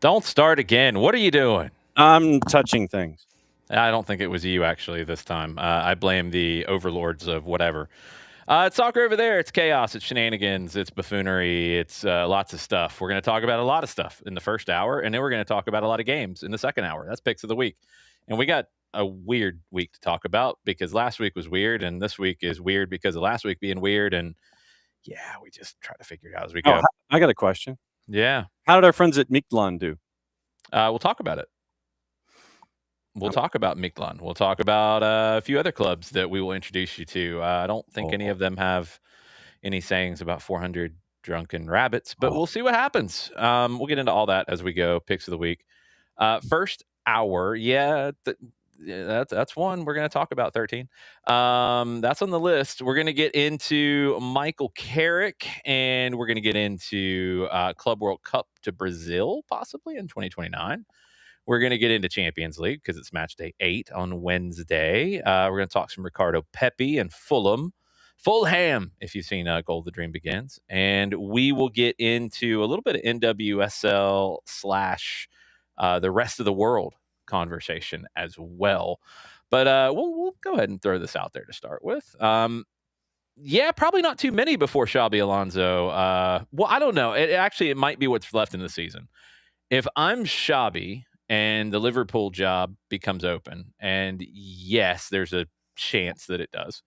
Don't start again. What are you doing? I'm touching things. I don't think it was you actually this time. I blame the overlords of whatever. It's soccer over there. It's chaos. It's shenanigans. It's buffoonery. It's lots of stuff. We're going to talk about a lot of stuff in the first hour, and then we're going to talk about a lot of games in the second hour. That's picks of the week. And we got a weird week to talk about because last week was weird, and this week is weird because of last week being weird. And yeah, we just try to figure it out as we go. I got a question. Yeah. How did our friends at Miklan do? We'll talk about it. We'll talk about Miklan. We'll talk about a few other clubs that we will introduce you to. I don't think any of them have any sayings about 400 drunken rabbits, but we'll see what happens. We'll get into all that as we go. Picks of the week. First hour, that's one. We're going to talk about 13. That's on the list. We're going to get into Michael Carrick, and we're going to get into Club World Cup to Brazil, possibly in 2029. We're going to get into Champions League because it's match day 8 on Wednesday. We're going to talk some Ricardo Pepi and Fulham, if you've seen Goal the Dream Begins. And we will get into a little bit of NWSL / the rest of the world conversation as well. But we'll go ahead and throw this out there to start with. Probably not too many before Xabi Alonso. Well, I don't know. It might be what's left in the season. If I'm Xabi and the Liverpool job becomes open, and yes, there's a chance that it does.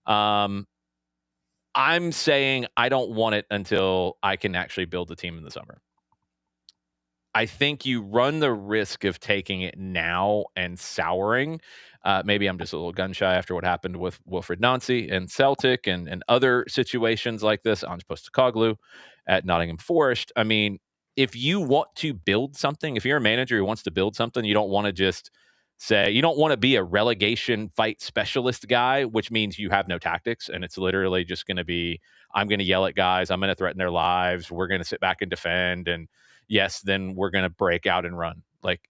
I'm saying I don't want it until I can actually build the team in the summer. I think you run the risk of taking it now and souring. Maybe I'm just a little gun shy after what happened with Wilfred Nancy and Celtic and other situations like this. Ange Postecoglou at Nottingham Forest. I mean, if you want to build something, if you're a manager who wants to build something, you don't want to just say, you don't want to be a relegation fight specialist guy, which means you have no tactics. And it's literally just going to be, I'm going to yell at guys. I'm going to threaten their lives. We're going to sit back and defend. And yes, then we're going to break out and run. Like,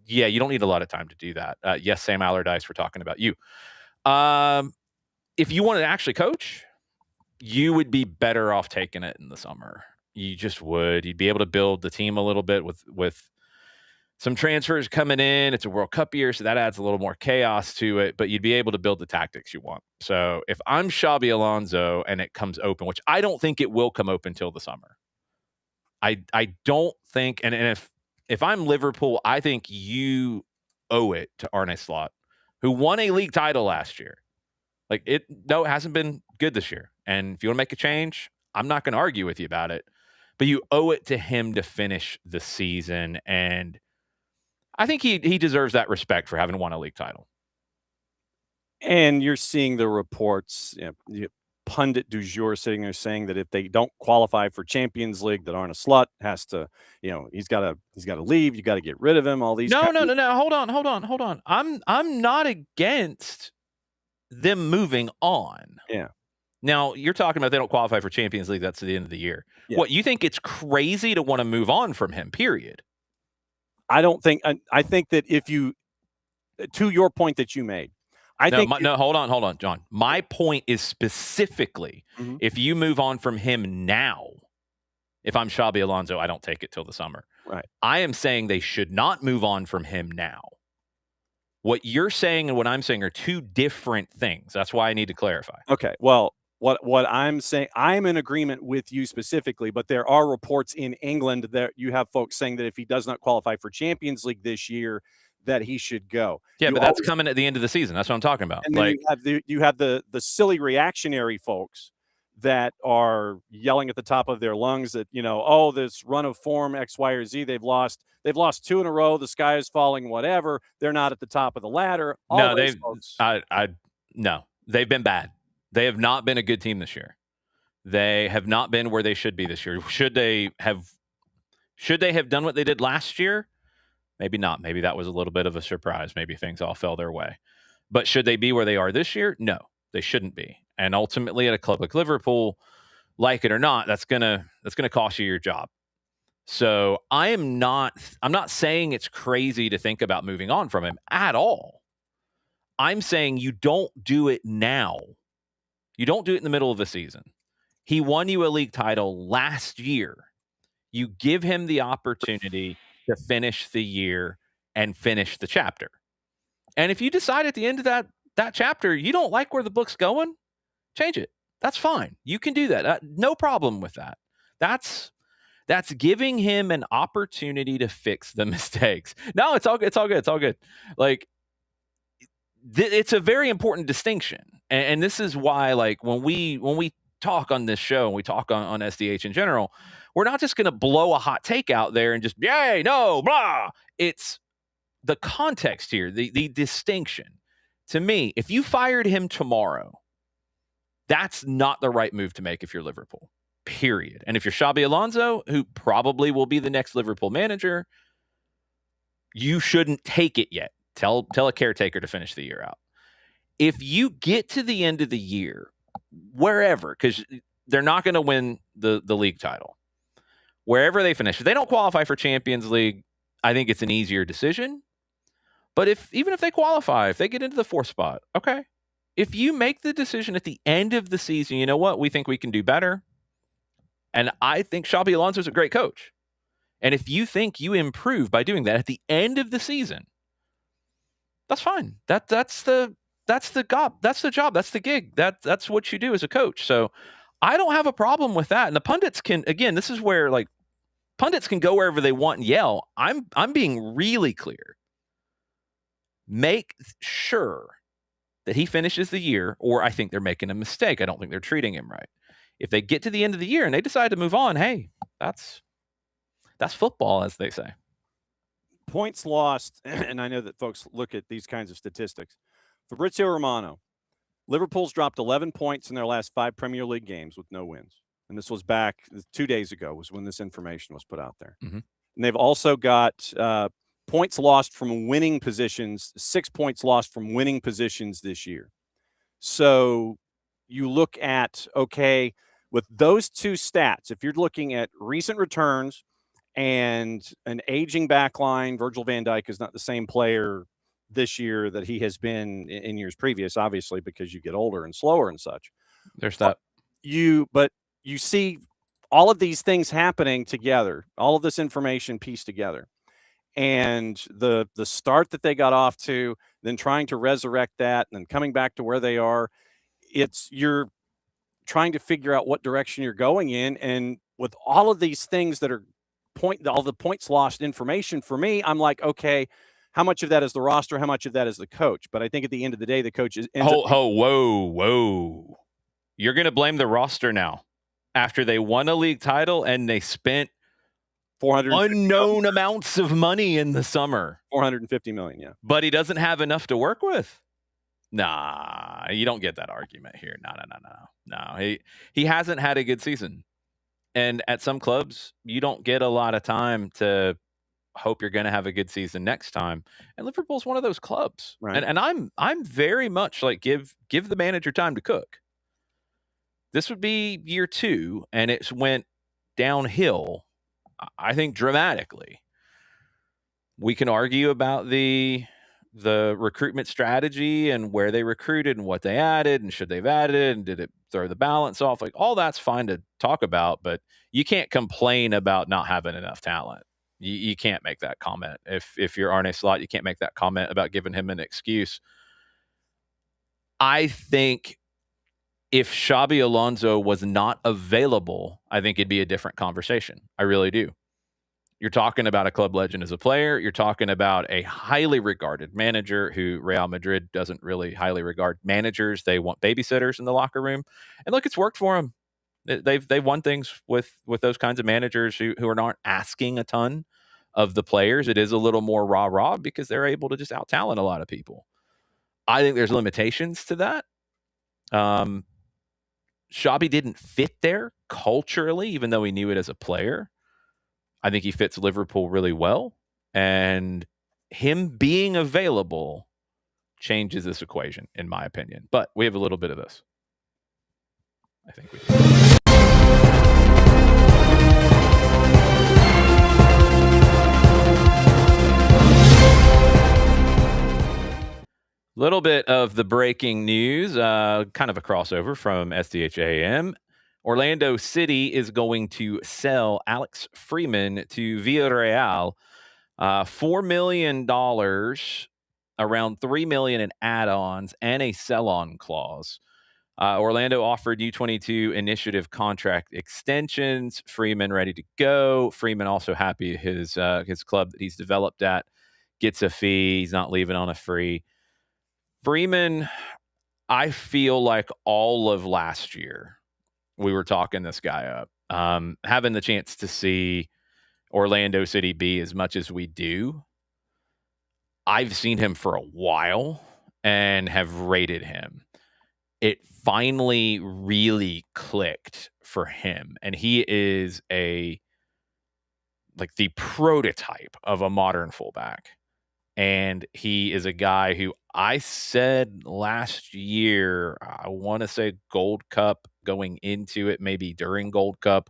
yeah, you don't need a lot of time to do that. Yes, Sam Allardyce, we're talking about you. If you want to actually coach, you would be better off taking it in the summer. You just would. You'd be able to build the team a little bit with some transfers coming in. It's a World Cup year, so that adds a little more chaos to it, but you'd be able to build the tactics you want. So if I'm Xabi Alonso and it comes open, which I don't think it will come open till the summer. I don't think, and if I'm Liverpool, I think you owe it to Arne Slot, who won a league title last year. It hasn't been good this year. And if you want to make a change, I'm not going to argue with you about it. But you owe it to him to finish the season. And I think he deserves that respect for having won a league title. And you're seeing the reports, pundit du jour sitting there saying that if they don't qualify for Champions League, that Arne Slot has to, he's got to leave. You got to get rid of him. All these. No. Hold on. I'm not against them moving on. Yeah. Now, you're talking about they don't qualify for Champions League. That's at the end of the year. Yeah. What, you think it's crazy to want to move on from him, period? I don't think – I think that if you – to your point that you made, hold on, John. My point is specifically if you move on from him now, if I'm Xabi Alonso, I don't take it till the summer. Right. I am saying they should not move on from him now. What you're saying and what I'm saying are two different things. That's why I need to clarify. Okay, well – What I'm saying, I'm in agreement with you specifically, but there are reports in England that you have folks saying that if he does not qualify for Champions League this year, that he should go. Yeah, but that's coming at the end of the season. That's what I'm talking about. And then you have the silly reactionary folks that are yelling at the top of their lungs that, this run of form X, Y, or Z, they've lost 2 in a row. The sky is falling, whatever. They're not at the top of the ladder. No, they've been bad. They have not been a good team this year. They have not been where they should be this year. Should they have done what they did last year? Maybe not. Maybe that was a little bit of a surprise. Maybe things all fell their way. But should they be where they are this year? No, they shouldn't be. And ultimately, at a club like Liverpool, like it or not, that's gonna cost you your job. So I'm not saying it's crazy to think about moving on from him at all. I'm saying you don't do it now. You don't do it in the middle of the season. He won you a league title last year. You give him the opportunity to finish the year and finish the chapter. And if you decide at the end of that chapter you don't like where the book's going, change it. That's fine. You can do that. No problem with that. That's giving him an opportunity to fix the mistakes. No, it's all good. It's all good. It's all good. Like, it's a very important distinction. And this is why, like, when we talk on this show and we talk on SDH in general, we're not just going to blow a hot take out there and just, yay, no, blah. It's the context here, the distinction. To me, if you fired him tomorrow, that's not the right move to make if you're Liverpool, period. And if you're Xabi Alonso, who probably will be the next Liverpool manager, you shouldn't take it yet. Tell a caretaker to finish the year out. If you get to the end of the year, wherever, because they're not going to win the league title, wherever they finish, if they don't qualify for Champions League, I think it's an easier decision. But even if they qualify, if they get into the 4th spot, okay. If you make the decision at the end of the season, you know what? We think we can do better. And I think Xabi Alonso is a great coach. And if you think you improve by doing that at the end of the season, that's fine. That's the job. That's the gig. That's what you do as a coach. So I don't have a problem with that. And the pundits can, again, this is where, like, pundits can go wherever they want and yell. I'm being really clear. Make sure that he finishes the year, or I think they're making a mistake. I don't think they're treating him right. If they get to the end of the year and they decide to move on, hey, that's football, as they say. Points lost, and I know that folks look at these kinds of statistics. Fabrizio Romano, Liverpool's dropped 11 points in their last 5 Premier League games with no wins. And this was back 2 days ago was when this information was put out there. Mm-hmm. And they've also got points lost from winning positions, 6 points lost from winning positions this year. So you look at, okay, with those 2 stats, if you're looking at recent returns and an aging back line, Virgil van Dijk is not the same player this year that he has been in years previous, obviously, because you get older and slower and such. There's that. But you see all of these things happening together, all of this information pieced together. And the start that they got off to, then trying to resurrect that, and then coming back to where they are, you're trying to figure out what direction you're going in. And with all of these things that are all the points lost information, for me, I'm like, okay, how much of that is the roster? How much of that is the coach? But I think at the end of the day, the coach is. Whoa. You're going to blame the roster now after they won a league title and they spent unknown amounts of money in the summer. 450 million, yeah. But he doesn't have enough to work with. Nah, you don't get that argument here. No. He hasn't had a good season. And at some clubs, you don't get a lot of time to hope you're going to have a good season next time. And Liverpool's one of those clubs. Right. And I'm very much like, give the manager time to cook. This would be year 2, and it went downhill, I think, dramatically. We can argue about the recruitment strategy and where they recruited and what they added and should they've added and did it throw the balance off. Like, all that's fine to talk about, but you can't complain about not having enough talent. You can't make that comment. If you're Arne Slot, you can't make that comment about giving him an excuse. I think if Xabi Alonso was not available, I think it'd be a different conversation. I really do. You're talking about a club legend as a player. You're talking about a highly regarded manager who Real Madrid doesn't really highly regard managers. They want babysitters in the locker room. And look, it's worked for them. They've won things with those kinds of managers who are not asking a ton of the players. It is a little more rah-rah because they're able to just out-talent a lot of people. I think there's limitations to that. Xabi didn't fit there culturally, even though he knew it as a player. I think he fits Liverpool really well, and him being available changes this equation, in my opinion. But we have a little bit of this. I think we do. Little bit of the breaking news, kind of a crossover from SDHAM. Orlando City is going to sell Alex Freeman to Villarreal $4 million, around $3 million in add-ons, and a sell-on clause. Orlando offered U22 initiative contract extensions. Freeman ready to go. Freeman also happy his club that he's developed at gets a fee. He's not leaving on a free. Freeman, I feel like all of last year we were talking this guy up. Having the chance to see Orlando City be as much as we do, I've seen him for a while and have rated him. It finally really clicked for him, and he is the prototype of a modern fullback. And he is a guy who I said last year, I want to say Gold Cup going into it, maybe during Gold Cup,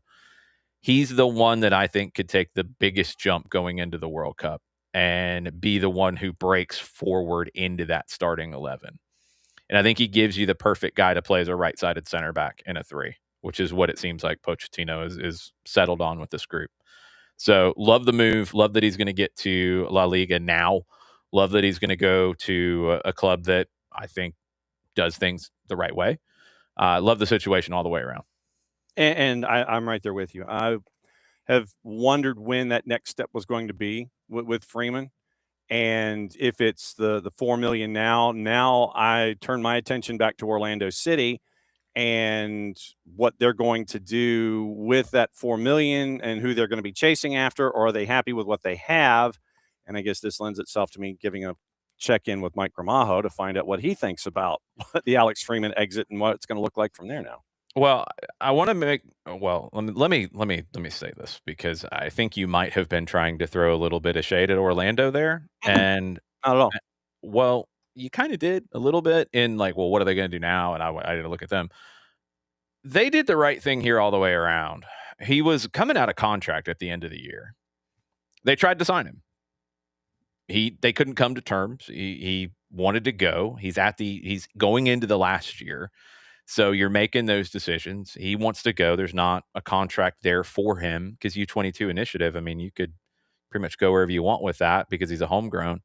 he's the one that I think could take the biggest jump going into the World Cup and be the one who breaks forward into that starting 11. And I think he gives you the perfect guy to play as a right-sided center back in a 3, which is what it seems like Pochettino is settled on with this group. So love the move. Love that he's going to get to La Liga now. Love that he's going to go to a club that I think does things the right way. Love the situation all the way around. And I'm right there with you. I have wondered when that next step was going to be with Freeman. And if it's the 4 million now I turn my attention back to Orlando City and what they're going to do with that 4 million and who they're going to be chasing after, or are they happy with what they have? And I guess this lends itself to me giving a check in with Mike Gramajo to find out what he thinks about the Alex Freeman exit and what it's going to look like from there now. Well, I want to make let me say this, because I think you might have been trying to throw a little bit of shade at Orlando there, and not at all. Well, you kind of did a little bit in like, well, what are they going to do now? And I didn't look at them. They did the right thing here all the way around. He was coming out of contract at the end of the year. They tried to sign him. They couldn't come to terms. He wanted to go. He's going into the last year. So you're making those decisions. He wants to go. There's not a contract there for him because U22 initiative, I mean, you could pretty much go wherever you want with that because he's a homegrown.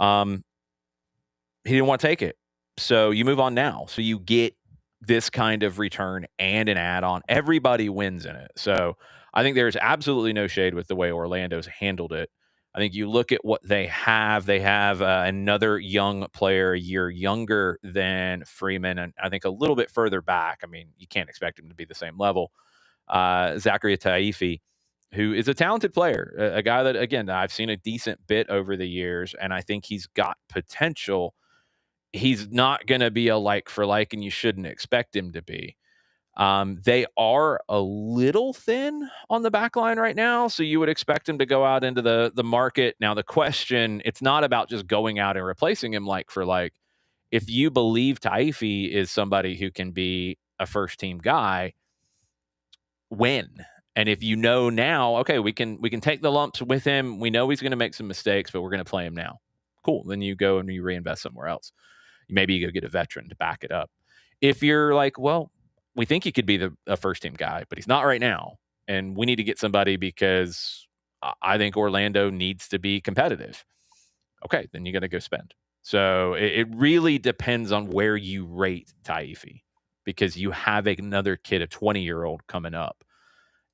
He didn't want to take it. So you move on now. So you get this kind of return and an add-on. Everybody wins in it. So I think there's absolutely no shade with the way Orlando's handled it. I think you look at what they have. They have another young player, a year younger than Freeman, and I think a little bit further back. I mean, you can't expect him to be the same level. Zachary Taifi, who is a talented player, a guy that, again, I've seen a decent bit over the years, and I think he's got potential. He's not going to be a like for like, and you shouldn't expect him to be. They are a little thin on the back line right now, so you would expect him to go out into the market. Now, the question, it's not about just going out and replacing him like for like. If you believe Taifi is somebody who can be a first-team guy, when? And if you know now, okay, we can take the lumps with him. We know he's going to make some mistakes, but we're going to play him now. Cool. Then you go and you reinvest somewhere else. Maybe you go get a veteran to back it up. If you're like, well, we think he could be a first-team guy, but he's not right now, and we need to get somebody because I think Orlando needs to be competitive. Okay, then you got to go spend. So it really depends on where you rate Taifi, because you have another kid, a 20-year-old coming up.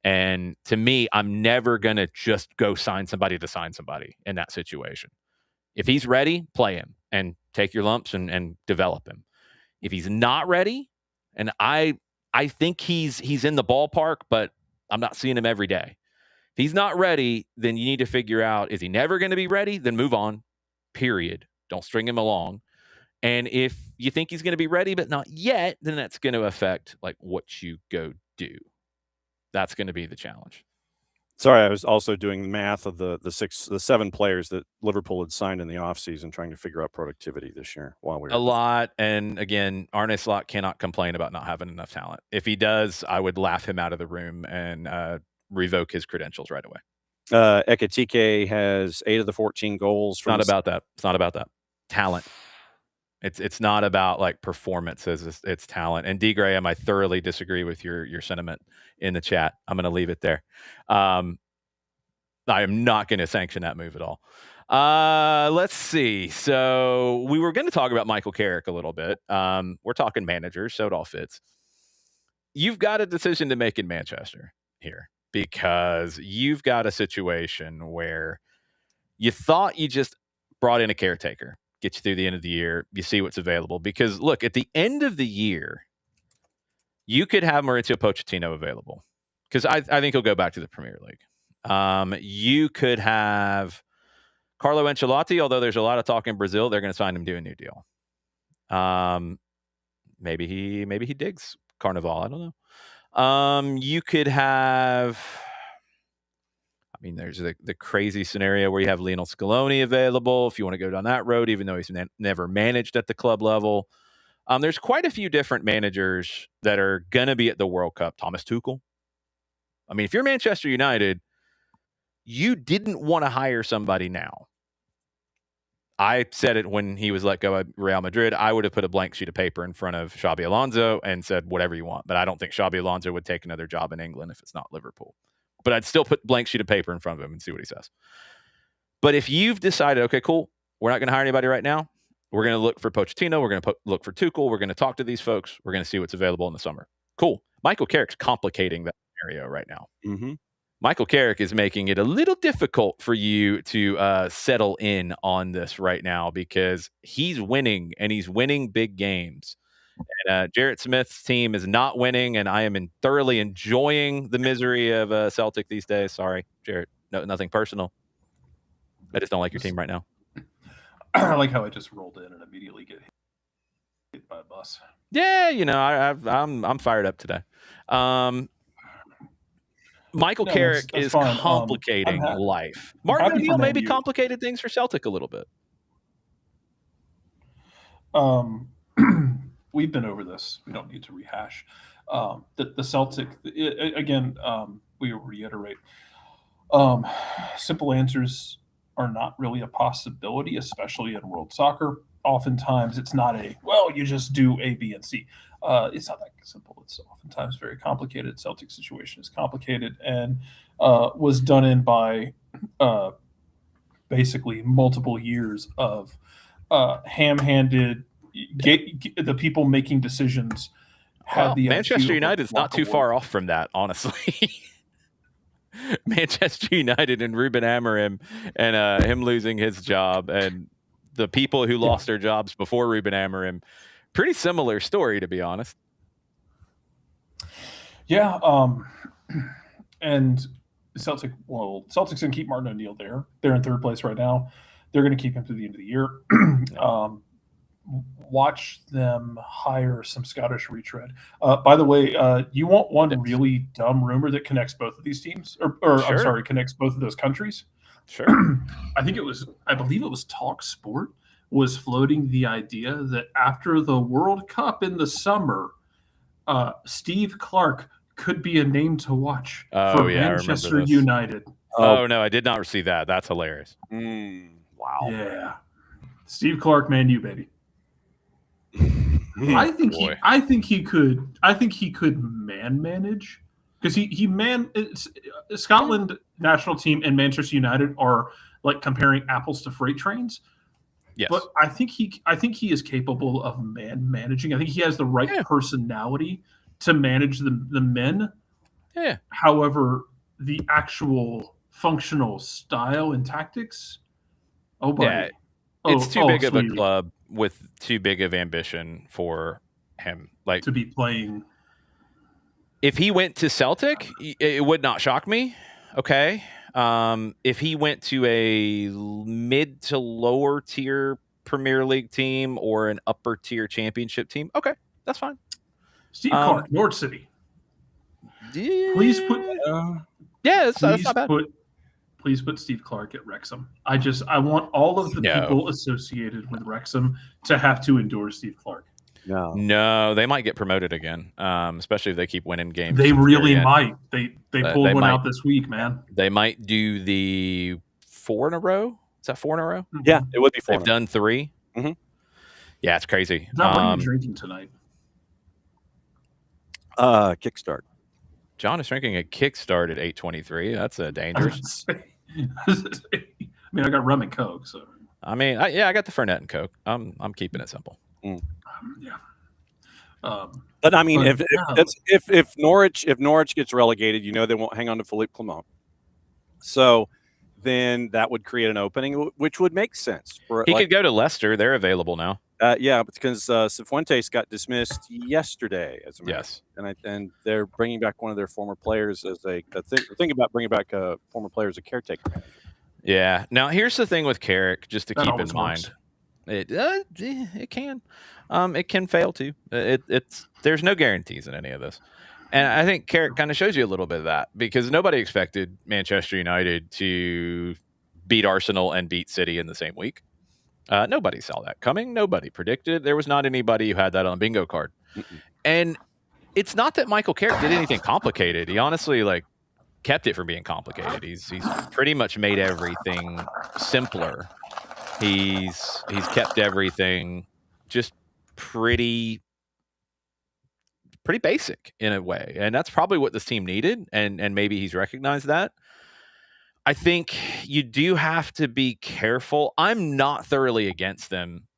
And to me, I'm never going to just go sign somebody to sign somebody in that situation. If he's ready, play him and take your lumps and develop him. If he's not ready, and I think he's in the ballpark, but I'm not seeing him every day. If he's not ready, then you need to figure out, is he never going to be ready? Then move on, period. Don't string him along. And if you think he's going to be ready, but not yet, then that's going to affect like what you go do. That's going to be the challenge. Sorry, I was also doing the math of the 7 players that Liverpool had signed in the offseason, trying to figure out productivity this year while we were a lot. And again, Arne Slot cannot complain about not having enough talent. If he does, I would laugh him out of the room and revoke his credentials right away. Ekitike has 8 of the 14 goals. It's not about that. It's not about that. Talent. It's not about like performances. It's talent. And D. Graham, I thoroughly disagree with your sentiment in the chat. I'm going to leave it there. I am not going to sanction that move at all. Let's see. So we were going to talk about Michael Carrick a little bit. We're talking managers, so it all fits. You've got a decision to make in Manchester here because you've got a situation where you thought you just brought in a caretaker, get you through the end of the year, you see what's available. Because look, at the end of the year, you could have Mauricio Pochettino available because I think he'll go back to the Premier League. You could have Carlo Ancelotti, although there's a lot of talk in Brazil, they're going to sign him to a new deal. Maybe he digs Carnival. I don't know. You could have, I mean, there's the crazy scenario where you have Lionel Scaloni available if you want to go down that road, even though he's never managed at the club level. There's quite a few different managers that are going to be at the World Cup. Thomas Tuchel. I mean, if you're Manchester United, you didn't want to hire somebody now. I said it when he was let go at Real Madrid. I would have put a blank sheet of paper in front of Xabi Alonso and said, whatever you want. But I don't think Xabi Alonso would take another job in England if it's not Liverpool. But I'd still put blank sheet of paper in front of him and see what he says. But if you've decided, okay, cool, we're not going to hire anybody right now. We're going to look for Pochettino. We're going to look for Tuchel. We're going to talk to these folks. We're going to see what's available in the summer. Cool. Michael Carrick's complicating that scenario right now. Mm-hmm. Michael Carrick is making it a little difficult for you to settle in on this right now because he's winning and he's winning big games. And Jarrett Smith's team is not winning, and I am thoroughly enjoying the misery of Celtic these days. Sorry, Jarrett. No, nothing personal. I just don't like your team right now. I like how I just rolled in and immediately get hit by a bus. Yeah, you know, I'm fired up today. Michael Carrick that's is fine. complicating life. Martin O'Neill maybe complicated things for Celtic a little bit. We've been over this. We don't need to rehash. The Celtic, again, we reiterate, simple answers are not really a possibility, especially in world soccer. Oftentimes it's not you just do A, B, and C. It's not that simple. It's oftentimes very complicated. Celtic situation is complicated and was done in by basically multiple years of ham-handed. The people making decisions had the Manchester United is not too far off from that, honestly. Manchester United and Ruben Amorim and him losing his job and the people who lost their jobs before Ruben Amorim, pretty similar story, to be honest. Yeah, and Celtics going to keep Martin O'Neill there. They're in third place right now. They're going to keep him through the end of the year. Watch them hire some Scottish retread. By the way, you want one really dumb rumor that connects both of these teams, or sure. I'm sorry, connects both of those countries? Sure. I believe it was Talk Sport was floating the idea that after the World Cup in the summer, Steve Clark could be a name to watch for Manchester United. Oh, no, I did not receive that. That's hilarious. Wow. Yeah. Steve Clark, Man U, baby. I think he could manage because Scotland national team and Manchester United are like comparing apples to freight trains. Yes. But I think he is capable of managing. I think he has the right personality to manage the men. Yeah. However, the actual functional style and tactics, it's too big of a club with too big of ambition for him. Like to be playing. If he went to Celtic, it would not shock me. Okay. If he went to a mid to lower tier Premier League team or an upper tier championship team, okay, that's fine. Steve Clark, North City. Yeah, please put. That's not bad. Please put Steve Clark at Wrexham. I want all of the people associated with Wrexham to have to endure Steve Clark. No, they might get promoted again, especially if they keep winning games. They really might. They pulled one out this week, man. They might do the 4 in a row. Is that 4 in a row? Yeah, it would be 4. They've done 3. Mm-hmm. Yeah, it's crazy. What are you drinking tonight? Kickstart. John is drinking a Kickstart at 8:23. That's dangerous. I mean, I got rum and Coke, so. I mean, I got the Fernet and Coke. I'm keeping it simple. Yeah. But I mean, but, if Norwich gets relegated, they won't hang on to Philippe Clement. So then that would create an opening, which would make sense. He could go to Leicester. They're available now. Yeah, because Cifuentes got dismissed yesterday, as a matter. Yes. And they're bringing back one of their former players as thinking about bringing back a former player as a caretaker manager. Yeah. Now here's the thing with Carrick, just to That keep in always mind. works. It can fail too. There's no guarantees in any of this. And I think Carrick kind of shows you a little bit of that, because nobody expected Manchester United to beat Arsenal and beat City in the same week. Nobody saw that coming. Nobody predicted it. There was not anybody who had that on a bingo card. And it's not that Michael Carrick did anything complicated. He honestly kept it from being complicated. He's pretty much made everything simpler. He's kept everything just pretty basic in a way. And that's probably what this team needed. And maybe he's recognized that. I think you do have to be careful. I'm not thoroughly against them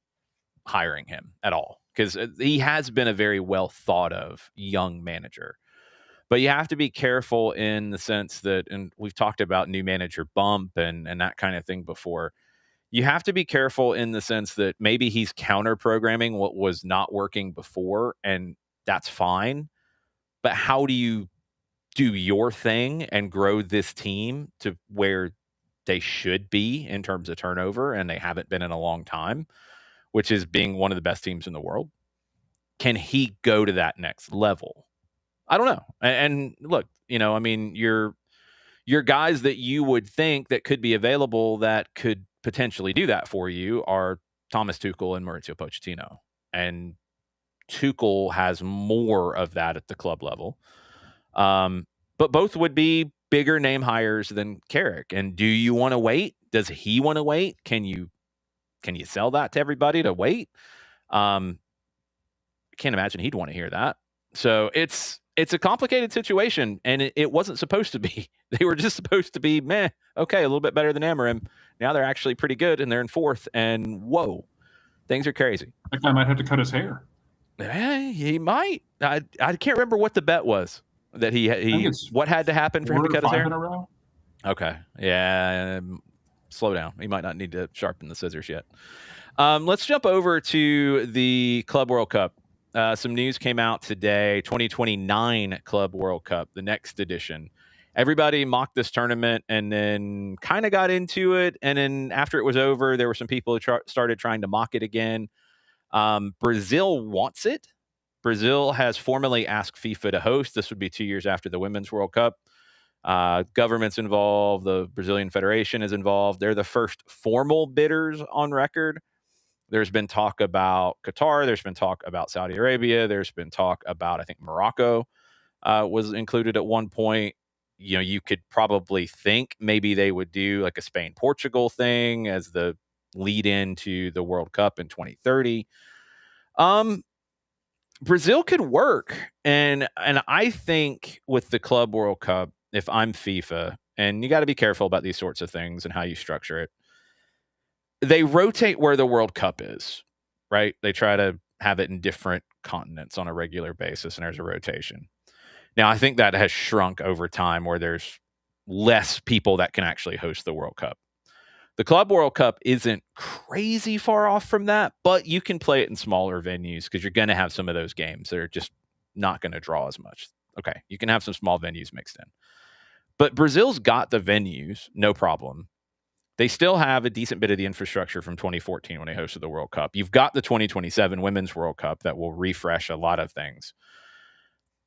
hiring him at all, because he has been a very well thought of young manager. But you have to be careful in the sense that, and we've talked about new manager bump and that kind of thing before. You have to be careful in the sense that maybe he's counter programming what was not working before, and that's fine. But how do you do your thing and grow this team to where they should be in terms of turnover, and they haven't been in a long time, which is being one of the best teams in the world? Can he go to that next level? I don't know. And look, I mean, your guys that you would think that could be available that could potentially do that for you are Thomas Tuchel and Mauricio Pochettino. And Tuchel has more of that at the club level. But both would be bigger name hires than Carrick. And do you want to wait? Does he want to wait? Can you sell that to everybody to wait? I can't imagine he'd want to hear that. So it's a complicated situation, and it wasn't supposed to be. They were just supposed to be meh, okay, a little bit better than Amorim. Now they're actually pretty good, and they're in fourth, and whoa, things are crazy. That guy might have to cut his hair. He might. I can't remember what the bet was that he what had to happen for him to cut his hair. In a row? Okay, yeah, slow down. He might not need to sharpen the scissors yet. Let's jump over to the Club World Cup. Some news came out today. 2029 Club World Cup, the next edition. Everybody mocked this tournament and then kind of got into it. And then after it was over, there were some people who started trying to mock it again. Brazil wants it. Brazil has formally asked FIFA to host. This would be 2 years after the Women's World Cup. Government's involved. The Brazilian Federation is involved. They're the first formal bidders on record. There's been talk about Qatar. There's been talk about Saudi Arabia. There's been talk about, I think, Morocco was included at one point. You could probably think maybe they would do like a Spain-Portugal thing as the lead into the World Cup in 2030. Brazil could work. And I think with the Club World Cup, if I'm FIFA, and you got to be careful about these sorts of things and how you structure it, they rotate where the World Cup is, right? They try to have it in different continents on a regular basis, and there's a rotation. Now, I think that has shrunk over time where there's less people that can actually host the World Cup. The Club World Cup isn't crazy far off from that, but you can play it in smaller venues because you're going to have some of those games that are just not going to draw as much. Okay, you can have some small venues mixed in. But Brazil's got the venues, no problem. They still have a decent bit of the infrastructure from 2014 when they hosted the World Cup. You've got the 2027 Women's World Cup that will refresh a lot of things.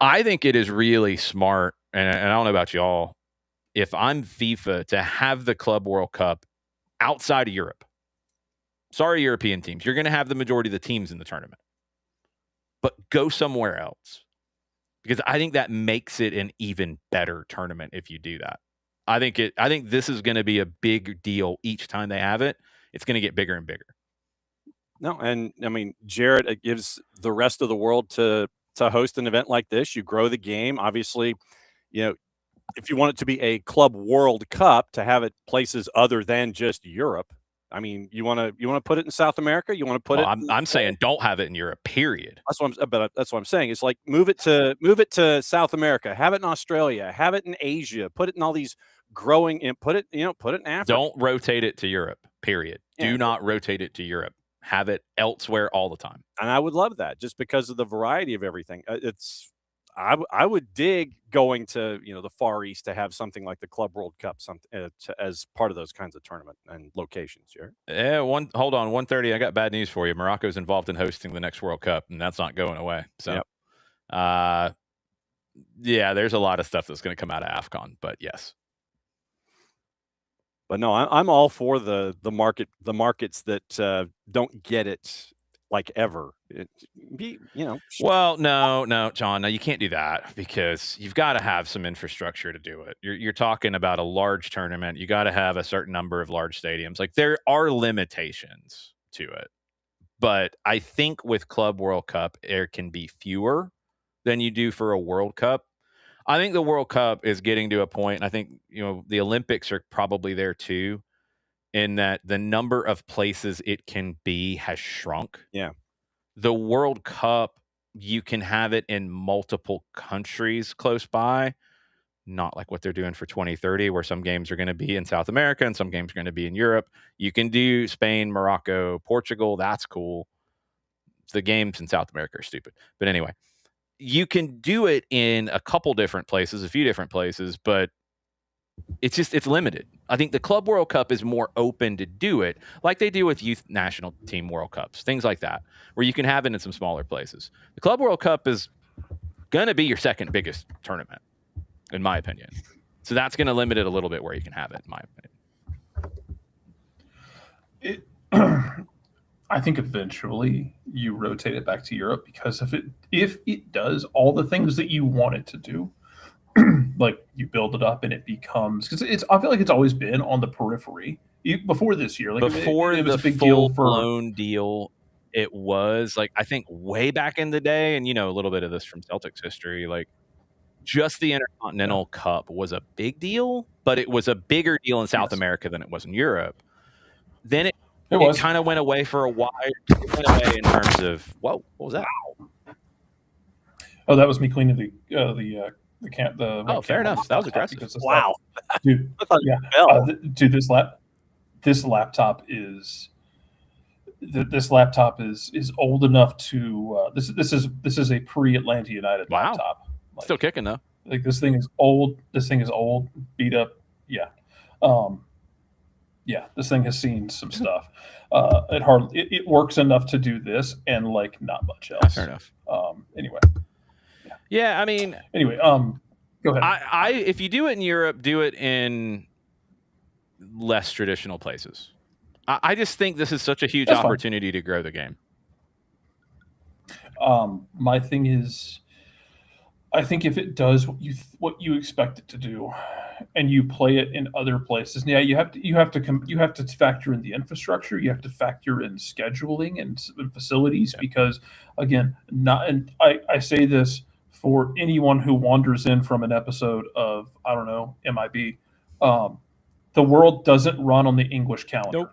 I think it is really smart, and I don't know about y'all, if I'm FIFA, to have the Club World Cup outside of Europe. Sorry, European teams. You're going to have the majority of the teams in the tournament. But go somewhere else. Because I think that makes it an even better tournament if you do that. I think this is going to be a big deal each time they have it. It's going to get bigger and bigger. No, and I mean, Jared, it gives the rest of the world to host an event like this. You grow the game. Obviously, if you want it to be a Club World Cup, to have it places other than just Europe. I mean, you want to put it in South America? You want to put Well, it? I'm saying don't have it in Europe. Period. That's what I'm saying. It's like move it to South America, have it in Australia, have it in Asia, put it in all these growing, and put it in Africa. Don't rotate it to Europe. Period. Yeah. Do not rotate it to Europe. Have it elsewhere all the time. And I would love that just because of the variety of everything. I would dig going to the Far East to have something like the Club World Cup, as part of those kinds of tournament and locations. Sure. Yeah. Hold on. 1:30. I got bad news for you. Morocco's involved in hosting the next World Cup, and that's not going away. So, Yep. yeah, there's a lot of stuff that's going to come out of AFCON, but yes. But no, I'm all for the markets that don't get it like ever. Well, no, John, no, you can't do that because you've got to have some infrastructure to do it. You're talking about a large tournament. You got to have a certain number of large stadiums. Like there are limitations to it, but I think with Club World Cup, there can be fewer than you do for a World Cup. I think the World Cup is getting to a point, and I think the Olympics are probably there too, in that the number of places it can be has shrunk. Yeah. The World Cup, you can have it in multiple countries close by, not like what they're doing for 2030, where some games are going to be in South America and some games are going to be in Europe. You can do Spain, Morocco, Portugal. That's cool. The games in South America are stupid. But anyway, you can do it in a couple different places, a few different places, but it's limited. I think the Club World Cup is more open to do it like they do with youth national team World Cups, things like that, where you can have it in some smaller places. The Club World Cup is going to be your second biggest tournament, in my opinion. So that's going to limit it a little bit where you can have it, in my opinion. I think eventually you rotate it back to Europe because if it does all the things that you want it to do, like you build it up and it becomes, because I feel like it's always been on the periphery before this year. Like before it was the a big deal blown deal, it was like I think way back in the day, and a little bit of this from Celtics history, like just the Intercontinental Cup was a big deal, but it was a bigger deal in South America than it was in Europe. Then it kind of went away for a while. It went away in terms of what was that? Oh, that was me cleaning the oh, fair enough. That was aggressive. Wow, dude. Yeah, dude. This laptop is old enough to. This is a pre-Atlanta United laptop. Like, still kicking though. Like this thing is old. This thing is old, beat up. Yeah. Yeah, this thing has seen some stuff. It works enough to do this and like not much else. Fair enough. Anyway. Yeah, I mean. Anyway, go ahead. If you do it in Europe, do it in less traditional places. I just think this is such a huge opportunity to grow the game. My thing is, I think if it does what you expect it to do, and you play it in other places, yeah, you have to factor in the infrastructure, you have to factor in scheduling and facilities, because again, I say this for anyone who wanders in from an episode of, I don't know, MIB, the world doesn't run on the English calendar.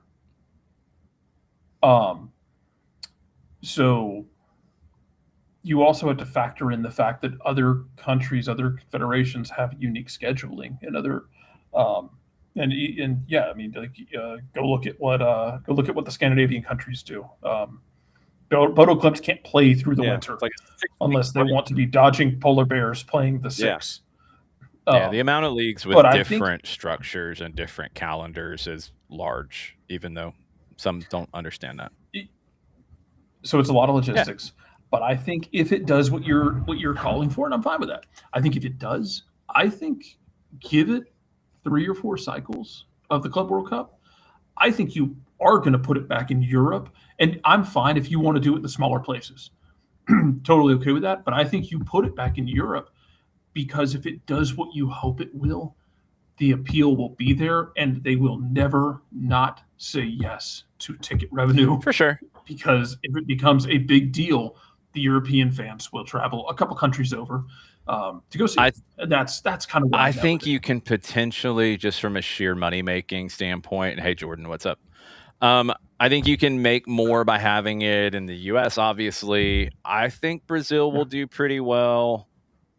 Nope. So you also have to factor in the fact that other countries, other federations have unique scheduling, and other, and yeah, I mean, like, go look at what the Scandinavian countries do. Bodo Glimt can't play through the winter unless they want to be dodging polar bears playing the six. Yeah, the amount of leagues with different structures and different calendars is large, even though some don't understand that. So it's a lot of logistics. Yeah. But I think if it does what you're calling for, and I'm fine with that. I think if it does, I think give it 3 or 4 cycles of the Club World Cup. I think you are going to put it back in Europe, and I'm fine if you want to do it in the smaller places. Totally okay with that. But I think you put it back in Europe, because if it does what you hope it will, the appeal will be there, and they will never not say yes to ticket revenue. For sure. Because if it becomes a big deal, the European fans will travel a couple countries over. to go see. That's kind of what I think you can potentially, just from a sheer money making standpoint. And hey, Jordan, what's up? I think you can make more by having it in the U.S. Obviously, I think Brazil will do pretty well.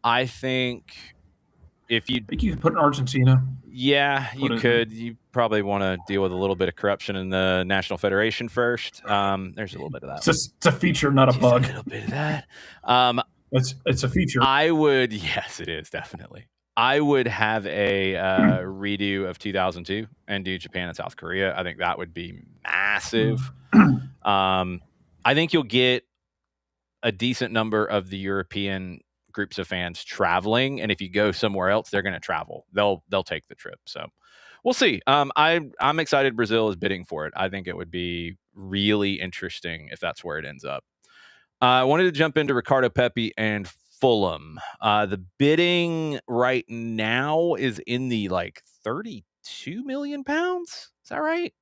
I think if you could put in Argentina. Yeah, you could. You probably want to deal with a little bit of corruption in the National Federation first. There's a little bit of that. It's a feature, not a bug. A little bit of that. It's a feature. Yes, it is, definitely. I would have a redo of 2002 and do Japan and South Korea. I think that would be massive. I think you'll get a decent number of the European groups of fans traveling, and if you go somewhere else, they're going to travel. They'll take the trip. So we'll see. I'm excited Brazil is bidding for it. I think it would be really interesting if that's where it ends up. I wanted to jump into Ricardo Pepi and Fulham. The bidding right now is in the 32 million pounds. Is that right?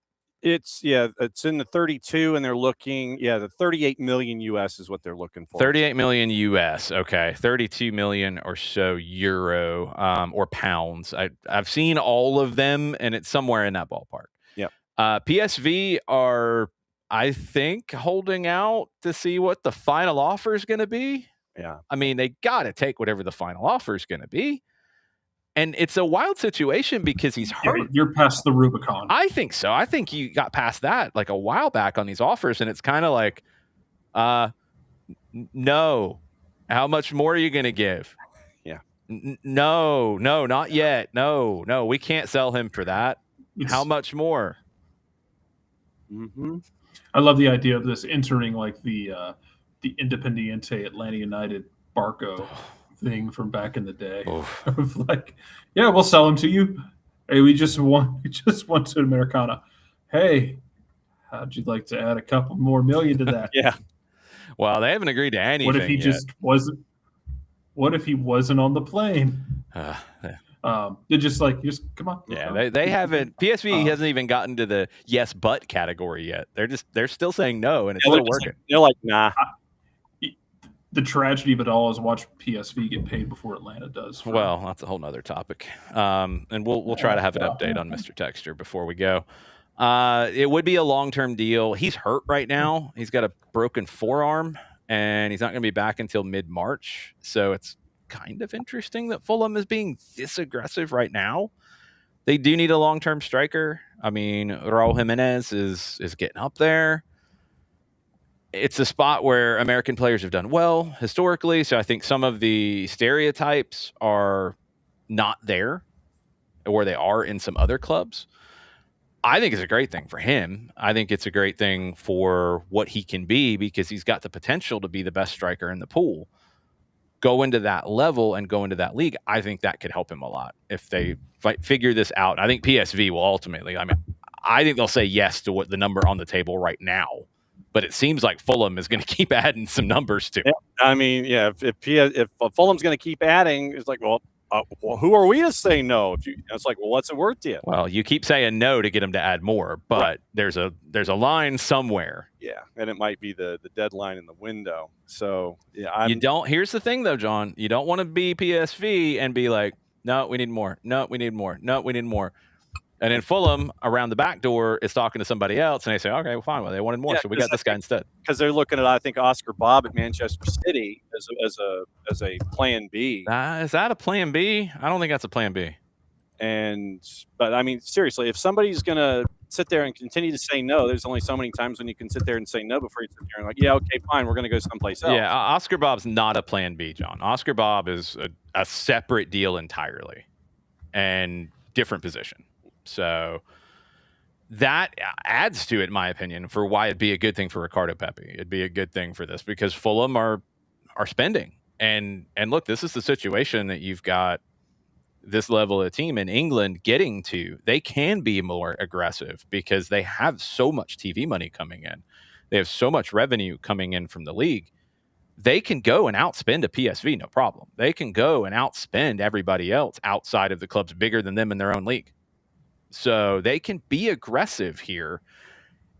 It's in the 32, and they're looking, the 38 million US is what they're looking for. 38 million US. Okay. 32 million or so euro, or pounds. I've seen all of them, and it's somewhere in that ballpark. Yeah. PSV are, I think, holding out to see what the final offer is going to be. Yeah. I mean, they got to take whatever the final offer is going to be. And it's a wild situation because he's hurt. Yeah, you're past the Rubicon. I think so. I think you got past that a while back on these offers, and it's kind of like, no. How much more are you going to give? Yeah. No, not yet. No, we can't sell him for that. How much more? Mm-hmm. I love the idea of this entering the Independiente Atlanta United Barco thing from back in the day. Of we'll sell him to you. Hey, we just won to Americana. Hey, how'd you like to add a couple more million to that? Yeah. Well, they haven't agreed to anything. What if he just wasn't? What if he wasn't on the plane? They're just come on. Yeah, they haven't. PSV hasn't even gotten to the yes but category yet. They're still saying no, and it's still working. They're like, nah. The tragedy of it all is watch PSV get paid before Atlanta does. Well, that's a whole nother topic. And we'll try to have an update on Mr. Texture before we go. It would be a long-term deal. He's hurt right now. He's got a broken forearm, and he's not going to be back until mid-March. So it's kind of interesting that Fulham is being this aggressive right now. They do need a long-term striker. I mean, Raul Jimenez is getting up there. It's a spot where American players have done well historically. So I think some of the stereotypes are not there where they are in some other clubs. I think it's a great thing for him. I think it's a great thing for what he can be because he's got the potential to be the best striker in the pool. Go into that level and go into that league. I think that could help him a lot if they figure this out. I think PSV will ultimately, I think they'll say yes to what the number on the table right now. But it seems like Fulham is going to keep adding some numbers to it. I mean, yeah, if Fulham's going to keep adding, it's like, well, who are we to say no? It's like, well, what's it worth to you? Well, you keep saying no to get them to add more, but there's a line somewhere. Yeah, and it might be the deadline in the window. So, yeah. Here's the thing, though, John. You don't want to be PSV and be like, no, we need more. No, we need more. No, we need more. And then Fulham, around the back door, is talking to somebody else, and they say, okay, well, fine. Well, they wanted more, so we got this guy instead. Because they're looking at, I think, Oscar Bob at Manchester City as a plan B. Is that a plan B? I don't think that's a plan B. But, I mean, seriously, if somebody's going to sit there and continue to say no, there's only so many times when you can sit there and say no before you sit there and yeah, okay, fine, we're going to go someplace else. Yeah, Oscar Bob's not a plan B, John. Oscar Bob is a separate deal entirely and different position. So that adds to it, in my opinion, for why it'd be a good thing for Ricardo Pepi. It'd be a good thing for this because Fulham are spending. And look, this is the situation that you've got this level of team in England getting to. They can be more aggressive because they have so much TV money coming in. They have so much revenue coming in from the league. They can go and outspend a PSV, no problem. They can go and outspend everybody else outside of the clubs bigger than them in their own league. So they can be aggressive here.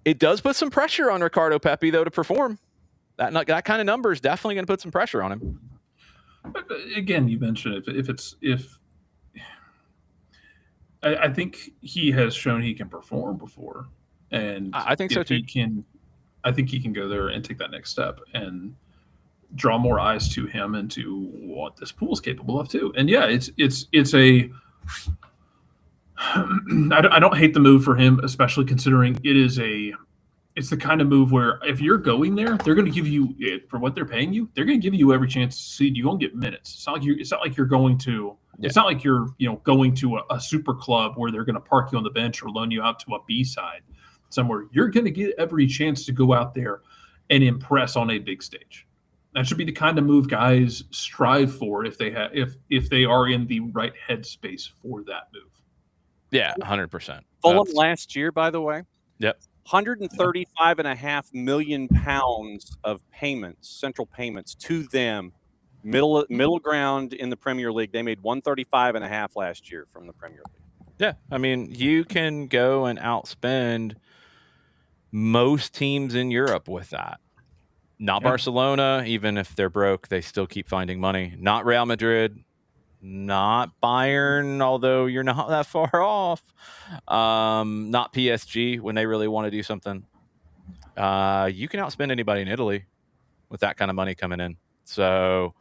It does put some pressure on Ricardo Pepi, though, to perform. That kind of number is definitely going to put some pressure on him. Again, you mentioned if I think he has shown he can perform before, and I think so if too. he can, I think he can go there and take that next step and draw more eyes to him and to what this pool is capable of too. And yeah, it's a I don't hate the move for him, especially considering it's the kind of move where if you're going there, they're going to give you for what they're paying you. They're going to give you every chance to see you're going to get minutes. It's not like you're going to. Yeah. It's not like you're going to a super club where they're going to park you on the bench or loan you out to a B side somewhere. You're going to get every chance to go out there and impress on a big stage. That should be the kind of move guys strive for if they are in the right headspace for that move. Yeah, 100%. Fulham last year, by the way. Yep. 135.5 million pounds of payments, central payments to them, middle ground in the Premier League. They made 135.5 last year from the Premier League. Yeah, I mean, you can go and outspend most teams in Europe with that. Not Barcelona, even if they're broke, they still keep finding money. Not Real Madrid, not Bayern, although you're not that far off. Not PSG when they really want to do something. You can outspend anybody in Italy with that kind of money coming in. So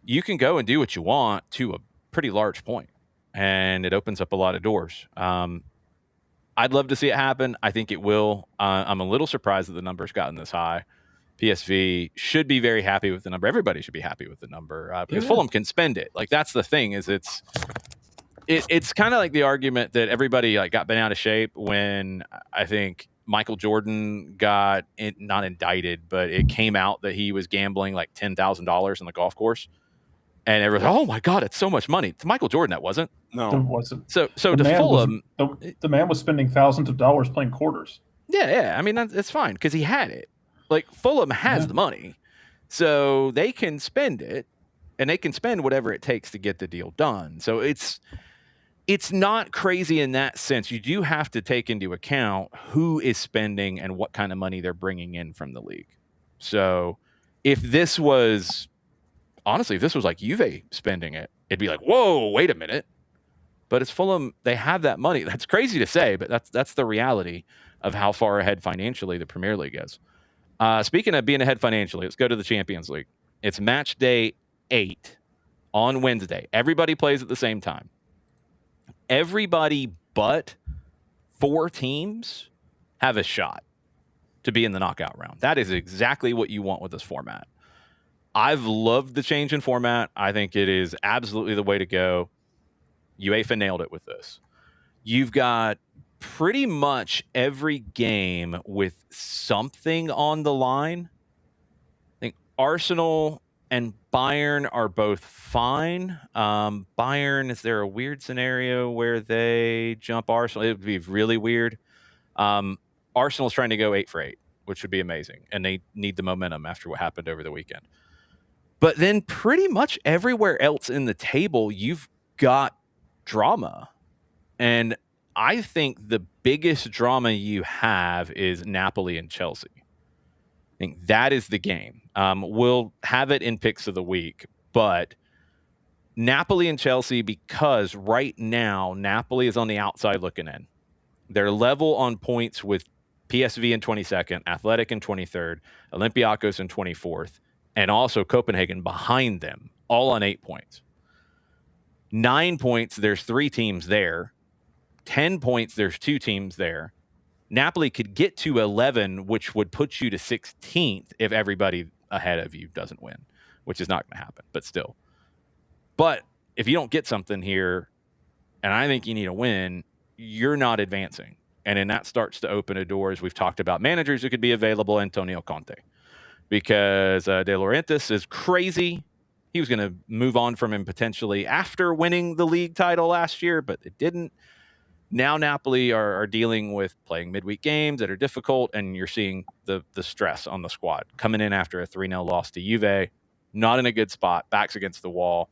you can go and do what you want to a pretty large point, and it opens up a lot of doors. I'd love to see it happen. I think it will. I'm a little surprised that the number's gotten this high. PSV should be very happy with the number. Everybody should be happy with the number because Fulham can spend it. Like, that's the thing, is it's kind of like the argument that everybody got bent out of shape when I think Michael Jordan got not indicted, but it came out that he was gambling like $10,000 on the golf course. And everyone's like, oh my God, it's so much money. To Michael Jordan, that wasn't. No, it wasn't. So to Fulham, the man was spending thousands of dollars playing quarters. Yeah. I mean, it's fine because he had it. Like, Fulham has the money, so they can spend it, and they can spend whatever it takes to get the deal done. So it's not crazy in that sense. You do have to take into account who is spending and what kind of money they're bringing in from the league. So if this was like Juve spending it, it'd be like, whoa, wait a minute. But it's Fulham. They have that money. That's crazy to say, but that's the reality of how far ahead financially the Premier League is. Speaking of being ahead financially, let's go to the Champions League. It's match day 8 on Wednesday. Everybody plays at the same time. Everybody but 4 teams have a shot to be in the knockout round. That is exactly what you want with this format. I've loved the change in format. I think it is absolutely the way to go. UEFA nailed it with this. You've got pretty much every game with something on the line. I think Arsenal and Bayern are both fine. Bayern, is there a weird scenario where they jump Arsenal? It would be really weird. Arsenal's trying to go 8 for 8, which would be amazing. And they need the momentum after what happened over the weekend. But then pretty much everywhere else in the table, you've got drama. And I think the biggest drama you have is Napoli and Chelsea. I think that is the game. We'll have it in picks of the week, but Napoli and Chelsea, because right now Napoli is on the outside looking in. They're level on points with PSV in 22nd, Athletic in 23rd, Olympiacos in 24th, and also Copenhagen behind them, all on 8 points. 9 points, there's 3 teams there. 10 points, there's 2 teams there. Napoli could get to 11, which would put you to 16th if everybody ahead of you doesn't win, which is not going to happen, but still. But if you don't get something here, and I think you need a win, you're not advancing. And then that starts to open a door, as we've talked about, managers who could be available, Antonio Conte. Because De Laurentiis is crazy. He was going to move on from him potentially after winning the league title last year, but it didn't. Now Napoli are dealing with playing midweek games that are difficult, and you're seeing the stress on the squad coming in after a 3-0 loss to Juve. Not in a good spot, backs against the wall.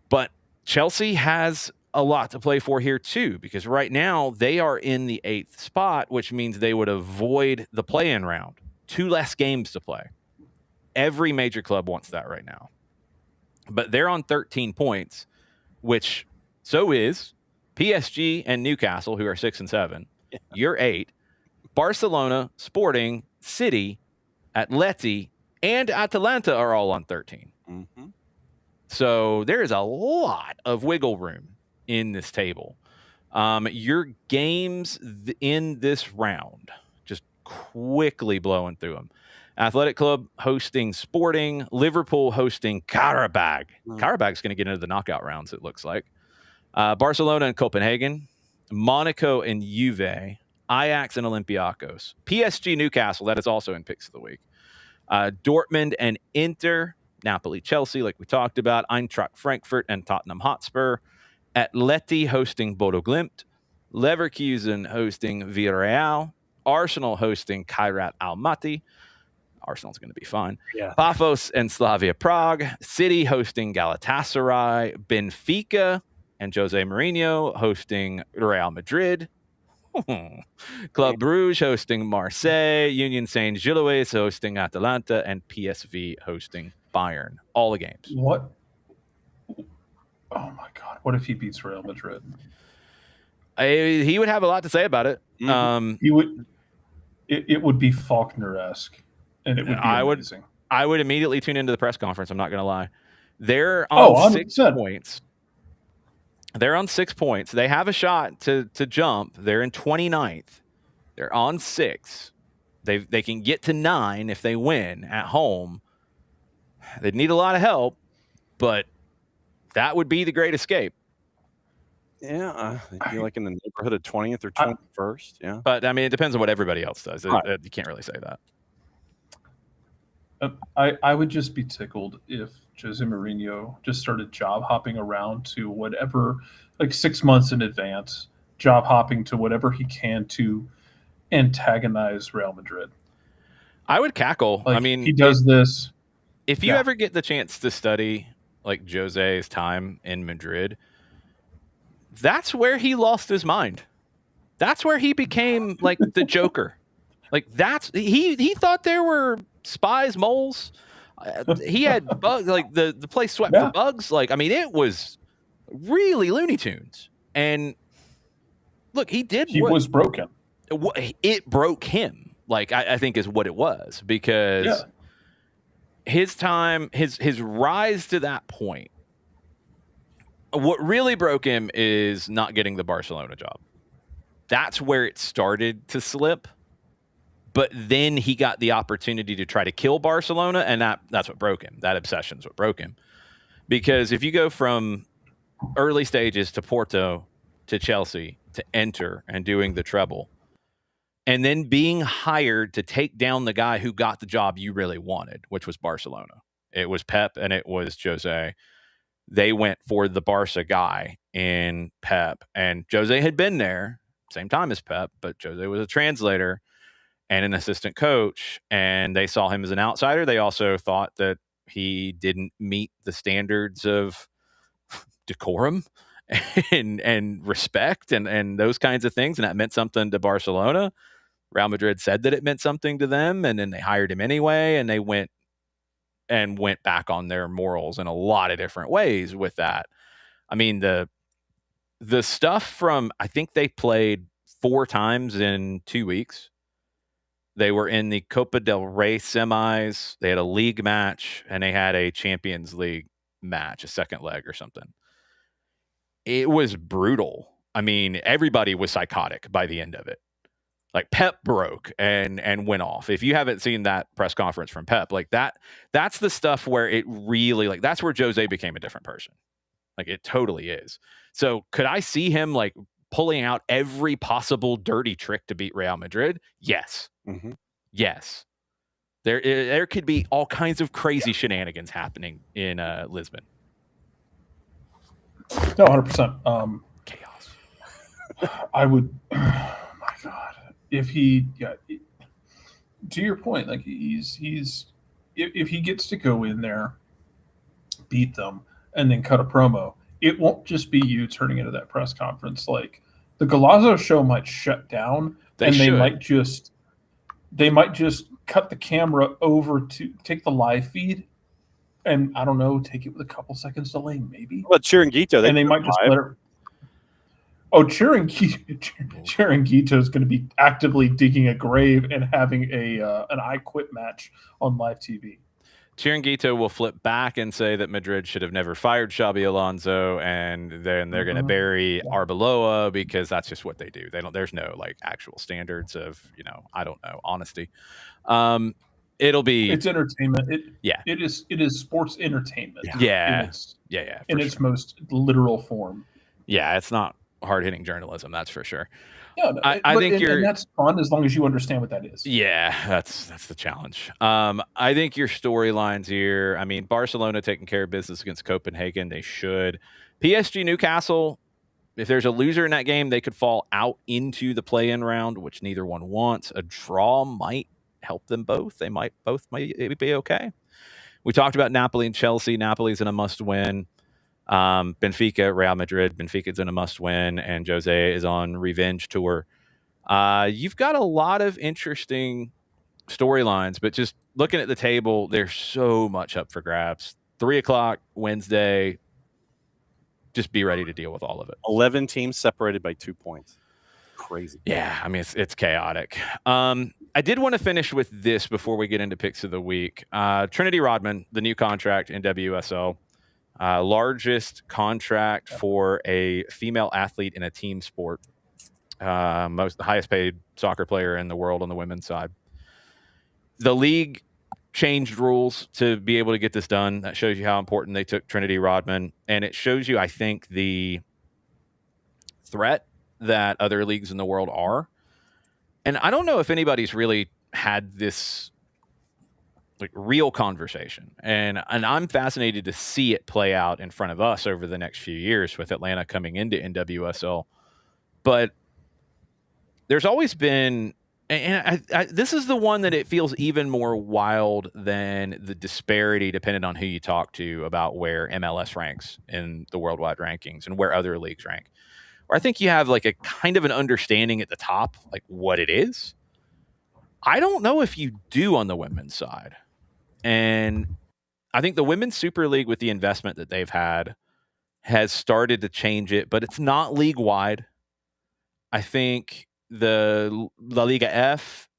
But Chelsea has a lot to play for here too, because right now they are in the 8th spot, which means they would avoid the play-in round. 2 less games to play. Every major club wants that right now. but they're on 13 points, which so is PSG and Newcastle, who are 6 and 7. Yeah. You're 8. Barcelona, Sporting, City, Atleti, and Atalanta are all on 13. Mm-hmm. So there is a lot of wiggle room in this table. Your games in this round, just quickly blowing through them. Athletic Club hosting Sporting, Liverpool hosting Karabag. Karabag's going to get into the knockout rounds, it looks like. Barcelona and Copenhagen, Monaco and Juve, Ajax and Olympiacos, PSG Newcastle, that is also in picks of the week. Dortmund and Inter, Napoli Chelsea, like we talked about, Eintracht Frankfurt and Tottenham Hotspur, Atleti hosting Bodo Glimt, Leverkusen hosting Villarreal, Arsenal hosting Kairat Almaty. Arsenal's going to be fine. Yeah. Pafos and Slavia Prague, City hosting Galatasaray, Benfica and Jose Mourinho hosting Real Madrid, Club Brugge hosting Marseille, Union Saint-Gilloise hosting Atalanta, and PSV hosting Bayern. All the games. What? Oh my God! What if he beats Real Madrid? He would have a lot to say about it. He would. It would be Faulkner-esque, and it would be amazing. I would immediately tune into the press conference. I'm not going to lie. They're on 6 points. They're on 6 points. They have a shot to jump. They're in 29th. They're on 6. They can get to 9 if they win at home. They'd need a lot of help, but that would be the great escape. Yeah, they'd be like in the neighborhood of 20th or 21st. Yeah, but I mean, it depends on what everybody else does. You can't really say that. I would just be tickled if Jose Mourinho just started job hopping around to whatever, like 6 months in advance, job hopping to whatever he can to antagonize Real Madrid. I would cackle. Like, I mean, he does this. If you ever get the chance to study like Jose's time in Madrid, that's where he lost his mind. That's where he became like the Joker. Like he thought there were spies, moles. He had bugs. Like the place swept for bugs. Like, I mean, it was really Looney Tunes. And look, he was broken. It broke him. Like I think is what it was, because his time, his rise to that point. What really broke him is not getting the Barcelona job. That's where it started to slip. But then he got the opportunity to try to kill Barcelona, and that's what broke him. That obsession's what broke him. Because if you go from early stages to Porto to Chelsea to Inter and doing the treble, and then being hired to take down the guy who got the job you really wanted, which was Barcelona. It was Pep and it was Jose. They went for the Barca guy in Pep, and Jose had been there same time as Pep, but Jose was a translator and an assistant coach, and they saw him as an outsider. They also thought that he didn't meet the standards of decorum and respect and those kinds of things, and that meant something to Barcelona. Real Madrid said that it meant something to them, and then they hired him anyway, and they went back on their morals in a lot of different ways with that. I mean, the stuff from, I think they played 4 times in 2 weeks. They were in the Copa del Rey semis. They had a league match, and they had a Champions League match, a second leg or something. It was brutal. I mean, everybody was psychotic by the end of it. Like, Pep broke and went off. If you haven't seen that press conference from Pep, like that's the stuff where it really, like, that's where Jose became a different person. Like, it totally is. So could I see him like pulling out every possible dirty trick to beat Real Madrid? Yes. Mm-hmm. Yes. There could be all kinds of crazy shenanigans happening in Lisbon. No, 100%. Chaos. I would. Oh my God. If he, to your point, like if he gets to go in there, beat them, and then cut a promo, it won't just be you turning into that press conference. Like, the Golazo show might shut down, they might just cut the camera over to take the live feed and I don't know, take it with a couple seconds delay, maybe. But Chiringuito, And they might just let her. Oh, Chiringuito is going to be actively digging a grave and having an I Quit match on live TV. Chiringuito will flip back and say that Madrid should have never fired Xabi Alonso, and then they're going to bury Arbeloa because that's just what they do. There's no like actual standards of, I don't know, honesty. It's entertainment. It is sports entertainment. In its most literal form. Yeah, it's not hard-hitting journalism, that's for sure. Yeah, no, I think that's fun as long as you understand what that is. Yeah, that's the challenge. I think your storylines here, Barcelona taking care of business against Copenhagen, they should. PSG Newcastle, if there's a loser in that game, they could fall out into the play-in round, which neither one wants. A draw might help them both. They might be okay. We talked about Napoli and Chelsea. Napoli's in a must-win. Benfica, Real Madrid. Benfica's in a must-win, and Jose is on revenge tour. You've got a lot of interesting storylines, but just looking at the table, there's so much up for grabs. 3:00 Wednesday. Just be ready to deal with all of it. 11 teams separated by 2 points. Crazy. Yeah, it's chaotic. I did want to finish with this before we get into picks of the week. Trinity Rodman, the new contract in WSL. Largest contract for a female athlete in a team sport. The highest paid soccer player in the world on the women's side. The league changed rules to be able to get this done. That shows you how important they took Trinity Rodman. And it shows you, I think, the threat that other leagues in the world are. And I don't know if anybody's really had this like real conversation. And I'm fascinated to see it play out in front of us over the next few years with Atlanta coming into NWSL. But there's always been, and this is the one that it feels even more wild than the disparity, depending on who you talk to, about where MLS ranks in the worldwide rankings and where other leagues rank. Or I think you have like a kind of an understanding at the top, like what it is. I don't know if you do on the women's side. And I think the Women's Super League, with the investment that they've had, has started to change it, but it's not league-wide. I think the La Liga F,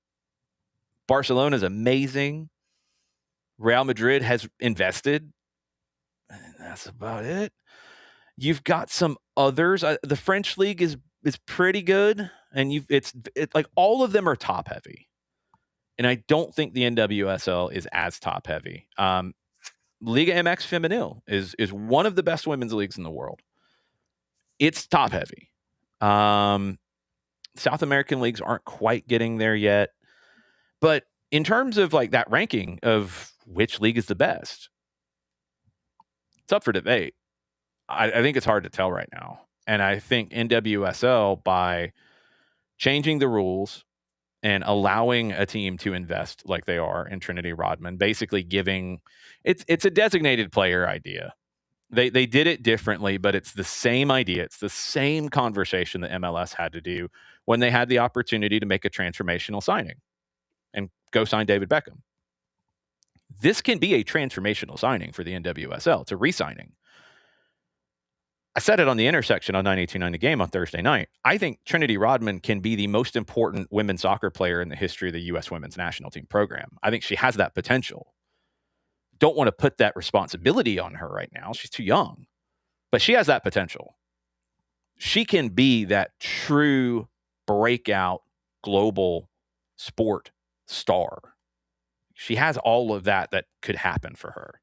Barcelona is amazing. Real Madrid has invested. And that's about it. You've got some others. The French league is pretty good, and it's like all of them are top heavy. And I don't think the NWSL is as top heavy. Liga MX Femenil is one of the best women's leagues in the world. It's top heavy. South American leagues aren't quite getting there yet. But in terms of like that ranking of which league is the best, it's up for debate. I think it's hard to tell right now. And I think NWSL, by changing the rules and allowing a team to invest like they are in Trinity Rodman, basically giving it's a designated player idea. They did it differently, but it's the same idea. It's the same conversation that MLS had to do when they had the opportunity to make a transformational signing and go sign David Beckham. This can be a transformational signing for the NWSL. It's a re-signing. I said it on the intersection on 982.9 The Game on Thursday night. I think Trinity Rodman can be the most important women's soccer player in the history of the U.S. women's national team program. I think she has that potential. Don't want to put that responsibility on her right now. She's too young. But she has that potential. She can be that true breakout global sport star. She has all of that could happen for her.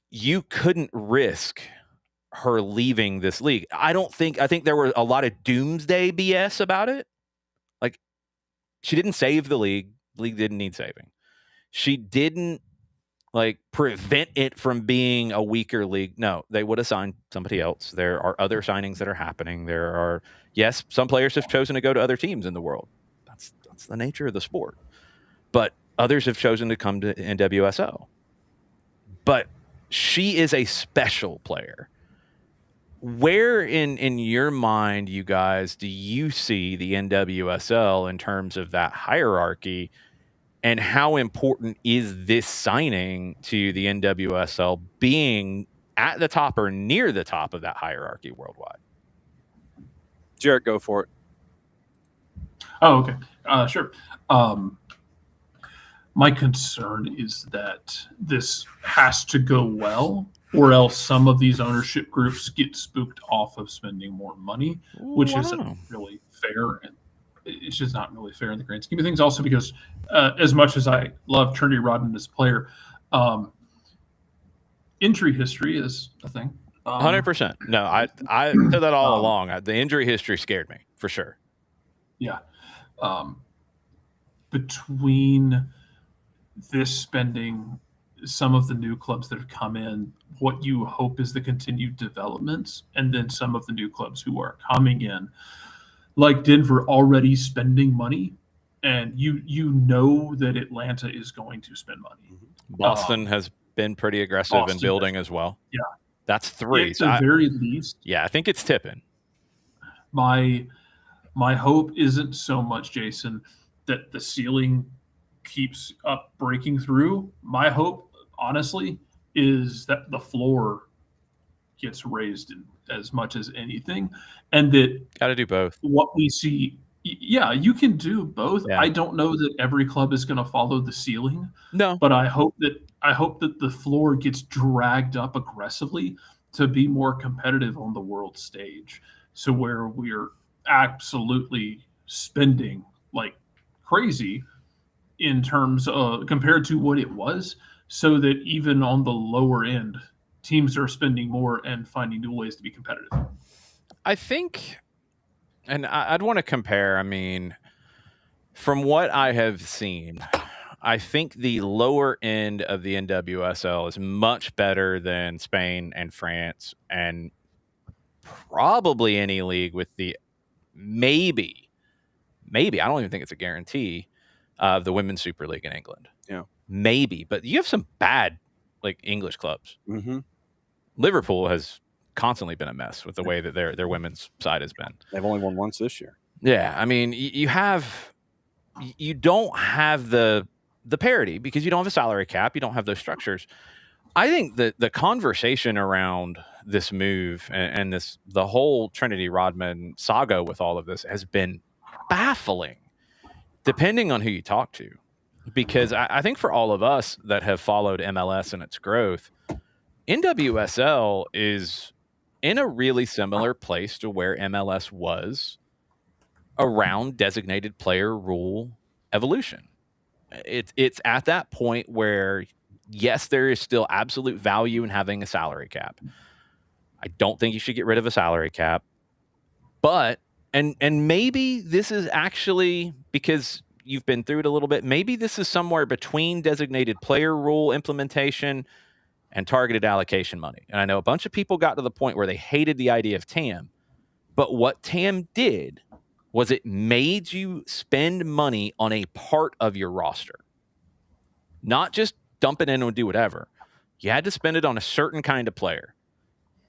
You couldn't risk her leaving this league. I think there were a lot of doomsday BS about it. Like, she didn't save the league. The league didn't need saving. She didn't prevent it from being a weaker league. No, they would have signed somebody else. There are other signings that are happening. Yes, some players have chosen to go to other teams in the world. That's the nature of the sport. But others have chosen to come to NWSL. But she is a special player. Where in your mind, you guys, do you see the NWSL in terms of that hierarchy? And how important is this signing to the NWSL being at the top or near the top of that hierarchy worldwide? Jarrett, go for it. Oh, okay. Sure. My concern is that this has to go well, or else some of these ownership groups get spooked off of spending more money, which isn't really fair. And it's just not really fair in the grand scheme of things. Also, because as much as I love Trinity Rodman as a player, injury history is a thing. 100%. No, I said that all along. The injury history scared me, for sure. Yeah. Between this spending, some of the new clubs that have come in, what you hope is the continued developments, and then some of the new clubs who are coming in, like Denver, already spending money, and you know that Atlanta is going to spend money. Boston has been pretty aggressive in building as well. Yeah. That's 3. At the very least. Yeah, I think it's tipping. My hope isn't so much, Jason, that the ceiling keeps up breaking through. My hope, honestly, is that the floor gets raised as much as anything, and that got to do both. What we see, yeah, you can do both. Yeah. I don't know that every club is going to follow the ceiling. No, but I hope that the floor gets dragged up aggressively to be more competitive on the world stage. So where we're absolutely spending like crazy in terms of compared to what it was, so that even on the lower end, teams are spending more and finding new ways to be competitive. I think, and I'd want to compare, I mean, from what I have seen, I think the lower end of the NWSL is much better than Spain and France and probably any league with the maybe, I don't even think it's a guarantee, of the Women's Super League in England. Yeah. Maybe, but you have some bad like English clubs. Mm-hmm. Liverpool has constantly been a mess with the way that their women's side has been. They've only won once this year. Yeah, I mean, you don't have the parity because you don't have a salary cap, you don't have those structures. I think that the conversation around this move and the whole Trinity Rodman saga with all of this has been baffling, depending on who you talk to. Because I think for all of us that have followed MLS and its growth, NWSL is in a really similar place to where MLS was around designated player rule evolution. It's at that point where, yes, there is still absolute value in having a salary cap. I don't think you should get rid of a salary cap, but and maybe this is actually because you've been through it a little bit. Maybe this is somewhere between designated player rule implementation and targeted allocation money. And I know a bunch of people got to the point where they hated the idea of TAM, but what TAM did was it made you spend money on a part of your roster, not just dump it in and do whatever. You had to spend it on a certain kind of player,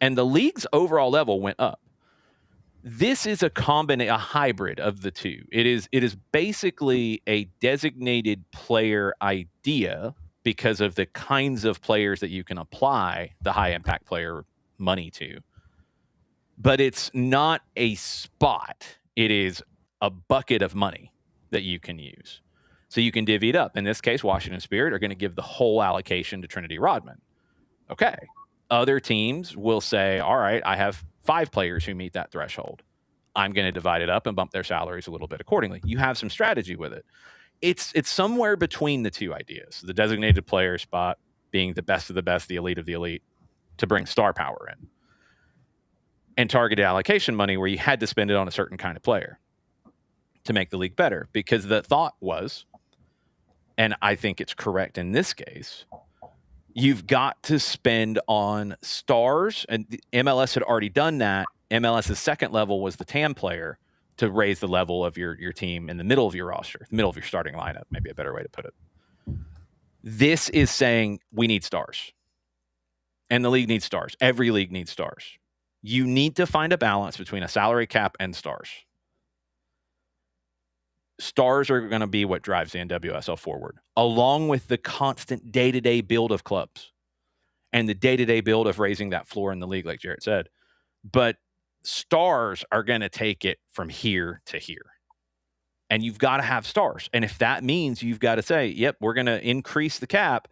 and the league's overall level went up. This is a hybrid of the two. It is basically a designated player idea because of the kinds of players that you can apply the high impact player money to. But it's not a spot. It is a bucket of money that you can use. So you can divvy it up. In this case, Washington Spirit are going to give the whole allocation to Trinity Rodman. Okay. Other teams will say, all right, I have 5 players who meet that threshold. I'm going to divide it up and bump their salaries a little bit accordingly. You have some strategy with it. It's somewhere between the two ideas. The designated player spot being the best of the best, the elite of the elite, to bring star power in. And targeted allocation money where you had to spend it on a certain kind of player to make the league better. Because the thought was, and I think it's correct in this case, you've got to spend on stars. And the MLS had already done that. MLS's second level was the TAM player to raise the level of your team in the middle of your roster, the middle of your starting lineup, maybe a better way to put it. This is saying we need stars. And the league needs stars. Every league needs stars. You need to find a balance between a salary cap and stars. stars are going to be what drives the NWSL forward, along with the constant day-to-day build of clubs and the day-to-day build of raising that floor in the league, like Jarrett said. But stars are going to take it from here to here. And you've got to have stars. And if that means you've got to say, yep, we're going to increase the cap,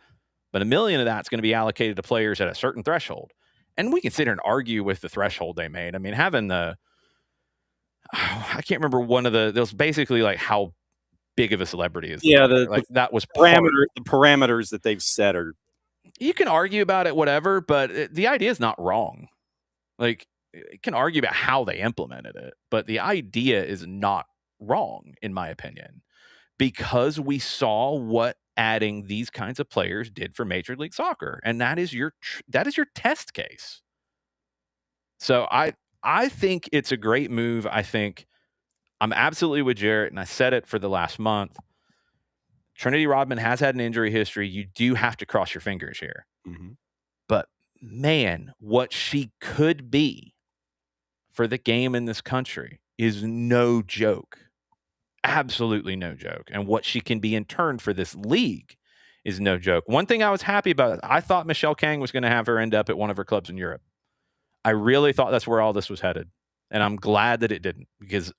but $1 million of that's going to be allocated to players at a certain threshold. And we can sit here and argue with the threshold they made. I mean, having I can't remember it was basically like how big of a celebrity is. Yeah, that was the parameters that they've set are. You can argue about it, whatever, but the idea is not wrong. Like, you can argue about how they implemented it, but the idea is not wrong, in my opinion, because we saw what adding these kinds of players did for Major League Soccer, and that is your test case. So I think it's a great move. I think I'm absolutely with Jarrett, and I said it for the last month. Trinity Rodman has had an injury history. You do have to cross your fingers here. Mm-hmm. But man, what she could be for the game in this country is no joke. Absolutely no joke. And what she can be in turn for this league is no joke. One thing I was happy about, I thought Michelle Kang was going to have her end up at one of her clubs in Europe. I really thought that's where all this was headed. And I'm glad that it didn't, because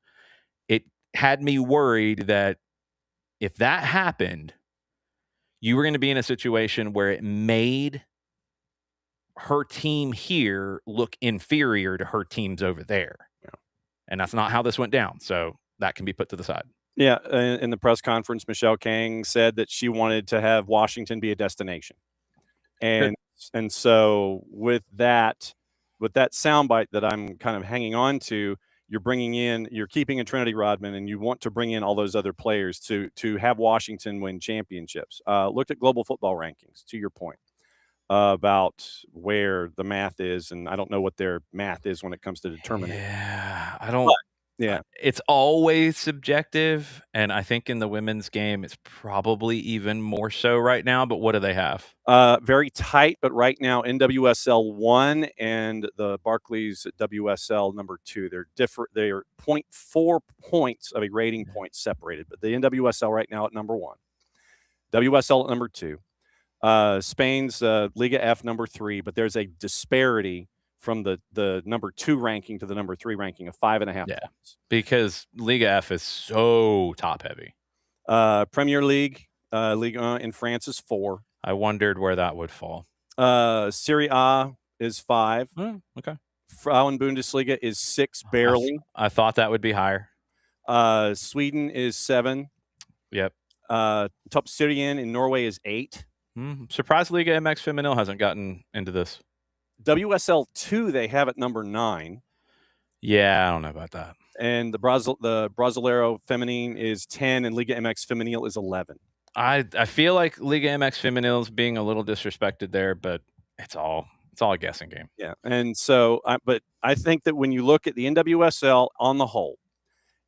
it had me worried that if that happened, you were going to be in a situation where it made her team here look inferior to her teams over there. Yeah. And that's not how this went down. So that can be put to the side. Yeah. In the press conference, Michelle Kang said that she wanted to have Washington be a destination. And so with that soundbite that I'm kind of hanging on to, you're keeping in Trinity Rodman, and you want to bring in all those other players to have Washington win championships. Looked at global football rankings, to your point, about where the math is, and I don't know what their math is when it comes to determining. Yeah, I don't. Yeah, it's always subjective, and I think in the women's game, it's probably even more so right now. But what do they have? Very tight, but right now NWSL 1 and the Barclays WSL number 2. They're different. They are 0.4 points of a rating point separated, but the NWSL right now at number 1, WSL at number 2, Spain's Liga F number 3, but there's a disparity from the number 2 ranking to the number 3 ranking of 5.5 points. Because Liga F is so top heavy. Premier League, Ligue 1 in France is 4. I wondered where that would fall. Serie A is 5. Okay. Frauen Bundesliga is 6, barely. I thought that would be higher. Sweden is 7. Yep. Top Syrian in Norway is 8. Surprised Liga MX Femenil hasn't gotten into this. WSL 2 they have at number 9. Yeah, I don't know about that. And the Brasileiro Feminine is 10, and Liga MX Femenil is 11. I feel like Liga MX Femenil is being a little disrespected there, but it's all a guessing game. Yeah, and so, but I think that when you look at the NWSL on the whole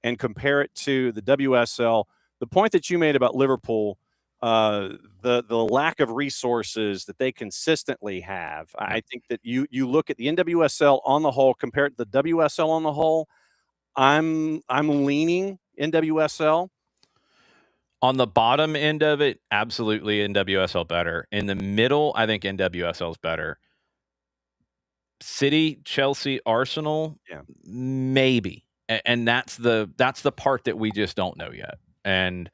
and compare it to the WSL, the point that you made about Liverpool, the lack of resources that they consistently have, I think that you look at the NWSL on the whole, compare it to the WSL on the whole, I'm leaning NWSL. On the bottom end of it, absolutely NWSL better. In the middle, I think NWSL is better. City, Chelsea, Arsenal, maybe. And that's the part that we just don't know yet. And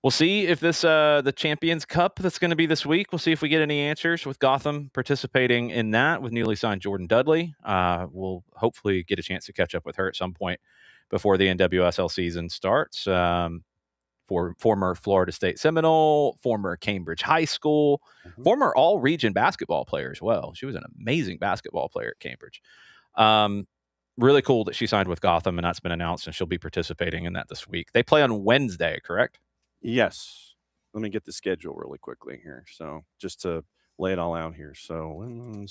we'll see if this the Champions Cup that's going to be this week. We'll see if we get any answers with Gotham participating in that with newly signed Jordan Dudley. We'll hopefully get a chance to catch up with her at some point before the NWSL season starts. For former Florida State Seminole, former Cambridge High School, former all-region basketball player as well. She was an amazing basketball player at Cambridge. Really cool that she signed with Gotham, and that's been announced, and she'll be participating in that this week. They play on Wednesday, correct? Yes. Let me get the schedule really quickly here. So just to lay it all out here. So let me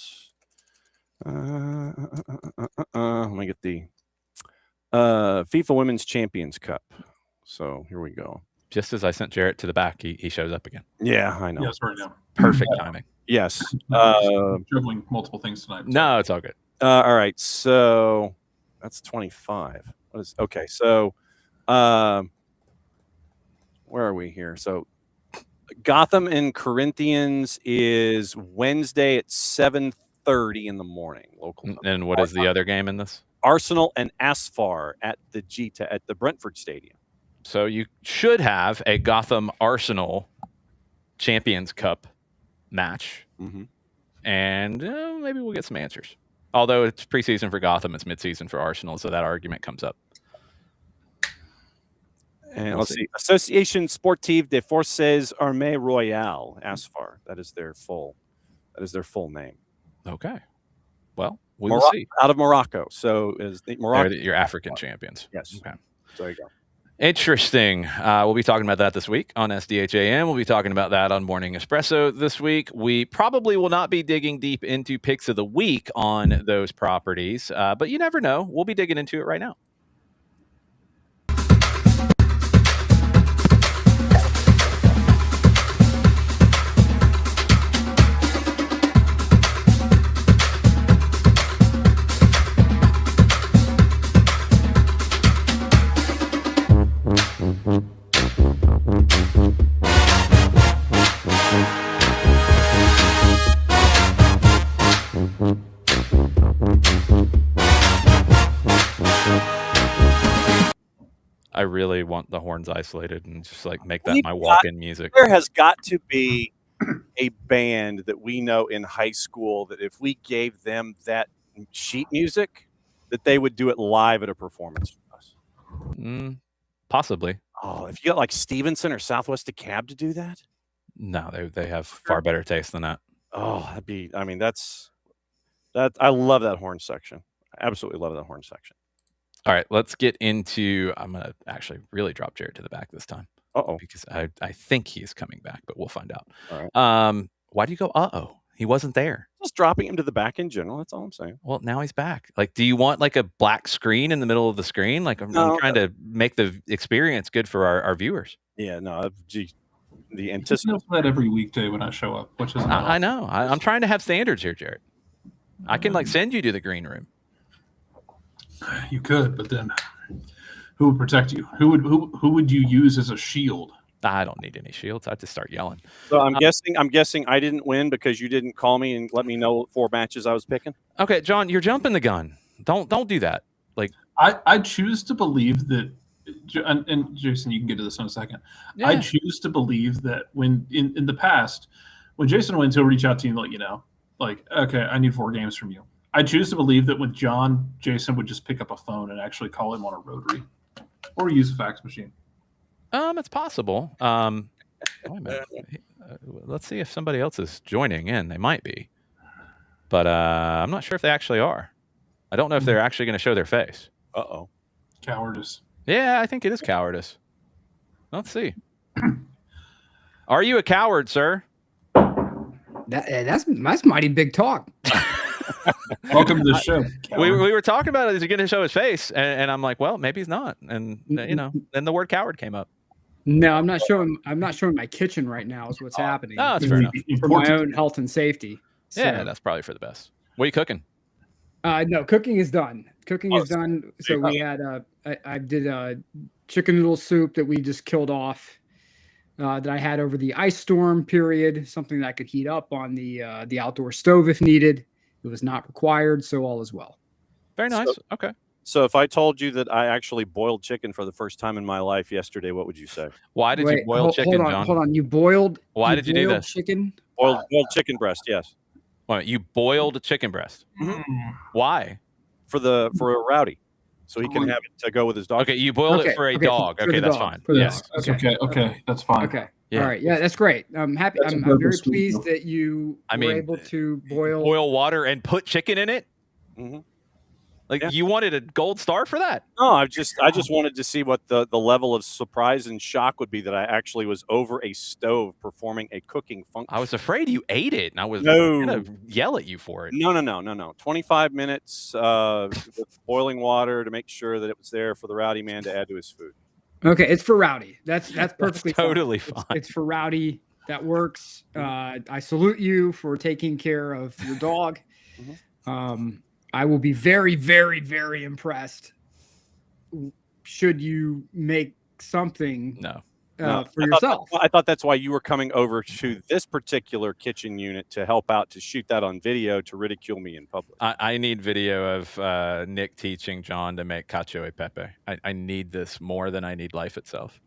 get the FIFA Women's Champions Cup. So here we go. Just as I sent Jarrett to the back, he shows up again. Yeah, I know. Yes, right now. Perfect timing. Yes. Juggling multiple things tonight. No, it's all good. All right. So that's 25. Okay. So where are we here? So Gotham and Corinthians is Wednesday at 7:30 in the morning. Local time. And what is the other game in this? Arsenal and Asfar at the Brentford Stadium. So you should have a Gotham Arsenal Champions Cup match, and maybe we'll get some answers. Although it's preseason for Gotham, it's midseason for Arsenal, so that argument comes up. And let's see. Association Sportive des Forces Armées Royales, ASFAR. That is their full name. Okay. Well, we will see. Out of Morocco. So is the Morocco? They're your African champions. Yes. Okay. So there you go. Interesting. We'll be talking about that this week on SDHAM. We'll be talking about that on Morning Espresso this week. We probably will not be digging deep into picks of the week on those properties, but you never know. We'll be digging into it right now. I really want the horns isolated and just like make that my walk-in music. There has got to be a band that we know in high school that if we gave them that sheet music, that they would do it live at a performance for us. Possibly. Oh, if you got like Stevenson or Southwest DeKalb to do that? No, they have far better taste than that. Oh, that'd be. I mean, that. I love that horn section. I absolutely love that horn section. All right, let's get into. I'm gonna actually really drop Jared to the back this time. Because I think he is coming back, but we'll find out. All right. Why do you go? He wasn't there. Just dropping him to the back in general. That's all I'm saying. Well, now he's back. Like, do you want like a black screen in the middle of the screen? Like, I'm trying to make the experience good for our viewers. Yeah, no. The I anticipation that every weekday when I show up, which is I know. I'm trying to have standards here, Jared. I can like send you to the green room. You could, but then who would protect you? Who would you use as a shield? I don't need any shields. I just start yelling. So I'm guessing I didn't win because you didn't call me and let me know what 4 matches I was picking. Okay, John, you're jumping the gun. Don't do that. Like I choose to believe that, and Jason, you can get to this in a second. Yeah. I choose to believe that when in the past, when Jason wins, he'll reach out to you and let you know, like, okay, I need 4 games from you. I choose to believe that with John, Jason would just pick up a phone and actually call him on a rotary or use a fax machine. It's possible. Wait a minute. Let's see if somebody else is joining in. They might be, but I'm not sure if they actually are. I don't know if they're actually going to show their face. Cowardice. Yeah, I think it is cowardice. Let's see. Are you a coward, sir? That's mighty big talk. Welcome to the show. We were talking about it. Is he going to show his face? And I'm like, well, maybe he's not. And then the word coward came up. No, I'm not showing my kitchen right now. Is what's happening. Oh, that's fair enough. For my own health and safety. So. Yeah, that's probably for the best. What are you cooking? No, cooking is done. Cooking is done. So we had I did a chicken noodle soup that we just killed off. That I had over the ice storm period. Something that I could heat up on the outdoor stove if needed. It was not required, so all is well. Very nice. Okay. So if I told you that I actually boiled chicken for the first time in my life yesterday, what would you say? Why did you boil chicken, John? Hold on. You boiled. Why did you do this? Chicken. Boiled chicken breast. Yes. Wait, you boiled a chicken breast. Why? For a rowdy, so he can have it to go with his dog. Okay, you boiled it for a dog. Okay, that's fine. Yes. Okay, that's fine. Okay. Yeah. All right. Yeah, that's great. I'm happy. I'm very pleased that you were able to boil water and put chicken in it. Mm-hmm. You wanted a gold star for that? No, I just wanted to see what the level of surprise and shock would be that I actually was over a stove performing a cooking function. I was afraid you ate it, and I was going to yell at you for it. No. 25 minutes with boiling water to make sure that it was there for the rowdy man to add to his food. Okay, it's for Rowdy. That's perfectly totally fine. It's for Rowdy. That works. I salute you for taking care of your dog. I will be very, very, very impressed should you make something for yourself. I thought that's why you were coming over to this particular kitchen unit to help out, to shoot that on video, to ridicule me in public. I need video of Nick teaching John to make cacio e pepe. I need this more than I need life itself.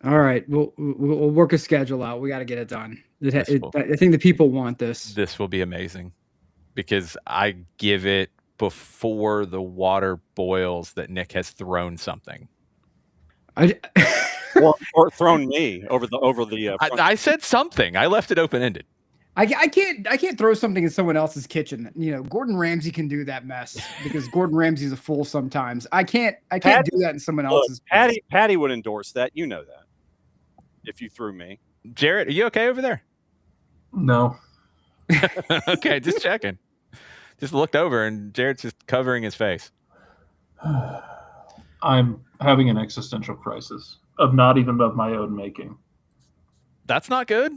All right, we'll work a schedule out. We got to get it done. I think the people want this. This will be amazing because I give it before the water boils that Nick has thrown something. or thrown me over the. I said something. I left it open ended. I can't throw something in someone else's kitchen. Gordon Ramsay can do that mess because Gordon Ramsay's a fool sometimes. I can't do that in someone else's. Patty would endorse that. You know that. If you threw me. Jarrett, are you okay over there? No. Okay, just checking. Just looked over and Jarrett's just covering his face. I'm having an existential crisis of not even of my own making. That's not good.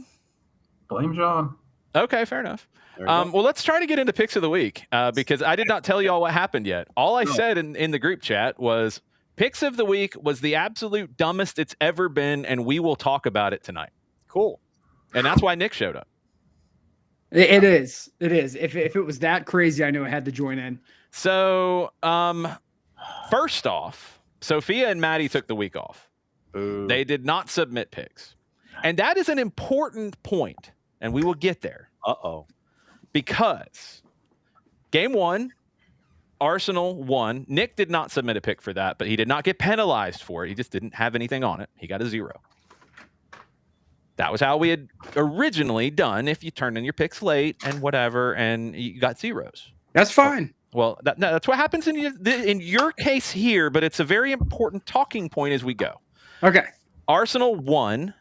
Blame John. Okay, fair enough. Well, let's try to get into picks of the week because I did not tell you all what happened yet. All I said in the group chat was picks of the week was the absolute dumbest it's ever been, and we will talk about it tonight. Cool. And that's why Nick showed up. It is. If it was that crazy, I knew I had to join in. So, first off, Sophia and Maddie took the week off. Boo. They did not submit picks. And that is an important point, and we will get there. Uh-oh. Because game 1, Arsenal won. Nick did not submit a pick for that, but he did not get penalized for it. He just didn't have anything on it. He got a 0. That was how we had originally done if you turned in your picks late and whatever, and you got 0s. That's fine. Well, that's what happens in your case here, but it's a very important talking point as we go. Okay. Arsenal won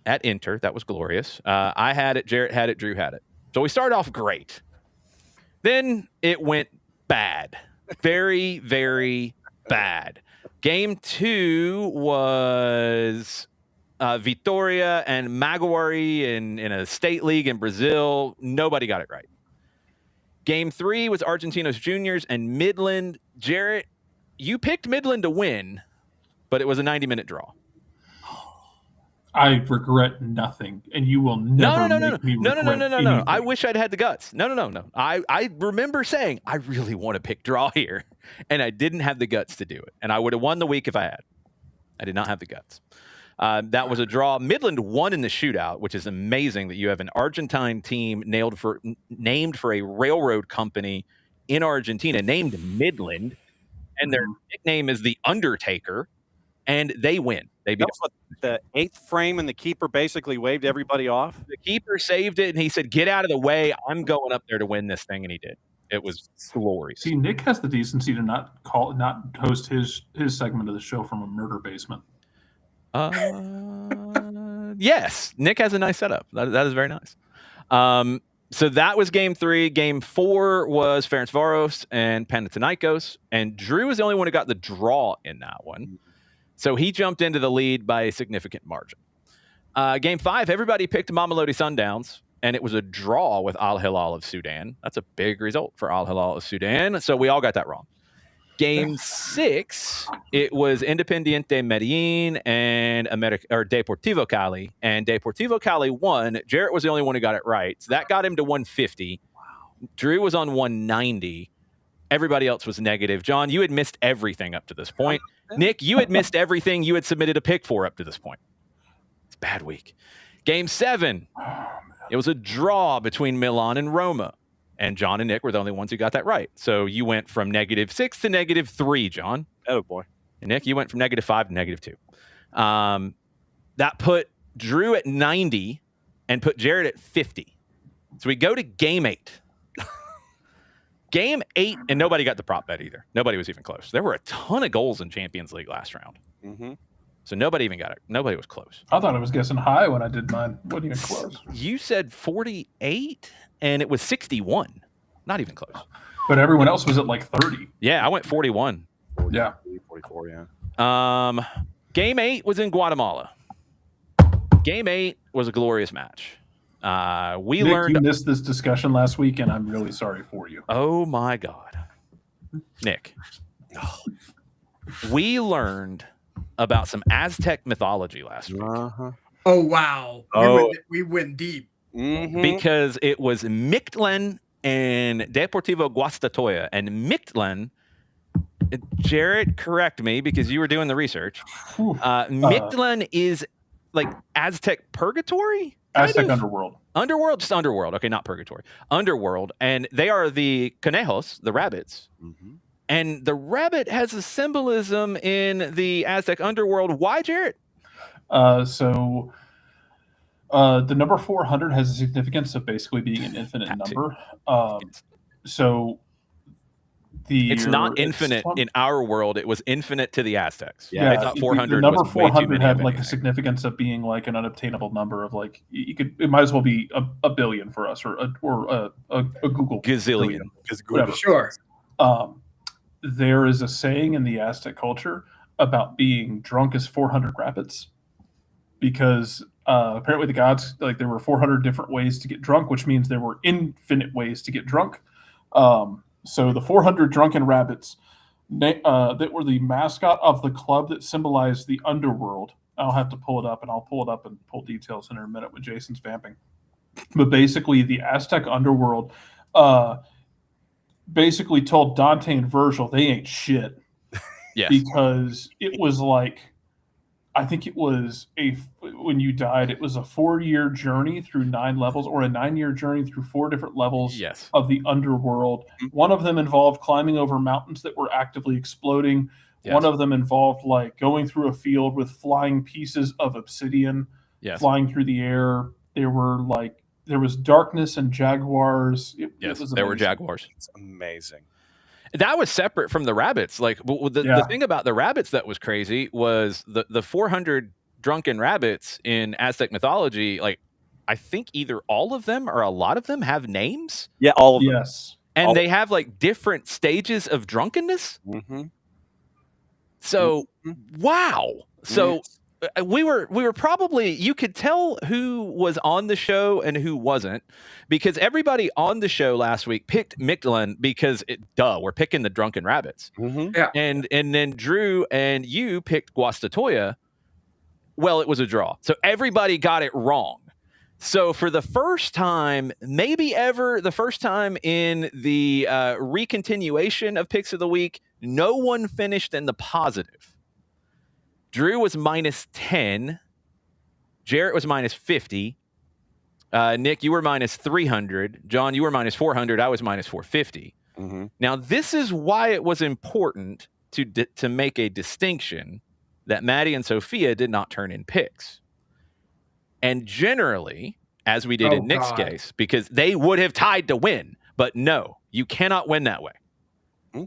at Inter. That was glorious. I had it. Jarrett had it. Drew had it. So we started off great. Then it went bad. Very, very bad. Game 2 was Vitória and Maguari in a state league in Brazil. Nobody got it right. Game 3 was Argentinos Juniors and Midland. Jarrett, you picked Midland to win, but it was a 90-minute draw. I regret nothing, and you will never make me regret anything. No. I wish I'd had the guts. No. I remember saying, I really want to pick draw here, and I didn't have the guts to do it. And I would have won the week if I had. I did not have the guts. That was a draw. Midland won in the shootout, which is amazing that you have an Argentine team named for a railroad company in Argentina named Midland, and their nickname is the Undertaker, and they win. They beat the 8th frame, and the keeper basically waved everybody off. The keeper saved it, and he said, "Get out of the way. I'm going up there to win this thing," and he did. It was glorious. See, Nick has the decency to not host his segment of the show from a murder basement. Yes, Nick has a nice setup. That is very nice. So that was game 3. Game 4 was Ferencváros and Panathinaikos, and Drew was the only one who got the draw in that one. So he jumped into the lead by a significant margin. Game 5, everybody picked Mamelodi Sundowns, and it was a draw with Al Hilal of Sudan. That's a big result for Al Hilal of Sudan. So we all got that wrong. Game 6, it was Independiente Medellin and Deportivo Cali. And Deportivo Cali won. Jarrett was the only one who got it right. So that got him to 150. Wow. Drew was on 190. Everybody else was negative. John, you had missed everything up to this point. Nick, you had missed everything you had submitted a pick for up to this point. It's a bad week. Game 7, it was a draw between Milan and Roma. And John and Nick were the only ones who got that right. So you went from -6 to -3, John. Oh, boy. And Nick, you went from -5 to -2. That put Drew at 90 and put Jarrett at 50. So we go to game 8. Game 8, and nobody got the prop bet either. Nobody was even close. There were a ton of goals in Champions League last round. Mm-hmm. So nobody even got it. Nobody was close. I thought I was guessing high when I did mine. Wasn't even close. You said 48, and it was 61. Not even close. But everyone else was at like 30. Yeah, I went 41. 40, Yeah. 44, yeah. Game 8 was in Guatemala. Game 8 was a glorious match. Nick, you missed this discussion last week, and I'm really sorry for you. Oh, my God. Nick. We learned about some Aztec mythology last week. Oh wow! We went deep because it was Mictlan and Deportivo Guastatoya, and Mictlan. Jarrett, correct me because you were doing the research. Mictlan is like Aztec purgatory? Aztec underworld. Underworld? Just underworld. Okay, not purgatory. Underworld. And they are the conejos, the rabbits. And the rabbit has a symbolism in the Aztec underworld. Why, Jarrett? The number 400 has a significance of basically being an infinite number. So it's not infinite in our world. It was infinite to the Aztecs. Yeah, they thought 400 the number was 400 had like anything. a significance of being like an unobtainable number of like it might as well be a billion for us or a Google gazillion. Whatever. Sure. There is a saying in the Aztec culture about being drunk as 400 rabbits, because apparently the gods, like, there were 400 different ways to get drunk, which means there were infinite ways to get drunk. So the 400 drunken rabbits that were the mascot of the club that symbolized the underworld. I'll have to pull it up, and I'll pull it up and pull details in a minute when Jason's vamping. But basically, the Aztec underworld basically told Dante and Virgil they ain't shit. Yes. Because it was like, I think it was when you died, it was a 4-year journey through 9 levels, or a 9-year journey through 4 different levels of the underworld. One of them involved climbing over mountains that were actively exploding. One of them involved like going through a field with flying pieces of obsidian flying through the air. There was darkness and jaguars. There were jaguars. It's amazing. That was separate from the rabbits. Like the thing about the rabbits that was crazy was the 400 drunken rabbits in Aztec mythology. Like, I think either all of them or a lot of them have names. Yeah, all of them. Yes. And they have like different stages of drunkenness. So, wow. So we were probably, you could tell who was on the show and who wasn't, because everybody on the show last week picked Mictlan because we're picking the drunken rabbits. And then Drew and you picked Guastatoya. Well, it was a draw. So everybody got it wrong. So for the first time, maybe ever, the first time in the recontinuation of Picks of the Week, no one finished in the positive. Drew was -10. Jarrett was -50. Nick, you were -300. John, you were -400. I was -450. Now, this is why it was important to make a distinction that Maddie and Sophia did not turn in picks. And generally, as we did in Nick's case, because they would have tied to win. But no, you cannot win that way.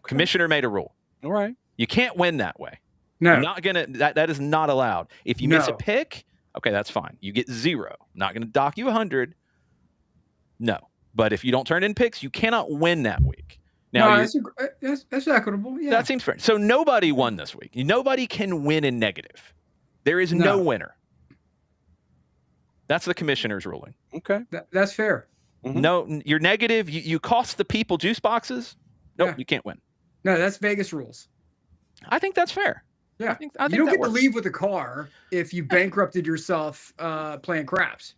Commissioner made a rule. All right. You can't win that way. No. I'm not gonna. That is not allowed. If you miss a pick, okay, that's fine. You get 0. I'm not gonna dock you 100. No, but if you don't turn in picks, you cannot win that week. Now that's equitable. Yeah, that seems fair. So nobody won this week. Nobody can win in negative. There is no winner. That's the commissioner's ruling. Okay, that's fair. No, you're negative. You cost the people juice boxes. Nope, you can't win. No, that's Vegas rules. I think that's fair. Yeah, I think you don't that get works. to leave with a car if you bankrupted yourself playing craps.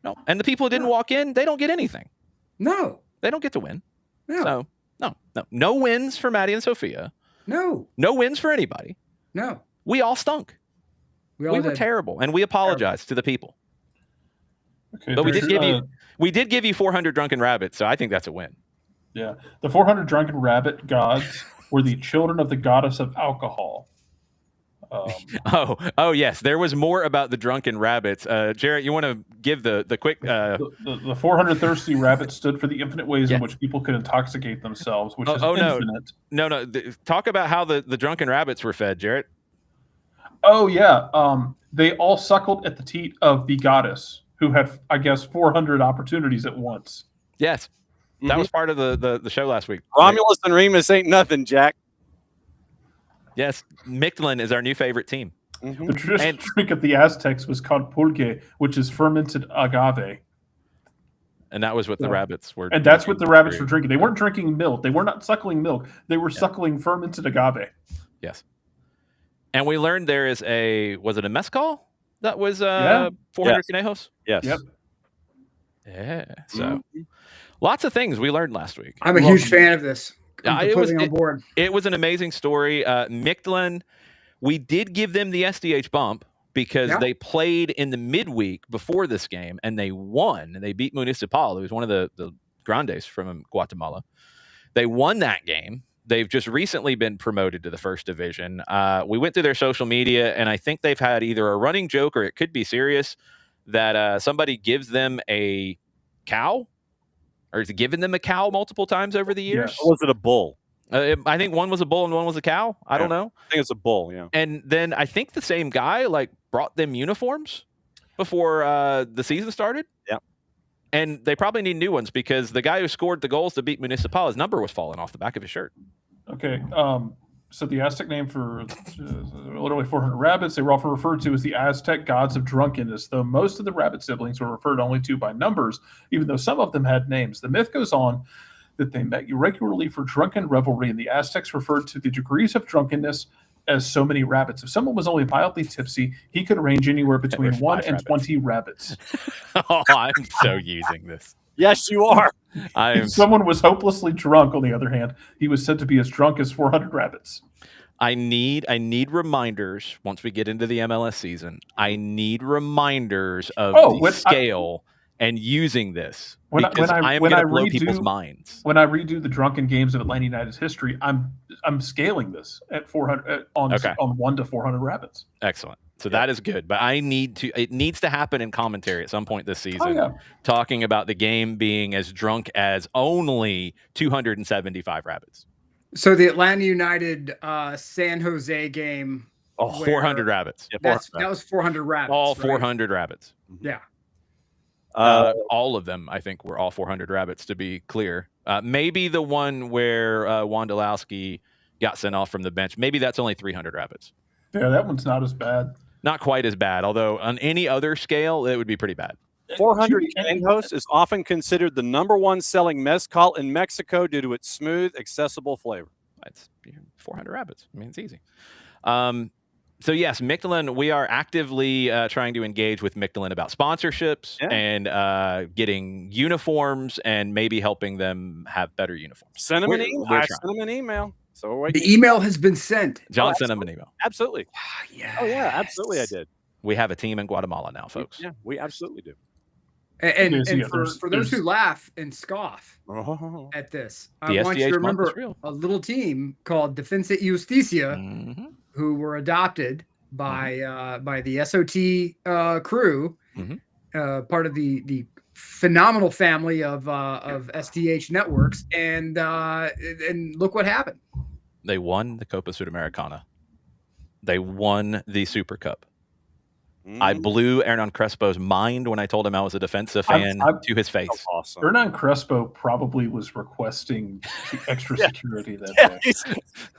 No, and the people who didn't walk in, they don't get anything. No, they don't get to win. No. So no wins for Maddie and Sophia. No wins for anybody. No, we all stunk. We were terrible, and we apologize to the people. Okay, but we did give you 400 drunken rabbits, so I think that's a win. Yeah, the 400 drunken rabbit gods were the children of the goddess of alcohol. Oh yes, there was more about the drunken rabbits. Jarrett, you want to give the quick? The 400 thirsty rabbits stood for the infinite ways in which people could intoxicate themselves, which is infinite. No. Talk about how the drunken rabbits were fed, Jarrett. Oh yeah, they all suckled at the teat of the goddess, who had, I guess, 400 opportunities at once. Yes, that was part of the show last week. Romulus and Remus ain't nothing, Jack. Yes, Mictlan is our new favorite team. The traditional drink of the Aztecs was called pulque, which is fermented agave. And that was what the rabbits were. And that's what the rabbits were drinking. They weren't drinking milk. They were not suckling milk. They were suckling fermented agave. Yes. And we learned there is was it a mezcal that was 400 Yes. conejos? Yes. Yep. Yeah. So lots of things we learned last week. I'm a huge fan of this. I'm It was completely on board. It was an amazing story. Mictlan, we did give them the SDH bump because they played in the midweek before this game and they won. They beat Municipal, who's one of the Grandes from Guatemala. They won that game. They've just recently been promoted to the first division. We went through their social media, and I think they've had either a running joke or it could be serious that somebody gives them a cow or has given them a cow multiple times over the years. Or was it a bull? I think one was a bull and one was a cow. I don't know. I think it's a bull, yeah. And then I think the same guy brought them uniforms before the season started. Yeah. And they probably need new ones because the guy who scored the goals to beat Municipal, his number was falling off the back of his shirt. Okay. So the Aztec name for literally 400 rabbits, they were often referred to as the Aztec gods of drunkenness, though most of the rabbit siblings were referred only to by numbers, even though some of them had names. The myth goes on that they met regularly for drunken revelry, and the Aztecs referred to the degrees of drunkenness as so many rabbits. If someone was only mildly tipsy, he could range anywhere between 1 and 20 rabbits. Oh, I'm so using this. Yes, you are. If someone was hopelessly drunk, on the other hand, he was said to be as drunk as 400 rabbits. I need reminders once we get into the MLS season. I need reminders of the scale and using this because I am going to blow people's minds. When I redo the drunken games of Atlanta United's history, I'm scaling this at 400 on 1 to 400 rabbits. Excellent. So that is good, but it needs to happen in commentary at some point this season, talking about the game being as drunk as only 275 rabbits. So the Atlanta United San Jose game. 400 rabbits. Yeah, that was 400 rabbits. All 400 rabbits. Yeah. All of them, I think, were all 400 rabbits, to be clear. Maybe the one where Wondolowski got sent off from the bench, maybe that's only 300 rabbits. Yeah, that one's not as bad. Not quite as bad, although on any other scale, it would be pretty bad. 400 Conejos is often considered the #1 selling mezcal in Mexico due to its smooth, accessible flavor. It's 400 rabbits. I mean, it's easy. So yes, Mictlan, we are actively trying to engage with Mictlan about sponsorships and getting uniforms and maybe helping them have better uniforms. Send them an email. I sent them an email. So the email has been sent. John sent them an email. Absolutely. Yeah. Oh yeah, absolutely. I did. We have a team in Guatemala now, folks. Yeah, we absolutely do. And for those who laugh and scoff at this, I want you to remember a little team called Defensa y Justicia, who were adopted by the SOT crew, part of the phenomenal family of SDH networks, and look what happened. They won the Copa Sudamericana. They won the Super Cup. I blew Hernan Crespo's mind when I told him I was a Defensa fan to his face. Awesome. Hernan Crespo probably was requesting extra security that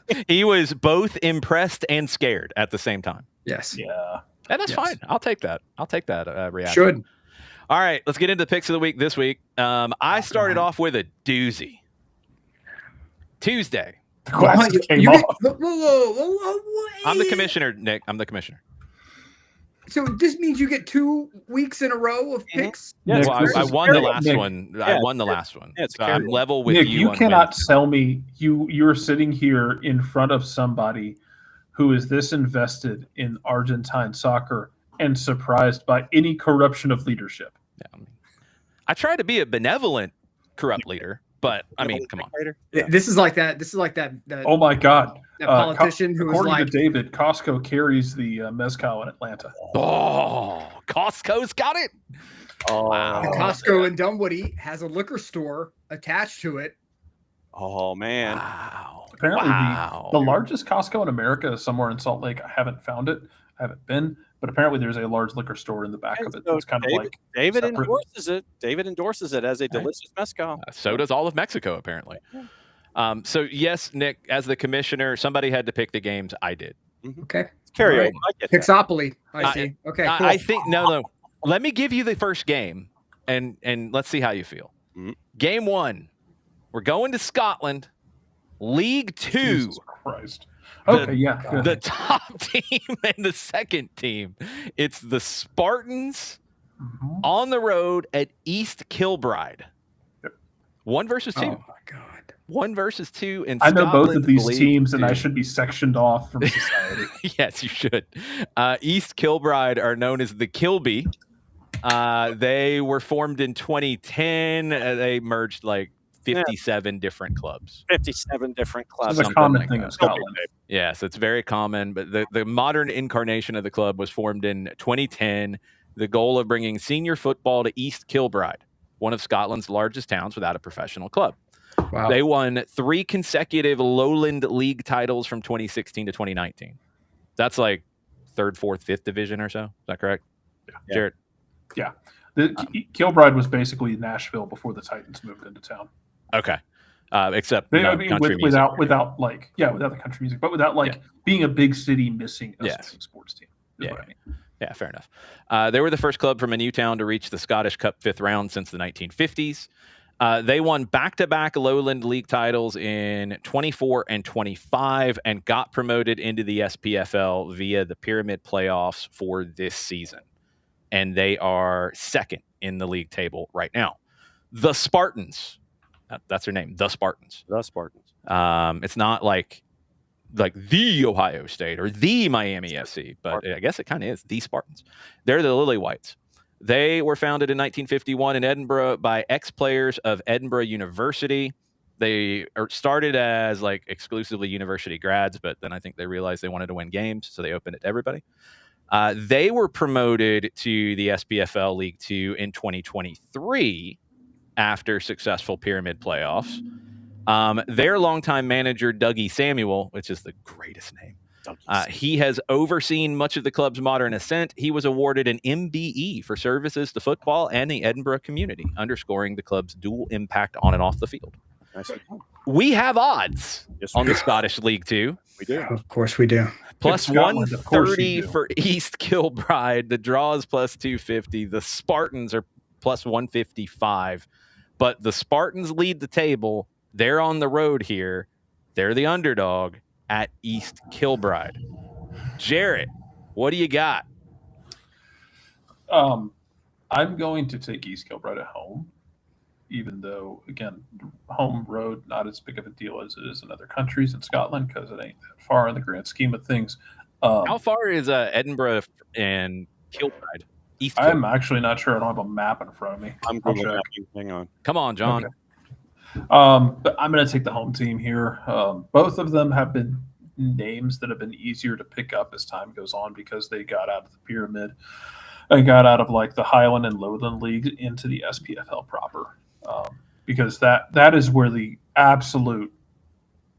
day. He was both impressed and scared at the same time. Yes. Yeah. And that's fine. I'll take that. I'll take that reaction. Should. All right, let's get into the picks of the week this week. I started off with a doozy. Tuesday. The glasses came off. Whoa. I'm the commissioner, Nick. I'm the commissioner. So this means you get 2 weeks in a row of picks? Yeah, well, I won the last one. Yeah, I won the last one. Yeah, so I'm level with Nick, you. You cannot tell me you're sitting here in front of somebody who is this invested in Argentine soccer and surprised by any corruption of leadership. Yeah, I try to be a benevolent corrupt leader, but I mean, come on. Yeah. This is like that. Oh my God. That politician who was according like, to David, Costco carries the mezcal in Atlanta. Oh, Costco's got it. Oh, Wow. the Costco in Dunwoody has a liquor store attached to it. Oh man. Wow. Apparently the largest Costco in America is somewhere in Salt Lake. I haven't found it. I haven't been, but apparently there's a large liquor store in the back of it. It's kind of like David separate. endorses it. David endorses it as a delicious mezcal. So does all of Mexico, apparently. So yes, Nick, as the commissioner, somebody had to pick the games. I did. Okay. Carry Right. over. I get that. Pixopoly. I see. Okay. Cool. I think no. Let me give you the first game, and let's see how you feel. Game 1, we're going to Scotland, League 2. Jesus Christ. Okay, yeah. Good. The top team and the second team. It's the Spartans on the road at East Kilbride. Yep. 1 versus 2. Oh my God. 1 versus 2 in I know both of Scotland's these League teams, and I 2. should be sectioned off from society. Yes, you should. East Kilbride are known as the Kilby. They were formed in 2010. They merged like 57 different clubs. 57 different clubs. It's a common thing in Scotland. Yes, it's very common. But the modern incarnation of the club was formed in 2010. The goal of bringing senior football to East Kilbride, one of Scotland's largest towns without a professional club. Wow. They won 3 consecutive Lowland League titles from 2016 to 2019. That's like 3rd, 4th, 5th division or so. Is that correct? Yeah. Jared? Yeah. Kilbride was basically Nashville before the Titans moved into town. Okay. Except without the country music, but without being a big city missing a sports team. What I mean. Yeah, fair enough. They were the first club from a new town to reach the Scottish Cup 5th round since the 1950s. They won back-to-back Lowland League titles in 24 and 25 and got promoted into the SPFL via the Pyramid playoffs for this season. And they are 2nd in the league table right now. The Spartans. That's their name, the Spartans. The Spartans. It's not like the Ohio State or the Miami FC, but I guess it kind of is the Spartans. They're the Lily Whites. They were founded in 1951 in Edinburgh by ex-players of Edinburgh University. They started as like exclusively university grads, but then I think they realized they wanted to win games, so they opened it to everybody. They were promoted to the SPFL League 2 in 2023 after successful Pyramid playoffs. Their longtime manager, Dougie Samuel, which is the greatest name, he has overseen much of the club's modern ascent. He was awarded an MBE for services to football and the Edinburgh community, underscoring the club's dual impact on and off the field. We have odds on the Scottish League 2. We do. Of course we do. Plus 130 for East Kilbride. The draw is plus 250. The Spartans are plus 155. But the Spartans lead the table. They're on the road here. They're the underdog at East Kilbride. Jarrett, what do you got? I'm going to take East Kilbride at home, even though, again, home road, not as big of a deal as it is in other countries in Scotland because it ain't that far in the grand scheme of things. How far is Edinburgh and Kilbride? East Kilbride? I'm actually not sure. I don't have a map in front of me. I'm Google mapping. Hang on. Come on, John. Okay. But I'm going to take the home team here. Both of them have been names that have been easier to pick up as time goes on because they got out of the Pyramid and got out of like the Highland and Lowland League into the SPFL proper. Because that is where the absolute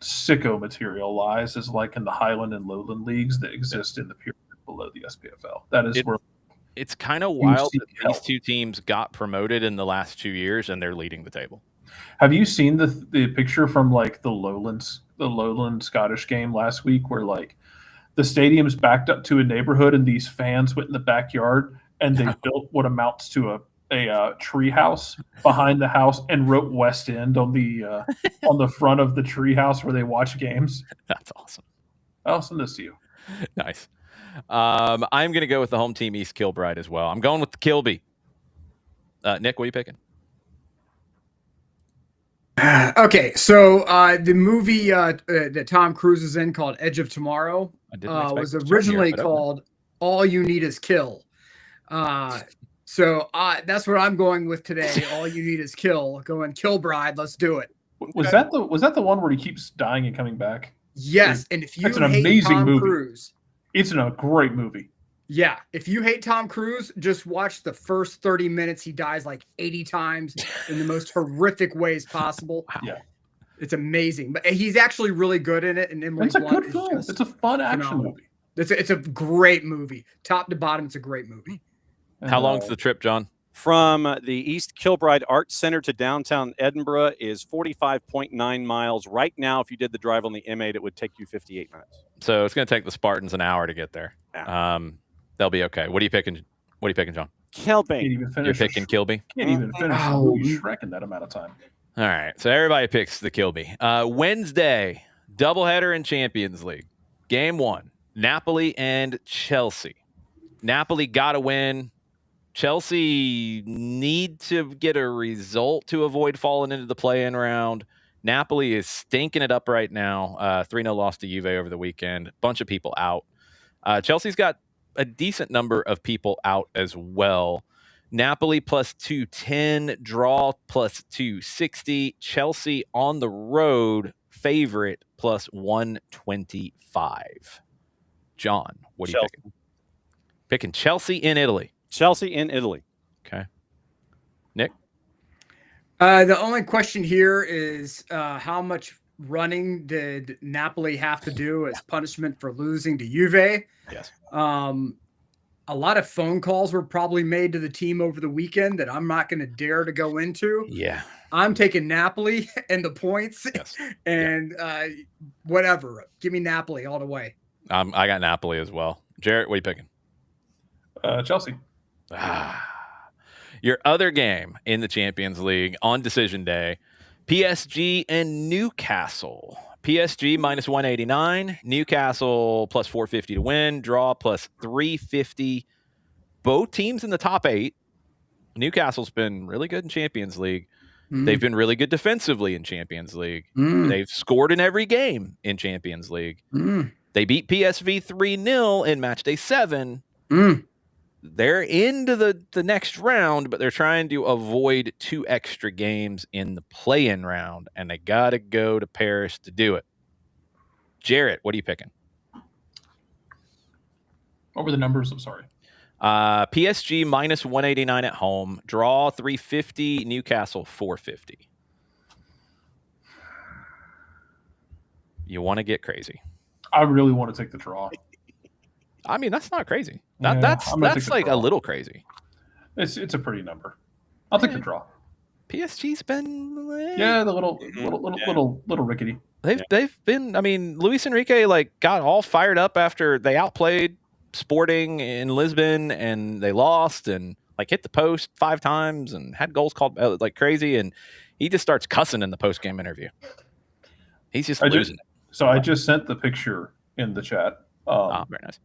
sicko material lies, is like in the Highland and Lowland leagues that exist in the Pyramid below the SPFL. That is where it's kind of wild that these two teams got promoted in the last 2 years and they're leading the table. Have you seen the picture from like the Lowland Scottish game last week where like the stadium's backed up to a neighborhood and these fans went in the backyard and they built what amounts to a tree house behind the house and wrote West End on the front of the tree house where they watch games? That's awesome. I'll send this to you. Nice. I'm going to go with the home team, East Kilbride, as well. I'm going with the Kilby. Nick, what are you picking? Okay, so the movie that Tom Cruise is in called Edge of Tomorrow was originally called All You Need Is Kill. So that's what I'm going with today. All You Need Is Kill. Going Kilbride. Let's do it. Was that the one where he keeps dying and coming back? Yes, and if you That's an hate amazing Tom movie. Cruise, it's a great movie. Yeah, if you hate Tom Cruise, just watch the first 30 minutes. He dies like 80 times in the most horrific ways possible. Wow. Yeah, it's amazing. But he's actually really good in it. And Emily it's a Blunt good film. is It's a fun action phenomenal. movie. It's a great movie, top to bottom. It's a great movie. How long's the trip, John? From the East Kilbride Arts Center to downtown Edinburgh is 45.9 miles. Right now, if you did the drive on the M8, it would take you 58 minutes. So it's going to take the Spartans an hour to get there. Yeah. They'll be okay. What are you picking? What are you picking, John? Kilby. Can't even You're finish. picking Kilby. Can't even finish the movie Shrek in that amount of time. All right. So everybody picks the Kilby. Wednesday, doubleheader in Champions League. Game 1, Napoli and Chelsea. Napoli got to win. Chelsea need to get a result to avoid falling into the play-in round. Napoli is stinking it up right now. 3-0 loss to Juve over the weekend. Bunch of people out. Chelsea's got a decent number of people out as well. Napoli plus 210, draw plus 260. Chelsea on the road, favorite plus 125. John, what are you picking? Picking Chelsea in Italy. Chelsea in Italy. Okay. Nick? The only question here is how much running did Napoli have to do as punishment for losing to Juve? Yes. A lot of phone calls were probably made to the team over the weekend that I'm not going to dare to go into. Yeah. I'm taking Napoli and the points. Yes. And whatever. Give me Napoli all the way. I got Napoli as well. Jarrett, what are you picking? Chelsea. Your other game in the Champions League on decision day, PSG and Newcastle. PSG minus 189, Newcastle plus 450 to win, draw plus 350. Both teams in the top 8. Newcastle's been really good in Champions League. They've been really good defensively in Champions League. They've scored in every game in Champions League. They beat PSV 3-0 in match day 7. They're into the next round, but they're trying to avoid 2 extra games in the play-in round, and they got to go to Paris to do it. Jarrett, what are you picking? What were the numbers? I'm sorry. PSG minus 189 at home, draw 350, Newcastle 450. You want to get crazy. I really want to take the draw. I mean, that's not crazy. Yeah, That's like draw. a little crazy. It's a pretty number. I'll take the draw. PSG's been the little rickety. They've been. I mean, Luis Enrique got all fired up after they outplayed Sporting in Lisbon and they lost and hit the post 5 times and had goals called like crazy, and he just starts cussing in the post game interview. He's just losing it. So I just sent the picture in the chat. Very nice.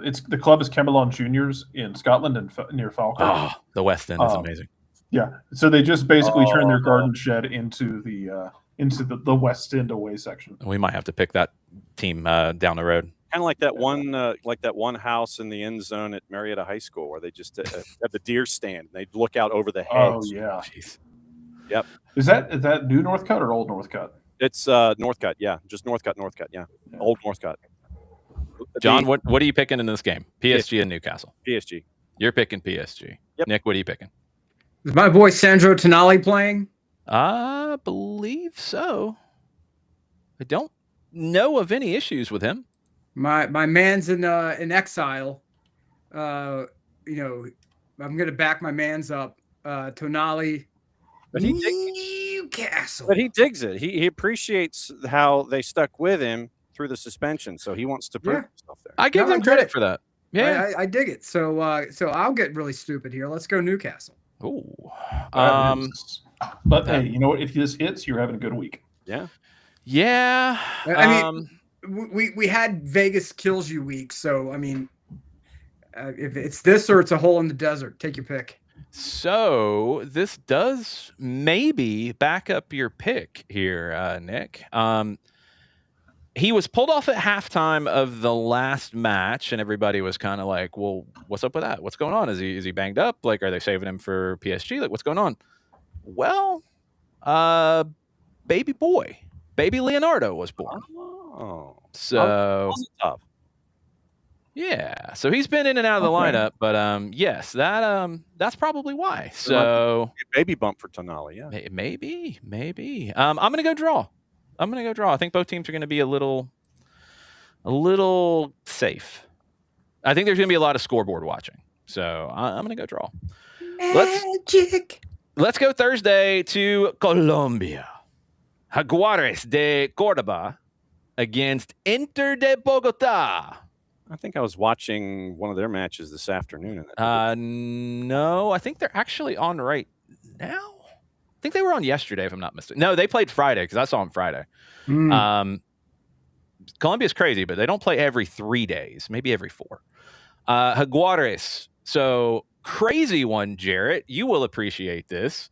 It's the club is Camelon Juniors in Scotland and near Falkirk. Oh, the West End is amazing. Yeah, so they just basically turned their garden shed into the West End away section. We might have to pick that team down the road. Kind of like that one house in the end zone at Marietta High School where they just have the deer stand. They look out over the heads. Oh yeah. Jeez. Yep. Is that new Northcutt or old Northcutt? It's Northcutt. Yeah, just Northcutt. Yeah, old Northcutt. John, what are you picking in this game? PSG and Newcastle. PSG. You're picking PSG. Yep. Nick, what are you picking? Is my boy Sandro Tonali playing? I believe so. I don't know of any issues with him. My man's in exile. I'm gonna back my man's up. Tonali. But Newcastle. But he digs it. He appreciates how they stuck with him through the suspension, so he wants to prove himself there. I give them credit for that. Yeah, I dig it. So I'll get really stupid here. Let's go Newcastle. Ooh. But hey, you know what? If this hits, you're having a good week. Yeah. Yeah. I mean, we had Vegas kills you week, so I mean, if it's this or it's a hole in the desert, take your pick. So this does maybe back up your pick here, Nick. He was pulled off at halftime of the last match, and everybody was kind of like, well, what's up with that? What's going on? Is he banged up? Like, are they saving him for PSG? Like, what's going on? Well, baby Leonardo was born. Oh. So, yeah. So he's been in and out of the lineup, but yes, that's probably why. So baby bump for Tonali, yeah. Maybe. I'm gonna go draw. I think both teams are going to be a little safe. I think there's going to be a lot of scoreboard watching. So I'm going to go draw. Magic. Let's go Thursday to Colombia. Jaguares de Córdoba against Inter de Bogotá. I think I was watching one of their matches this afternoon. No, I think they're actually on right now. I think they were on yesterday, if I'm not mistaken. No, they played Friday because I saw them Friday. Colombia's crazy, but they don't play every 3 days, maybe every 4. Jaguares. So crazy one, Jarrett. You will appreciate this.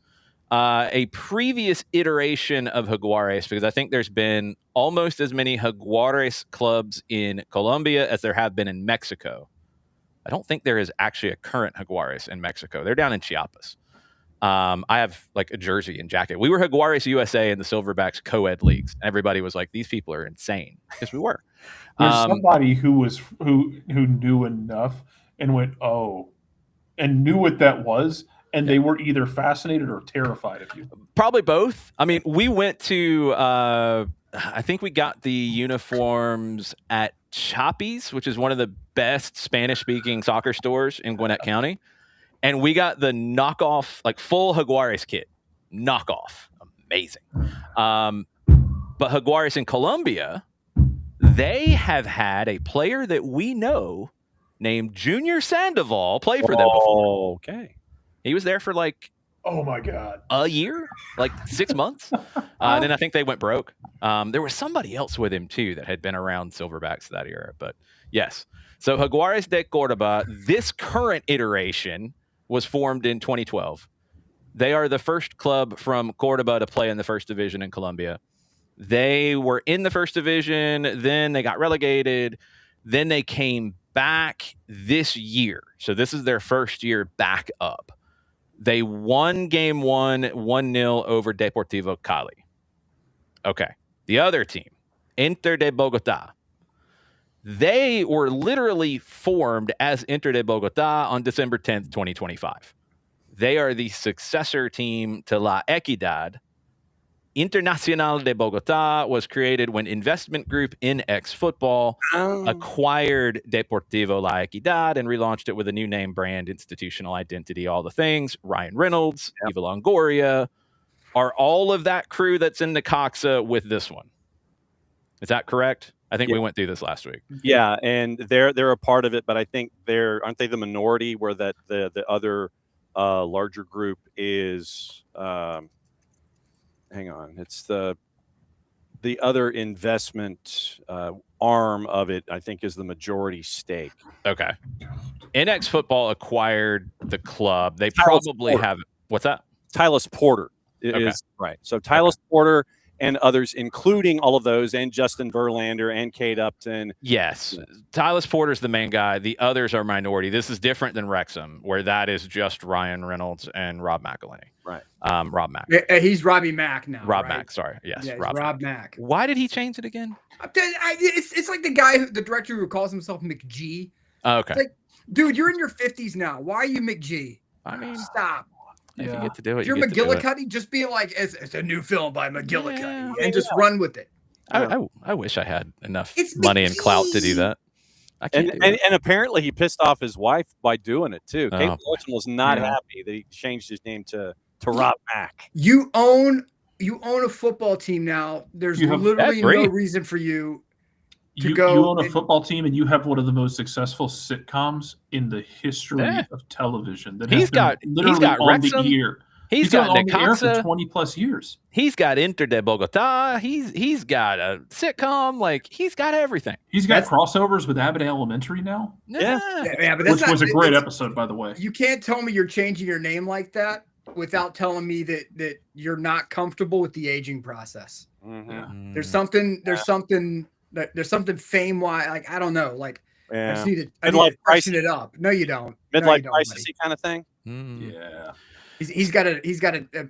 A previous iteration of Jaguares, because I think there's been almost as many Jaguares clubs in Colombia as there have been in Mexico. I don't think there is actually a current Jaguares in Mexico. They're down in Chiapas. I have like a jersey and jacket. We were Jaguares USA in the Silverbacks co-ed leagues. Everybody was like, "These people are insane," because we were. There's somebody who knew enough and went, "Oh," and knew what that was, and they were either fascinated or terrified of you. Probably both. I mean, we went to I think we got the uniforms at Choppies, which is one of the best Spanish-speaking soccer stores in Gwinnett County. And we got the knockoff, like full Jaguares kit. Knockoff. Amazing. But Jaguares in Colombia, they have had a player that we know named Junior Sandoval play for them before. Okay. He was there for like Oh my God. a year, like 6 months. And then I think they went broke. There was somebody else with him too that had been around Silverbacks that era. But yes. So Jaguares de Cordoba, this current iteration was formed in 2012. They are the first club from Cordoba to play in the first division in Colombia. They were in the first division, then they got relegated, then they came back this year. So this is their first year back up. They won game 1-0 over Deportivo Cali. Okay. The other team, Inter de Bogotá. They were literally formed as Inter de Bogotá on December 10th, 2025. They are the successor team to La Equidad. Internacional de Bogotá was created when investment group NX Football acquired Deportivo La Equidad and relaunched it with a new name, brand, institutional identity, all the things. Ryan Reynolds, Eva Longoria, are all of that crew that's in Necaxa with this one. Is that correct? I think we went through this last week. Yeah, and they're a part of it, but I think aren't they the minority where that the other larger group is hang on, it's the other investment arm of it, I think, is the majority stake. Okay. NX Football acquired the club. They probably have what's that? Tylus Porter is right. So Tylus Porter and others, including all of those, and Justin Verlander and Kate Upton. Yes. Tylus Porter's the main guy. The others are minority. This is different than Wrexham, where that is just Ryan Reynolds and Rob McElhenney. Right. Rob Mack. He's Robbie Mack now. Rob right? Mack, sorry. Yes, yeah, Rob Mack. Why did he change it again? It's like the guy, the director who calls himself McG. Oh, okay. It's like, dude, you're in your 50s now. Why are you McG? I mean, stop. If you get to do it, you're McGillicuddy, just be like, it's a new film by McGillicuddy, and just run with it. I wish I had enough money and clout to do that. I can't do and apparently he pissed off his wife by doing it too. Kate Wilson was not happy that he changed his name to Rob Mack. You own a football team now. There's literally no reason for you to go. You own a football team, and you have one of the most successful sitcoms in the history of television. That he's got Wrexham. He's got on the air for Necaxa. 20+ years. He's got Inter de Bogotá. He's got a sitcom. Like, he's got everything. He's got crossovers with Abbott Elementary now. Yeah, but which was a great episode, by the way. You can't tell me you're changing your name like that without telling me that you're not comfortable with the aging process. Mm-hmm. There's something fame wise, like, I don't know, like I just need to freshen it up. No, you don't. Midlife crisis-y kind of thing. Yeah. He's got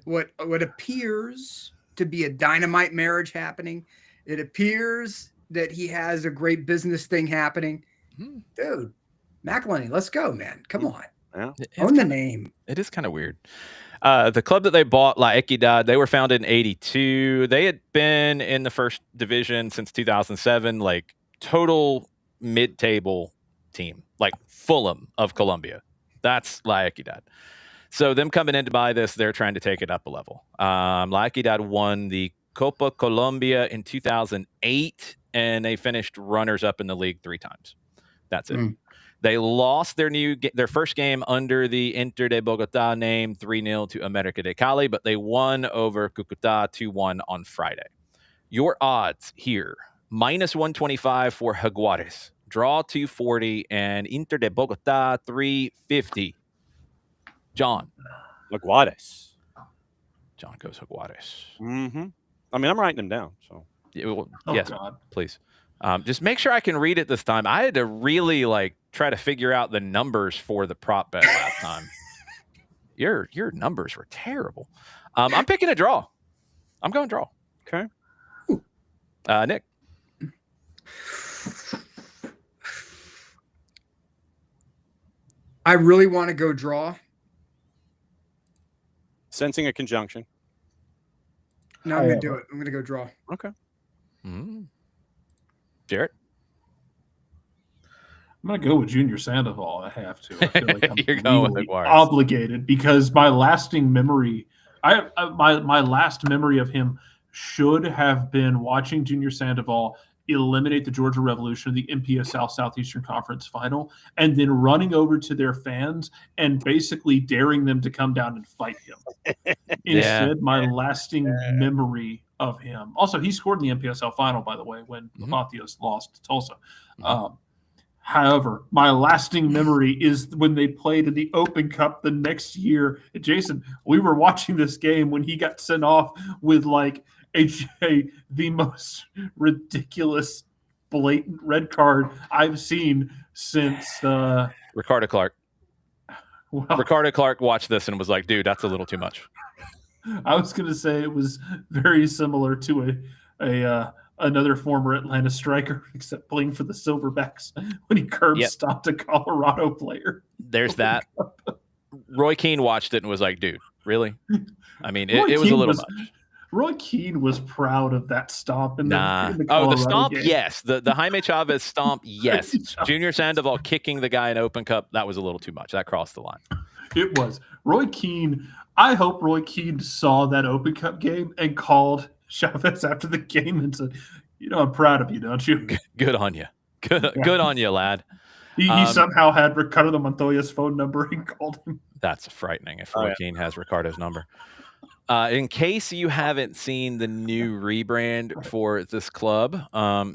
what appears to be a dynamite marriage happening. It appears that he has a great business thing happening. Dude, McElhenney, let's go, man. Come on. Yeah. Own the name. It is kind of weird. The club that they bought, La Equidad, they were founded in 1982. They had been in the first division since 2007, like total mid-table team, like Fulham of Colombia. That's La Equidad. So them coming in to buy this, they're trying to take it up a level. La Equidad won the Copa Colombia in 2008, and they finished runners-up in the league 3 times. That's it. They lost their first game under the Inter de Bogotá name 3-0 to América de Cali, but they won over Cúcuta 2-1 on Friday. Your odds here, minus 125 for Jaguares. Draw 240 and Inter de Bogota 350. John. Jaguares. John goes Jaguares. Mm-hmm. I mean, I'm writing them down. So yes, God. Please. Just make sure I can read it this time. I had to really try to figure out the numbers for the prop bet last time. Your numbers were terrible. I'm picking a draw. I'm going draw. Okay. Nick. I really want to go draw. Sensing a conjunction. No, I'm going to do it. I'm going to go draw. Okay. Jarrett? I'm going to go with Junior Sandoval. I have to. I feel like I'm You're going with legally Jaguares. obligated because my lasting memory, my last memory of him should have been watching Junior Sandoval eliminate the Georgia Revolution in the MPSL Southeastern Conference Final, and then running over to their fans and basically daring them to come down and fight him. Instead, my lasting memory of him. Also, he scored in the MPSL Final, by the way, when Matias lost to Tulsa. However, my lasting memory is when they played in the Open Cup the next year. Jason, we were watching this game when he got sent off with the most ridiculous, blatant red card I've seen since Ricardo Clark. Well, Ricardo Clark watched this and was like, dude, that's a little too much. I was going to say it was very similar to another former Atlanta striker, except playing for the Silverbacks when he curb stopped a Colorado player. There's that. Roy Keane watched it and was like, dude, really? I mean, it was a little much. Roy Keane was proud of that stomp. In the the stomp, game. yes. The Jaime Chavez stomp, yes. Junior Sandoval kicking the guy in Open Cup, that was a little too much. That crossed the line. It was. Roy Keane, I hope Roy Keane saw that Open Cup game and called Chavez after the game and said, I'm proud of you, don't you? Good on you. Good on you, lad. He somehow had Ricardo Montoya's phone number and called him. That's frightening if Roy Keane has Ricardo's number. In case you haven't seen the new rebrand for this club,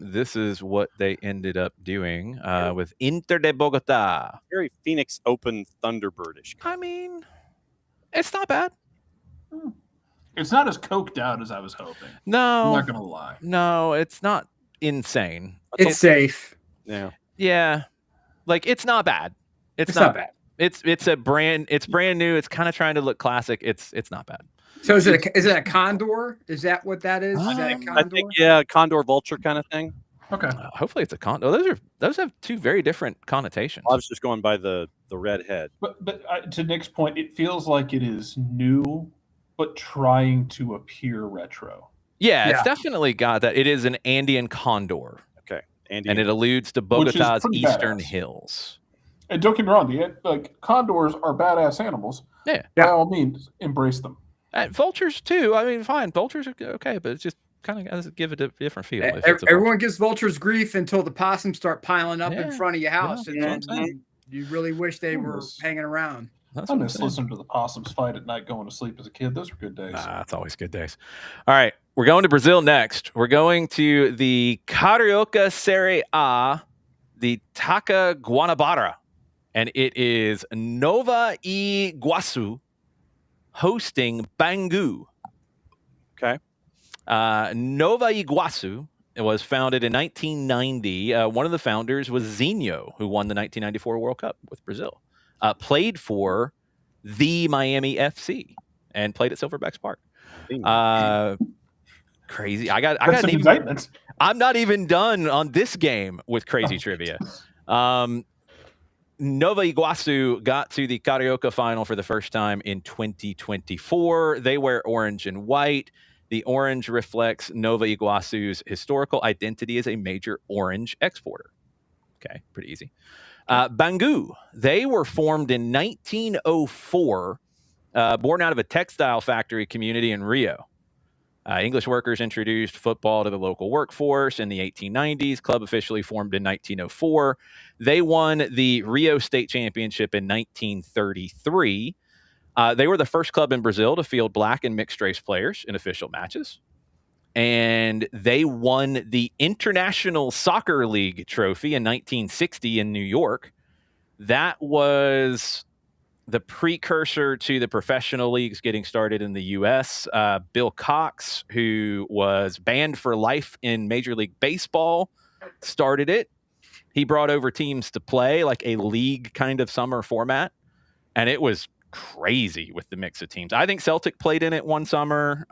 this is what they ended up doing with Inter de Bogota. Very Phoenix Open Thunderbirdish. I mean, it's not bad. It's not as coked out as I was hoping. No. I'm not going to lie. No, it's not insane. It's safe. Yeah. Yeah. It's not bad. It's not bad. It's brand new. It's kind of trying to look classic. It's not bad. So is it a condor? Is that what that is? Is that a condor? I think, condor vulture kind of thing. Okay. Hopefully it's a condor. Those have two very different connotations. I was just going by the red head. But to Nick's point, it feels like it is new, but trying to appear retro. Yeah, it's definitely got that. It is an Andean condor. Okay. And it alludes to Bogota's eastern badass. hills. And don't get me wrong, condors are badass animals. Yeah. By all means, embrace them. Vultures too. I mean, fine. Vultures are okay, but it's just kind of does give it a different feel. Everyone gives vultures grief until the possums start piling up in front of your house, and you really wish they were hanging around. I miss listening to the possums fight at night going to sleep as a kid. Those were good days. That's always good days. All right, we're going to Brazil next. We're going to the Carioca Série A, the Taca Guanabara, and it is Nova Iguaçu hosting Bangu. Okay. Nova Iguaçu was founded in 1990. One of the founders was Zinho, who won the 1994 World Cup with Brazil. Played for the Miami FC and played at Silverbacks Park. Crazy. I'm not even done on this game with crazy trivia. Nova Iguaçu got to the Carioca final for the first time in 2024. They wear orange and white. The orange reflects Nova Iguaçu's historical identity as a major orange exporter. Okay, pretty easy. Bangu, they were formed in 1904, born out of a textile factory community in Rio. English workers introduced football to the local workforce in the 1890s. Club officially formed in 1904. They won the Rio State Championship in 1933. They were the first club in Brazil to field black and mixed race players in official matches. and they won the International Soccer League trophy in 1960 in New York. That was the precursor to the professional leagues getting started in the U.S. Bill Cox, who was banned for life in Major League Baseball, started it. He brought over teams to play like a league kind of summer format, and it was crazy with the mix of teams. I think Celtic played in it one summer.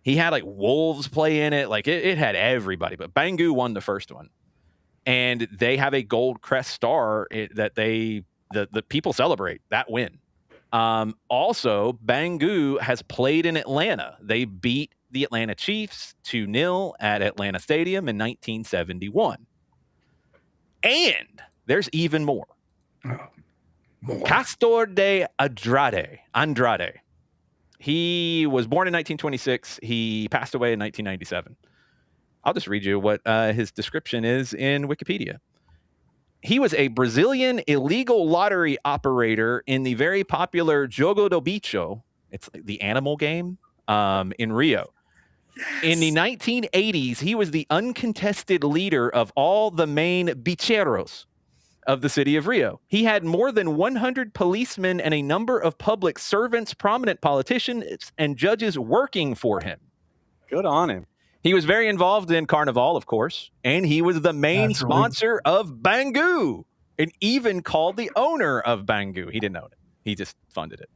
He had like Wolves play in it. Like it had everybody, but Bangu won the first one. And they have a gold crest star that the people celebrate that win. Also, Bangu has played in Atlanta. They beat the Atlanta Chiefs 2-0 at Atlanta Stadium in 1971. And there's even more. Castor de Andrade. He was born in 1926. He passed away in 1997. I'll just read you what his description is in Wikipedia. He was a Brazilian illegal lottery operator in the very popular Jogo do Bicho. It's the animal game in Rio. Yes. In the 1980s, he was the uncontested leader of all the main bicheiros of the city of Rio. He had more than 100 policemen and a number of public servants, prominent politicians, and judges working for him. Good on him. He was very involved in Carnival, of course, and he was the main sponsor of Bangu and even called the owner of Bangu. He didn't own it. He just funded it.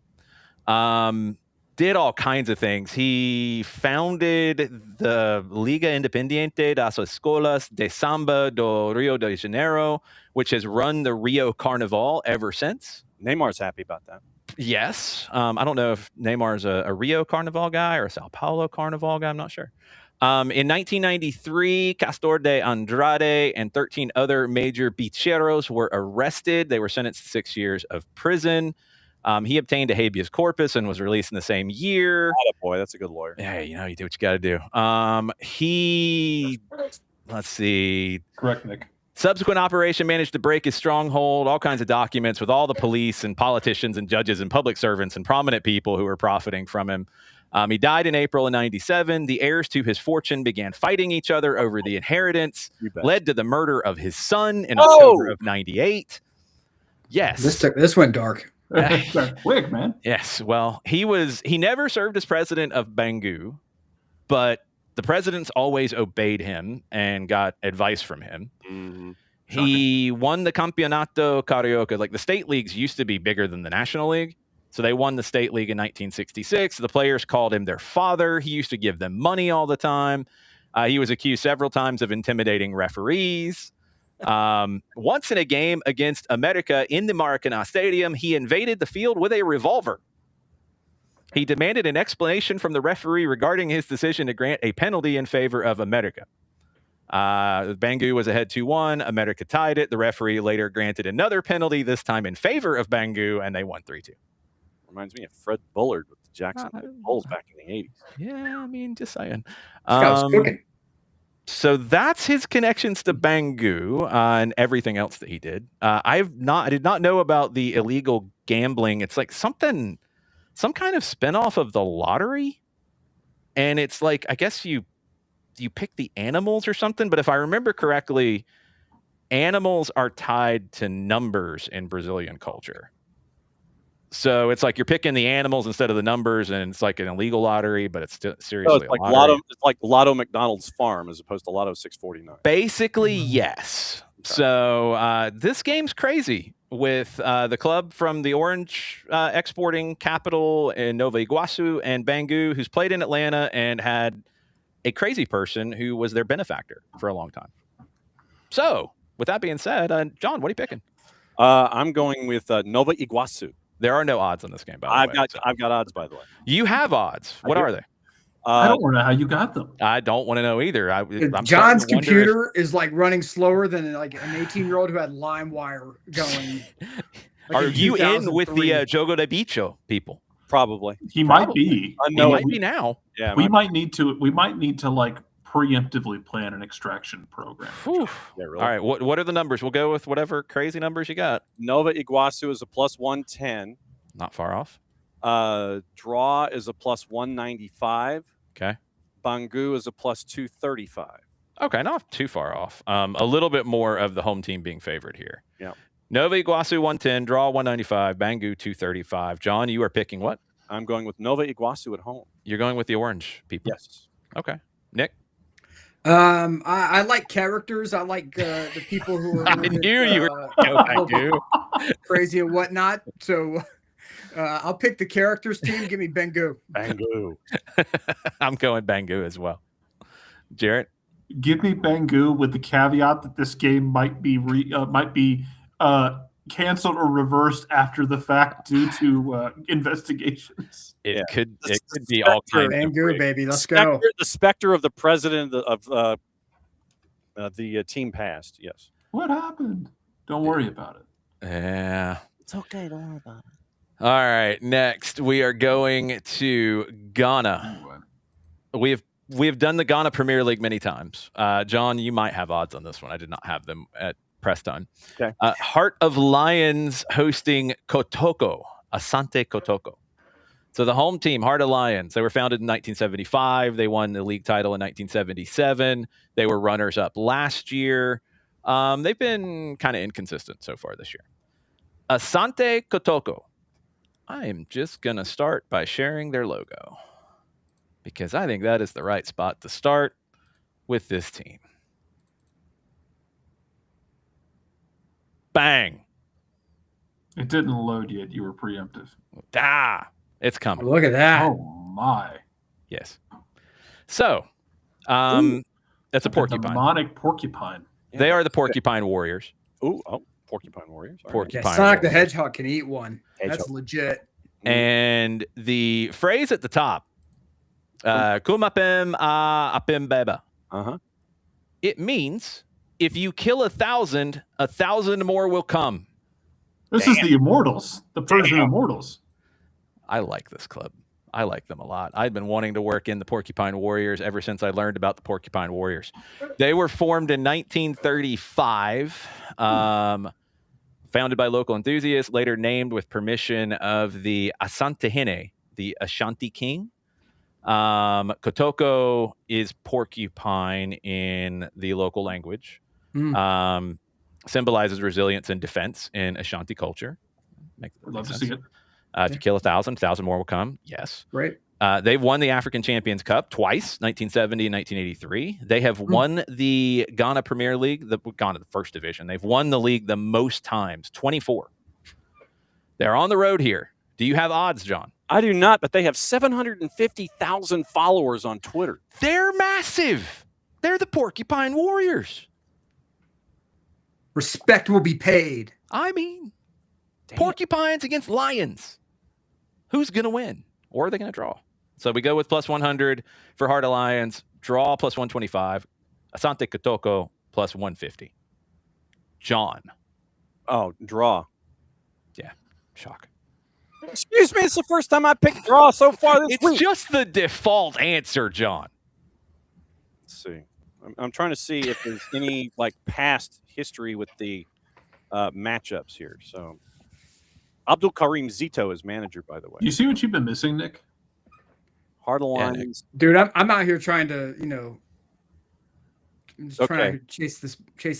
Did all kinds of things. He founded the Liga Independiente das Escolas de Samba do Rio de Janeiro, which has run the Rio Carnival ever since. Neymar's happy about that. Yes. I don't know if Neymar's a Rio Carnival guy or a Sao Paulo Carnival guy. I'm not sure. In 1993, Castor de Andrade and 13 other major bicheiros were arrested. They were sentenced to 6 years of prison. He obtained a habeas corpus and was released in the same year. Boy, that's a good lawyer. Hey, you do what you got to do. Let's see. Correct, Nick. Subsequent operation managed to break his stronghold, all kinds of documents with all the police and politicians and judges and public servants and prominent people who were profiting from him. He died in April of 97. The heirs to his fortune began fighting each other over the inheritance, led to the murder of his son in October of 98. Yes. This went dark. Quick, man. Yes. Well, he never served as president of Bangu, but the presidents always obeyed him and got advice from him. Mm-hmm. He won the Campeonato Carioca. Like the state leagues used to be bigger than the National League. So they won the state league in 1966. The players called him their father. He used to give them money all the time. He was accused several times of intimidating referees. Once in a game against America in the Maracanã Stadium, he invaded the field with a revolver. He demanded an explanation from the referee regarding his decision to grant a penalty in favor of America. Bangu was ahead 2-1. America tied it. The referee later granted another penalty, this time in favor of Bangu, and they won 3-2. Reminds me of Fred Bullard with the Jackson Bulls back in the 80s. Yeah, I mean, just saying. So that's his connections to Bangu and everything else that he did. I did not know about the illegal gambling. It's like some kind of spinoff of the lottery. And it's like, I guess you pick the animals or something. But if I remember correctly, animals are tied to numbers in Brazilian culture. So it's like you're picking the animals instead of the numbers, and it's like an illegal lottery, but it's still seriously it's like a lottery. It's like Lotto McDonald's Farm as opposed to Lotto 649. Basically, yes. Okay. So this game's crazy with the club from the orange exporting capital in Nova Iguaçu and Bangu, who's played in Atlanta and had a crazy person who was their benefactor for a long time. So with that being said, John, what are you picking? I'm going with Nova Iguaçu. There are no odds on this game, by the way. I've got odds, by the way. You have odds. What are they? I don't want to know how you got them. I don't want to know either. I'm John's computer is like running slower than like an 18-year-old who had LimeWire going. Are you in with the Jogo de Bicho people? Probably. He might be. He might be now. Yeah. We might need to like preemptively plan an extraction program. Yeah, really. All right. What are the numbers? We'll go with whatever crazy numbers you got. Nova Iguaçu is a plus 110. Not far off. Draw is a plus 195. Okay. Bangu is a plus 235. Okay, not too far off. A little bit more of the home team being favored here. Yeah. Nova Iguazu 110, draw 195, Bangu 235. John, you are picking what? I'm going with Nova Iguazu at home. You're going with the orange people? Yes. Okay. Nick? I like characters. I like the people who are I knew you were Bangu. crazy and whatnot. So I'll pick the characters team. Give me Bangu. Bangu. I'm going Bangu as well. Jarrett? Give me Bangu with the caveat that this game might be canceled or reversed after the fact due to investigations. It could be all kinds of Bangu, baby. Let's go. The specter of the president of the team past. Yes. What happened? Don't worry about it. Yeah. It's okay. Don't worry about it. All right. Next, we are going to Ghana. Anyway. We have done the Ghana Premier League many times. John, you might have odds on this one. I did not have them at press time. Okay. Heart of Lions hosting Kotoko, Asante Kotoko. So the home team, Heart of Lions, they were founded in 1975. They won the league title in 1977. They were runners-up last year. They've been kind of inconsistent so far this year. Asante Kotoko. I am just going to start by sharing their logo because I think that is the right spot to start with this team. Bang. It didn't load yet. You were preemptive. It's coming. Look at that. Oh, my. Yes. So, that's a The porcupine. demonic porcupine. They are the Porcupine Warriors. Porcupine Warriors. All right. Porcupine Yeah, Sonic the Warriors. Hedgehog can eat one. That's Hedgehog. legit. And the phrase at the top, Kumapem apem beba. Uh-huh. It means if you kill 1,000, 1,000 more will come. This is the Immortals, the Persian Immortals. I like this club. I like them a lot. I've been wanting to work in the Porcupine Warriors ever since I learned about the Porcupine Warriors. They were formed in 1935, founded by local enthusiasts, later named with permission of the Asantehene, the Ashanti king. Kotoko is porcupine in the local language. Symbolizes resilience and defense in Ashanti culture. I'd love to see it. If you kill 1,000, 1,000 more will come. Yes. Right. They've won the African Champions Cup twice, 1970 and 1983. They have won the Ghana Premier League, the first division. They've won the league the most times, 24. They're on the road here. Do you have odds, John? I do not, but they have 750,000 followers on Twitter. They're massive. They're the Porcupine Warriors. Respect will be paid. I mean, porcupines against lions. Who's going to win? Or are they going to draw? So we go with plus 100 for Heart of Lions, draw plus 125, Asante Kotoko plus 150. John. Oh, draw. Yeah, shock. Excuse me, it's the first time I picked draw so far this week. It's just the default answer, John. Let's see. I'm trying to see if there's any past history with the matchups here. So, Abdul Karim Zito is manager, by the way. You see what you've been missing, Nick? Heart of Lions. Dude, I'm out here trying to, I'm just trying to chase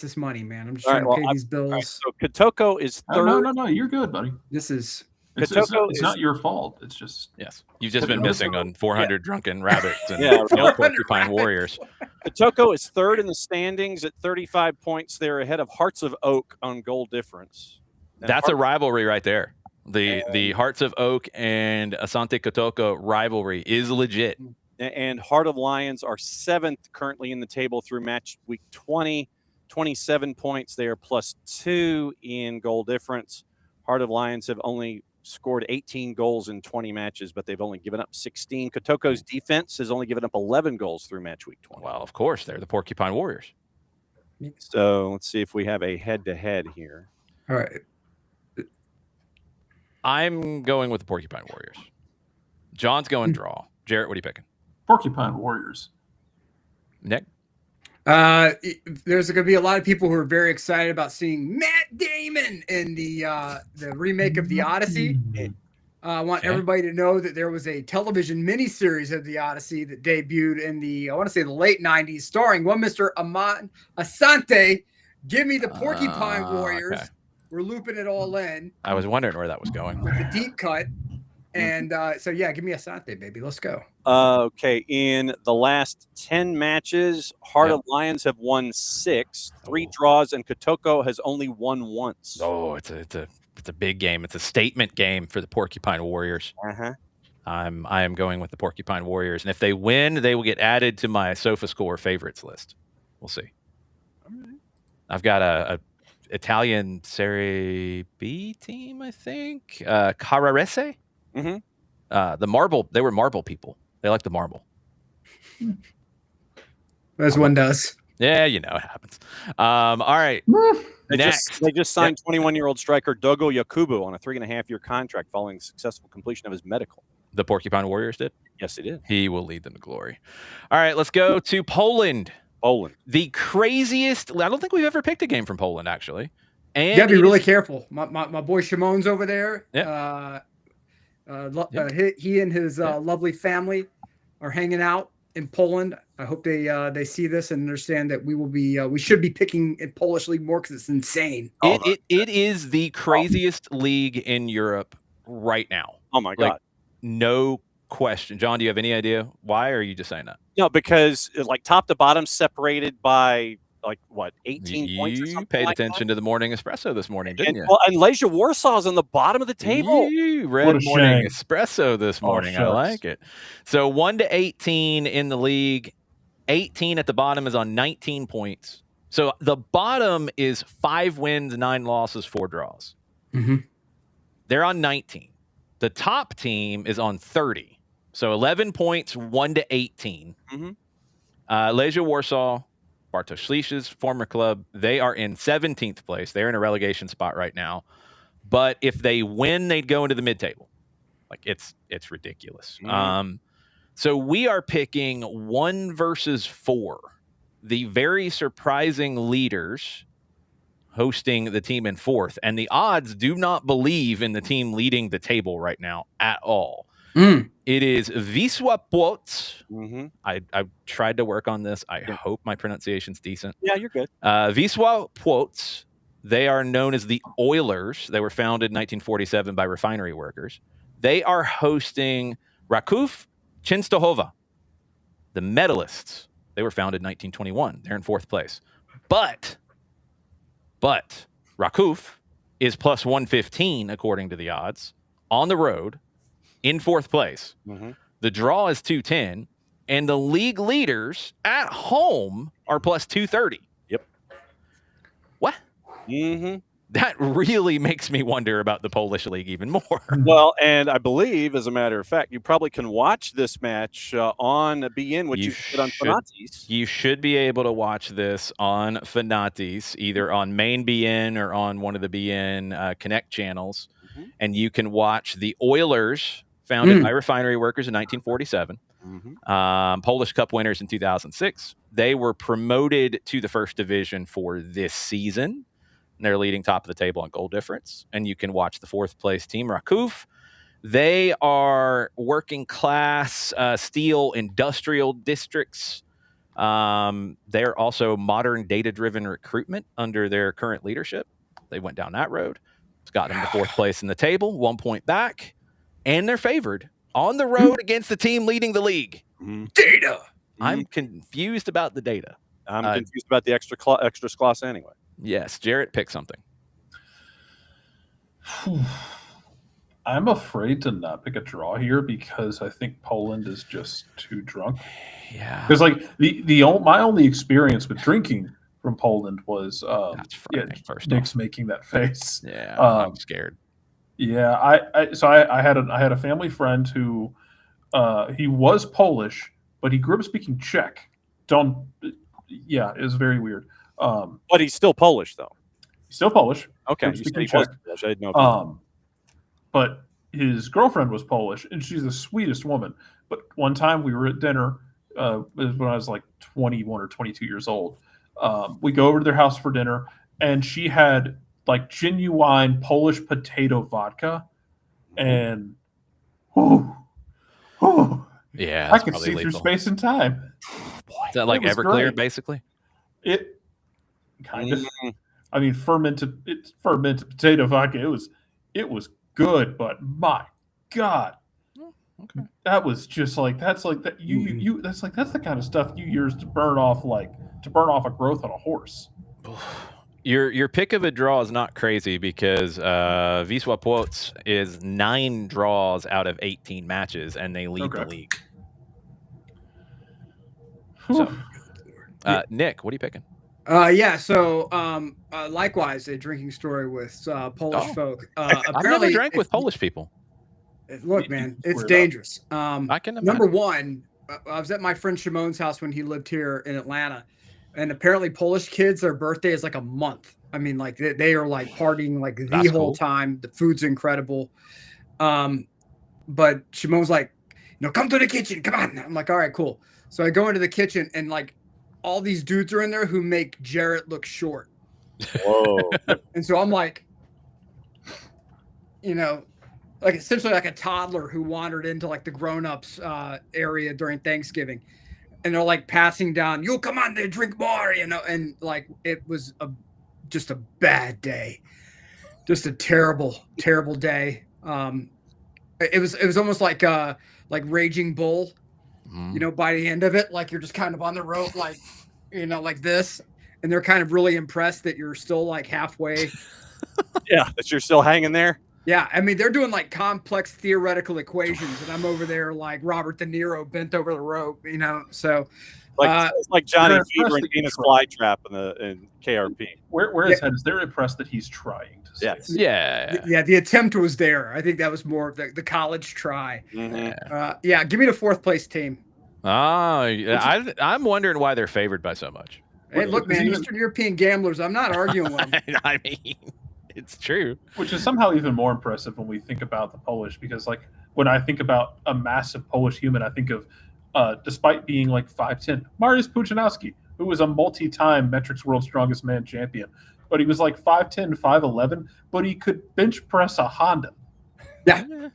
this money, man. I'm just trying to pay these bills. Right, so Kotoko is third. No, you're good, buddy. This is It's not your fault. It's just You've just been missing on 400 drunken rabbits and Porcupine Warriors. Kotoko is third in the standings at 35 points. They're ahead of Hearts of Oak on goal difference. And That's a rivalry right there. The Hearts of Oak and Asante Kotoko rivalry is legit. And Heart of Lions are seventh currently in the table through match week 20, 27 points. They are +2 in goal difference. Heart of Lions have only scored 18 goals in 20 matches, but they've only given up 16. Kotoko's defense has only given up 11 goals through match week 20. Well, of course, they're the Porcupine Warriors. So let's see if we have a head-to-head here. all right. I'm going with the Porcupine Warriors. John's going draw. Jarrett, what are you picking? Porcupine Warriors. Nick? There's going to be a lot of people who are very excited about seeing Matt Damon in the remake of The Odyssey. I want Okay. everybody to know that there was a television miniseries of the Odyssey that debuted in I want to say the late 90s, starring one Mr. Aman Asante. Give me the Porcupine Warriors. Okay. We're looping it all in I was wondering where that was going. with the deep cut. And so, yeah, give me Asante, baby. Let's go. Okay, in the last 10 matches, Heart Yep. of Lions have won 6, 3 draws, and Kotoko has only won once. Oh, it's a big game. It's a statement game for the Porcupine Warriors. Uh-huh. I am going with the Porcupine Warriors, and if they win, they will get added to my SofaScore favorites list. We'll see. All right. I've got a Italian Serie B team, I think. Carrarese. Mm-hmm. The marble. They were marble people. They like the marble. As one does. Yeah, you know it happens. All right. They just signed 21-year-old striker Dogo Yakubu on a 3.5-year contract following successful completion of his medical. The Porcupine Warriors did? Yes, they did. He will lead them to glory. All right, let's go to Poland. Poland. The craziest. I don't think we've ever picked a game from Poland, actually. And you gotta be really careful. My boy Shimon's over there. Yeah. He and his lovely family are hanging out in Poland. I hope they see this and understand that we should be picking in Polish league more because it's insane. It is the craziest league in Europe right now. Oh my God. No question. John, do you have any idea why, or are you just saying that? No, because like top to bottom separated by 18 points or something. You paid like attention to the morning espresso this morning, didn't you? Well, and Legia Warsaw's on the bottom of the table. You read What a morning shame. espresso this morning. I shucks. like it. So 1 to 18 in the league. 18 at the bottom is on 19 points. So the bottom is 5 wins, 9 losses, 4 draws. Mm-hmm. They're on 19. The top team is on 30. So 11 points, 1 to 18. Mm-hmm. Legia Warsaw, Bartosz Szlich's former club, they are in 17th place. They're in a relegation spot right now. But if they win, they'd go into the mid-table. Like, it's ridiculous. Mm-hmm. So we are picking 1 versus 4. The very surprising leaders hosting the team in 4th. And the odds do not believe in the team leading the table right now at all. It is Wisła Płock. Mm-hmm. I tried to work on this. I hope my pronunciation's decent. Yeah, you're good. Wisła Płock. They are known as the Oilers. They were founded in 1947 by refinery workers. They are hosting Raków Częstochowa, the medalists. They were founded in 1921. They're in 4th place. But Raków is plus 115 according to the odds on the road in 4th place. Mm-hmm. The draw is 210, and the league leaders at home are plus 230. Yep. What? Mm-hmm. That really makes me wonder about the Polish league even more. Well, and I believe, as a matter of fact, you probably can watch this match on BN, which you can get on Fanatis. You should be able to watch this on Fanatis, either on main BN or on one of the BN Connect channels. Mm-hmm. And you can watch the Oilers, founded by refinery workers in 1947. Mm-hmm. Polish Cup winners in 2006. They were promoted to the 1st division for this season. They're leading top of the table on goal difference. And you can watch the 4th place team, Raków. They are working class steel industrial districts. They're also modern data-driven recruitment under their current leadership. They went down that road. It's got them to 4th place in the table, 1 point back. And they're favored on the road against the team leading the league. Mm-hmm. Data. I'm confused about the data. I'm confused about the extra class anyway. Yes, Jarrett, pick something. I'm afraid to not pick a draw here because I think Poland is just too drunk. Yeah, because like my only experience with drinking from Poland was that's frightening. First, Nick's making that face. Yeah, I'm scared. Yeah, I had a family friend who he was Polish, but he grew up speaking Czech. It was very weird. But he's still Polish, though. He's still Polish. Okay, you said he was Polish. I didn't know. But his girlfriend was Polish, and she's the sweetest woman. But one time we were at dinner, when I was like 21 or 22 years old. We go over to their house for dinner, and she had like genuine Polish potato vodka, and Oh, oh. Yeah, I could see through space and time. Is that like Everclear, great. basically? It kind of. I mean, fermented potato vodka. It was good, but my God, Okay. that was just like that's like that. That's the kind of stuff you use to burn off a growth on a horse. Your pick of a draw is not crazy because Wisła Płock is 9 draws out of 18 matches, and they lead the league. So, Nick, what are you picking? So likewise, a drinking story with Polish folk. I've never drank with Polish people. Look, man, it's dangerous. I can imagine. Number one, I was at my friend Shimon's house when he lived here in Atlanta, and apparently Polish kids, their birthday is like a month. I mean, like they are like partying like the whole time. The food's incredible. But Shimon's like, come to the kitchen. Come on. I'm like, all right, cool. So I go into the kitchen and like all these dudes are in there who make Jarrett look short. Whoa. And so I'm like, like essentially like a toddler who wandered into like the grown-ups area during Thanksgiving. And they're like passing down, you come on there, drink more, and like it was just a bad day. Just a terrible, terrible day. It was almost like Raging Bull, by the end of it, like you're just kind of on the rope, like, like this. And they're kind of really impressed that you're still like halfway. Yeah, that you're still hanging there. Yeah, I mean, they're doing like complex theoretical equations, and I'm over there like Robert De Niro bent over the rope, So, it's like Johnny Fever and Venus Flytrap in KRP. Where his head is, they're impressed that he's trying to say. Yes. Yeah. The attempt was there. I think that was more of the college try. Mm-hmm. Give me the 4th place team. I'm wondering why they're favored by so much. Hey, look, man, Eastern European gamblers. I'm not arguing with them. I mean. It's true. Which is somehow even more impressive when we think about the Polish, because like when I think about a massive Polish human, I think of, despite being like 5'10", Mariusz Puchanowski, who was a multi-time Metrics World Strongest Man champion, but he was like 5'10", 5'11", but he could bench press a Honda. Yeah.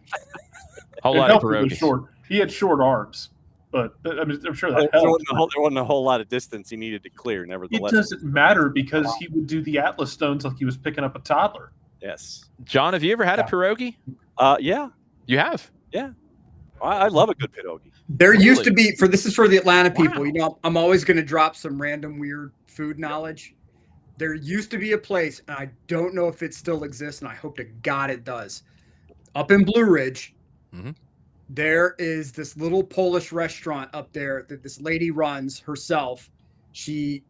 Whole lot of pierogies. He had short arms. But I mean, I'm sure that there wasn't a whole lot of distance he needed to clear. Nevertheless, it doesn't matter because he would do the Atlas stones like he was picking up a toddler. Yes, John, have you ever had a pierogi? Yeah, you have. Yeah, I love a good pierogi. There used to be this is for the Atlanta people. Wow. I'm always going to drop some random weird food knowledge. There used to be a place, and I don't know if it still exists, and I hope to God it does. Up in Blue Ridge. Mm-hmm. There is this little Polish restaurant up there that this lady runs herself. She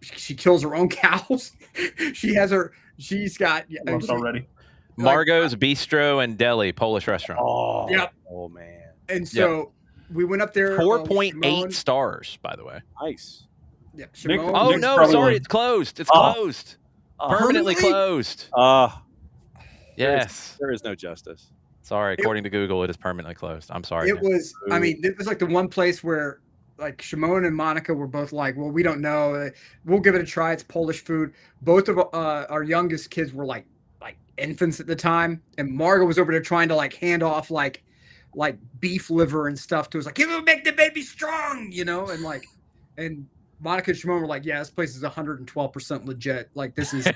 kills her own cows. She's got already. Margot's Bistro and Deli, Polish restaurant. Oh, yep. Oh man. And so we went up there. 4.8 stars, by the way. Nice. Yeah. Sorry, it's closed. It's closed. Permanently closed. Yes. There is no justice. Sorry, according to Google, it is permanently closed. I'm sorry. It was like the one place where like Shimon and Monica were both like, well, we don't know. We'll give it a try. It's Polish food. Both of our youngest kids were like infants at the time. And Margot was over there trying to like hand off like beef liver and stuff to us. Like, it'll make the baby strong, and Monica and Shimon were like, yeah, this place is 112% legit. Like, this is,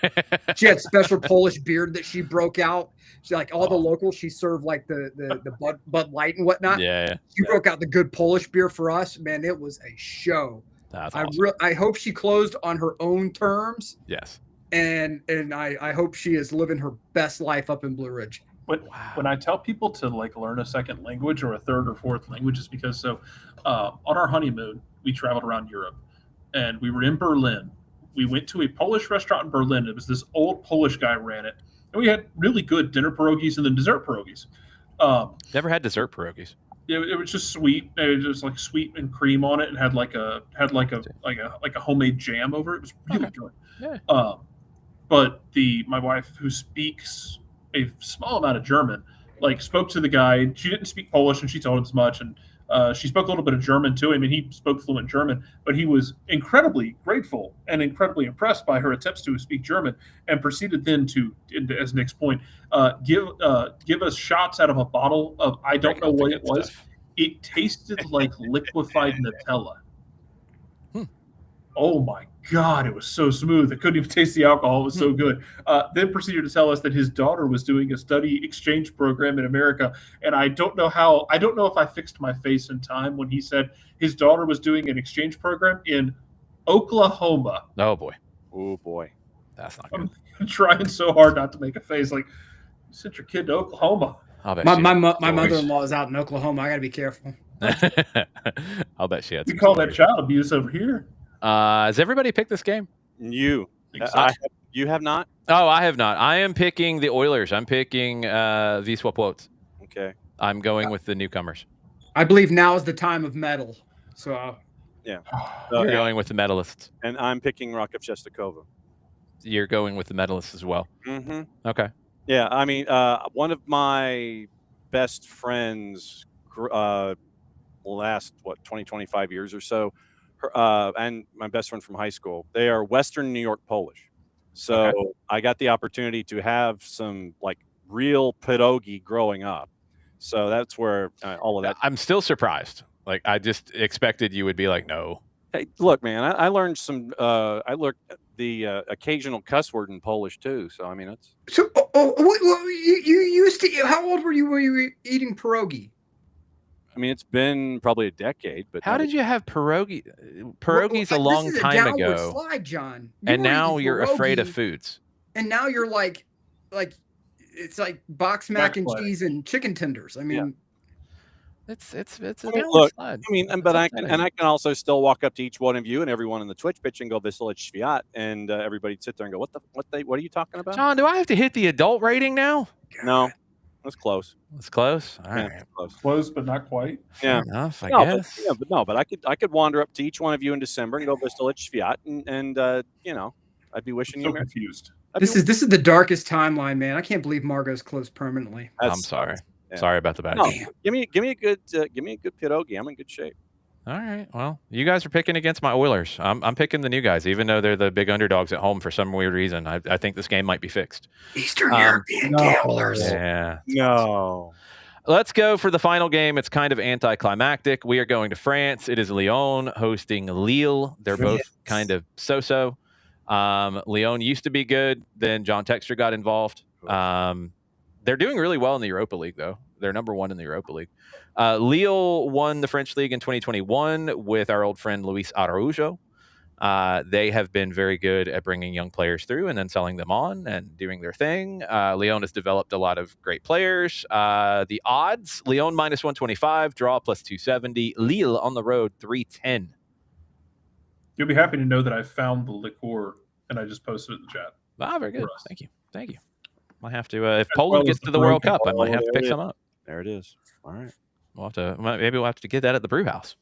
she had special Polish beard that she broke out. She like all the locals, she served like the Bud Light and whatnot. Yeah. She broke out the good Polish beer for us. Man, it was a show. That's awesome. I hope she closed on her own terms. Yes. And I hope she is living her best life up in Blue Ridge. When I tell people to like learn a second language or a third or fourth language, it's because on our honeymoon, we traveled around Europe. And we were in Berlin. We went to a Polish restaurant in Berlin. It was this old Polish guy ran it. And we had really good dinner pierogies and then dessert pierogies. Never had dessert pierogies. It was just sweet. It was just like sweet and cream on it, and had like a homemade jam over it. It was really good. Yeah. But my wife, who speaks a small amount of German, like spoke to the guy. She didn't speak Polish, and she told him as much. And She spoke a little bit of German too. I mean, he spoke fluent German, but he was incredibly grateful and incredibly impressed by her attempts to speak German, and proceeded then to, as Nick's point, give us shots out of a bottle of, I don't know what it was. Stuff. It tasted like liquefied Nutella. Oh my God, it was so smooth. I couldn't even taste the alcohol. It was so good. Then proceeded to tell us that his daughter was doing a study exchange program in America. And I don't know if I fixed my face in time when he said his daughter was doing an exchange program in Oklahoma. Oh boy. Oh boy. That's not good. I'm trying so hard not to make a face. Like, you sent your kid to Oklahoma. I'll bet My mother-in-law is out in Oklahoma. I got to be careful. I'll bet she had. We call that child abuse over here. Has everybody picked this game? You have not? Oh, I have not. I am picking the Oilers. I'm picking Wisła Płock. Okay. I'm going with the newcomers. I believe now is the time of metal. So Yeah. You're going with the medalists. And I'm picking Rakov Czestochowa. You're going with the medalists as well. Mm-hmm. Okay. Yeah, I mean, one of my best friends, last 20, 25 years or so, and my best friend from high school, they are Western New York Polish. So Okay. I got the opportunity to have some like real pierogi growing up. So that's where all of that. I'm still surprised. Like, I just expected you would be like, no. Hey, look, man, I learned some. I learned the occasional cuss word in Polish too. So I mean, it's. So, you used to. How old were you eating pierogi? I mean, it's been probably a decade. But How did you have pierogi? Pierogi's a long this is time a downward ago. slide, John. And now you're afraid of foods. And now you're like it's like box mac and cheese and chicken tenders. I mean, It's a Look, downward slide. I mean, but I can also still walk up to each one of you and everyone in the Twitch pitch and go Village Świat, and everybody'd sit there and go, what are you talking about? John, do I have to hit the adult rating now? No, that's close. It's close. All Yeah, right. close. Close, but not quite. Yeah. Fair enough, I No, guess. but I could wander up to each one of you in December and go Village Świat, and I'd be wishing So you Merry. confused. this is the darkest timeline, man. I can't believe Margot's closed permanently. I'm sorry. Yeah. Sorry about the bad No, news. give me a good pierogi. I'm in good shape. All right. Well, you guys are picking against my Oilers. I'm picking the new guys, even though they're the big underdogs at home for some weird reason. I think this game might be fixed. Eastern European gamblers. Yeah. No. Let's go for the final game. It's kind of anticlimactic. We are going to France. It is Lyon hosting Lille. They're both kind of so-so. Lyon used to be good. Then John Texter got involved. They're doing really well in the Europa League, though. They're number one in the Europa League. Lille won the French League in 2021 with our old friend Luis Araujo. They have been very good at bringing young players through and then selling them on and doing their thing. Lyon has developed a lot of great players. The odds, Lyon minus 125, draw plus 270. Lille on the road, 310. You'll be happy to know that I found the liqueur and I just posted it in the chat. Ah, very good. For us. Thank you. Thank you. Might have to, if As Poland well as gets the to the World broken Cup, I might have to pick ball. some up. There it is. All right. Maybe we'll have to get that at the brew house.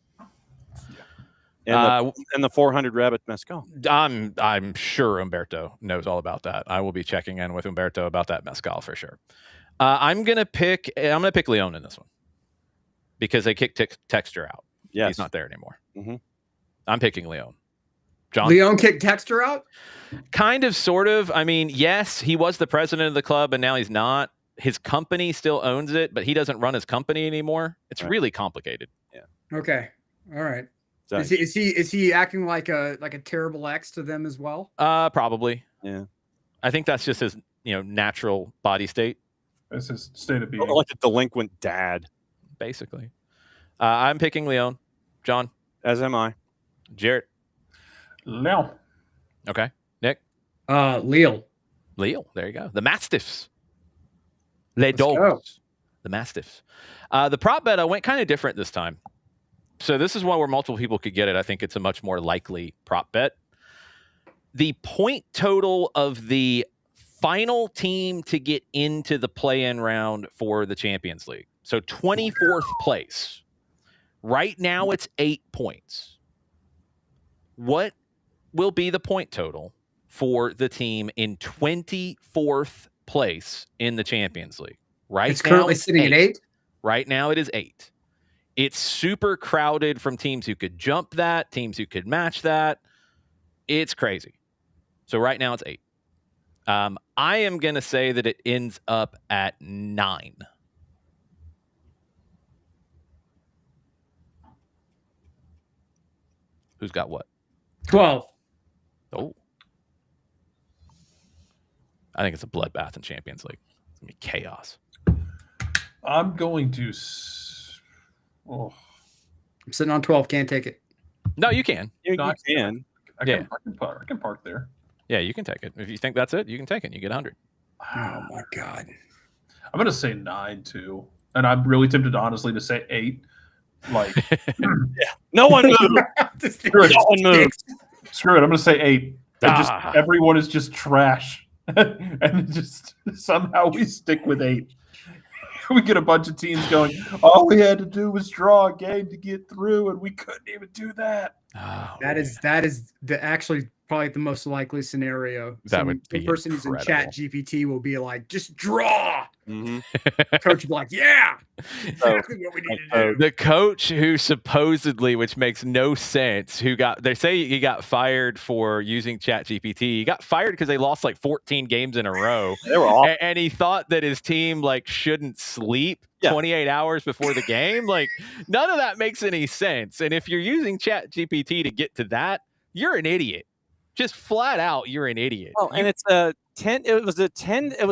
And the 400 rabbit mezcal. I'm sure Umberto knows all about that. I will be checking in with Umberto about that mezcal for sure. I'm gonna pick Lyon in this one because they kicked Texter out. Yes. He's not there anymore. Mhm. I'm picking Lyon. John, Lyon kicked Texter out? kind of, sort of. I mean, yes, he was the president of the club, and now he's not. His company still owns it, but he doesn't run his company anymore. It's really complicated. Okay. All right. So- Is he acting like a terrible ex to them as well? Probably. Yeah. I think that's just his natural body state, It's his state of being. like a delinquent dad. basically. I'm picking Lyon. John, As am I. Jarrett. Now, Okay. Nick. Lille. Lille. There you go. The Mastiffs. Les Let's go. Dogs. The Mastiffs. The prop bet, I went kind of different this time. So this is one where multiple people could get it. I think it's a much more likely prop bet. The point total of the final team to get into the play-in round for the Champions League. So 24th place. Right now it's 8 points. What will be the point total for the team in 24th place in the Champions League? Right It's now currently sitting at 8. Right now it is 8. It's super crowded from teams who could jump that, teams who could match that. It's crazy. So right now it's 8. I am going to say that it ends up at 9. Who's got what? 12. Oh. I think it's a bloodbath in Champions League. It's going to be chaos. I'm going to. I'm sitting on 12. Can't take it. No, you can. You No, can. I can park there. Yeah, you can take it. If you think that's it, you can take it. You get 100. Oh, my God. I'm going to say 9, too. And I'm really tempted, honestly, to say 8. Like, No one moved. Screw it. No one moved. Screw it. I'm going to say 8. And just everyone is just trash. And just somehow we stick with 8. We get a bunch of teams going, all we had to do was draw a game to get through, and we couldn't even do that. Oh, That is actually probably the most likely scenario. That would be the person who's in incredible. Chat GPT will be like, just draw. Mm-hmm. Coach will be like, yeah, exactly what we need to do. The coach who supposedly, which makes no sense, they say he got fired for using ChatGPT. He got fired because they lost like 14 games in a row. They were awful. And he thought that his team like shouldn't sleep 28 hours before the game. Like none of that makes any sense. And if you're using ChatGPT to get to that, you're an idiot. Just flat out, you're an idiot. Oh, and it's a 10. It was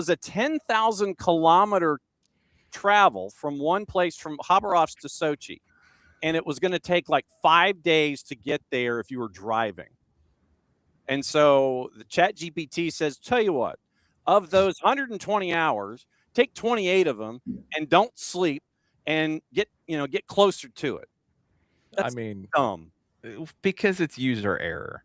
a 10,000 kilometer travel from one place from Khabarovsk to Sochi, and it was going to take like 5 days to get there if you were driving. And so the ChatGPT says, "Tell you what, of those 120 hours, take 28 of them and don't sleep and get closer to it." That's dumb because it's user error.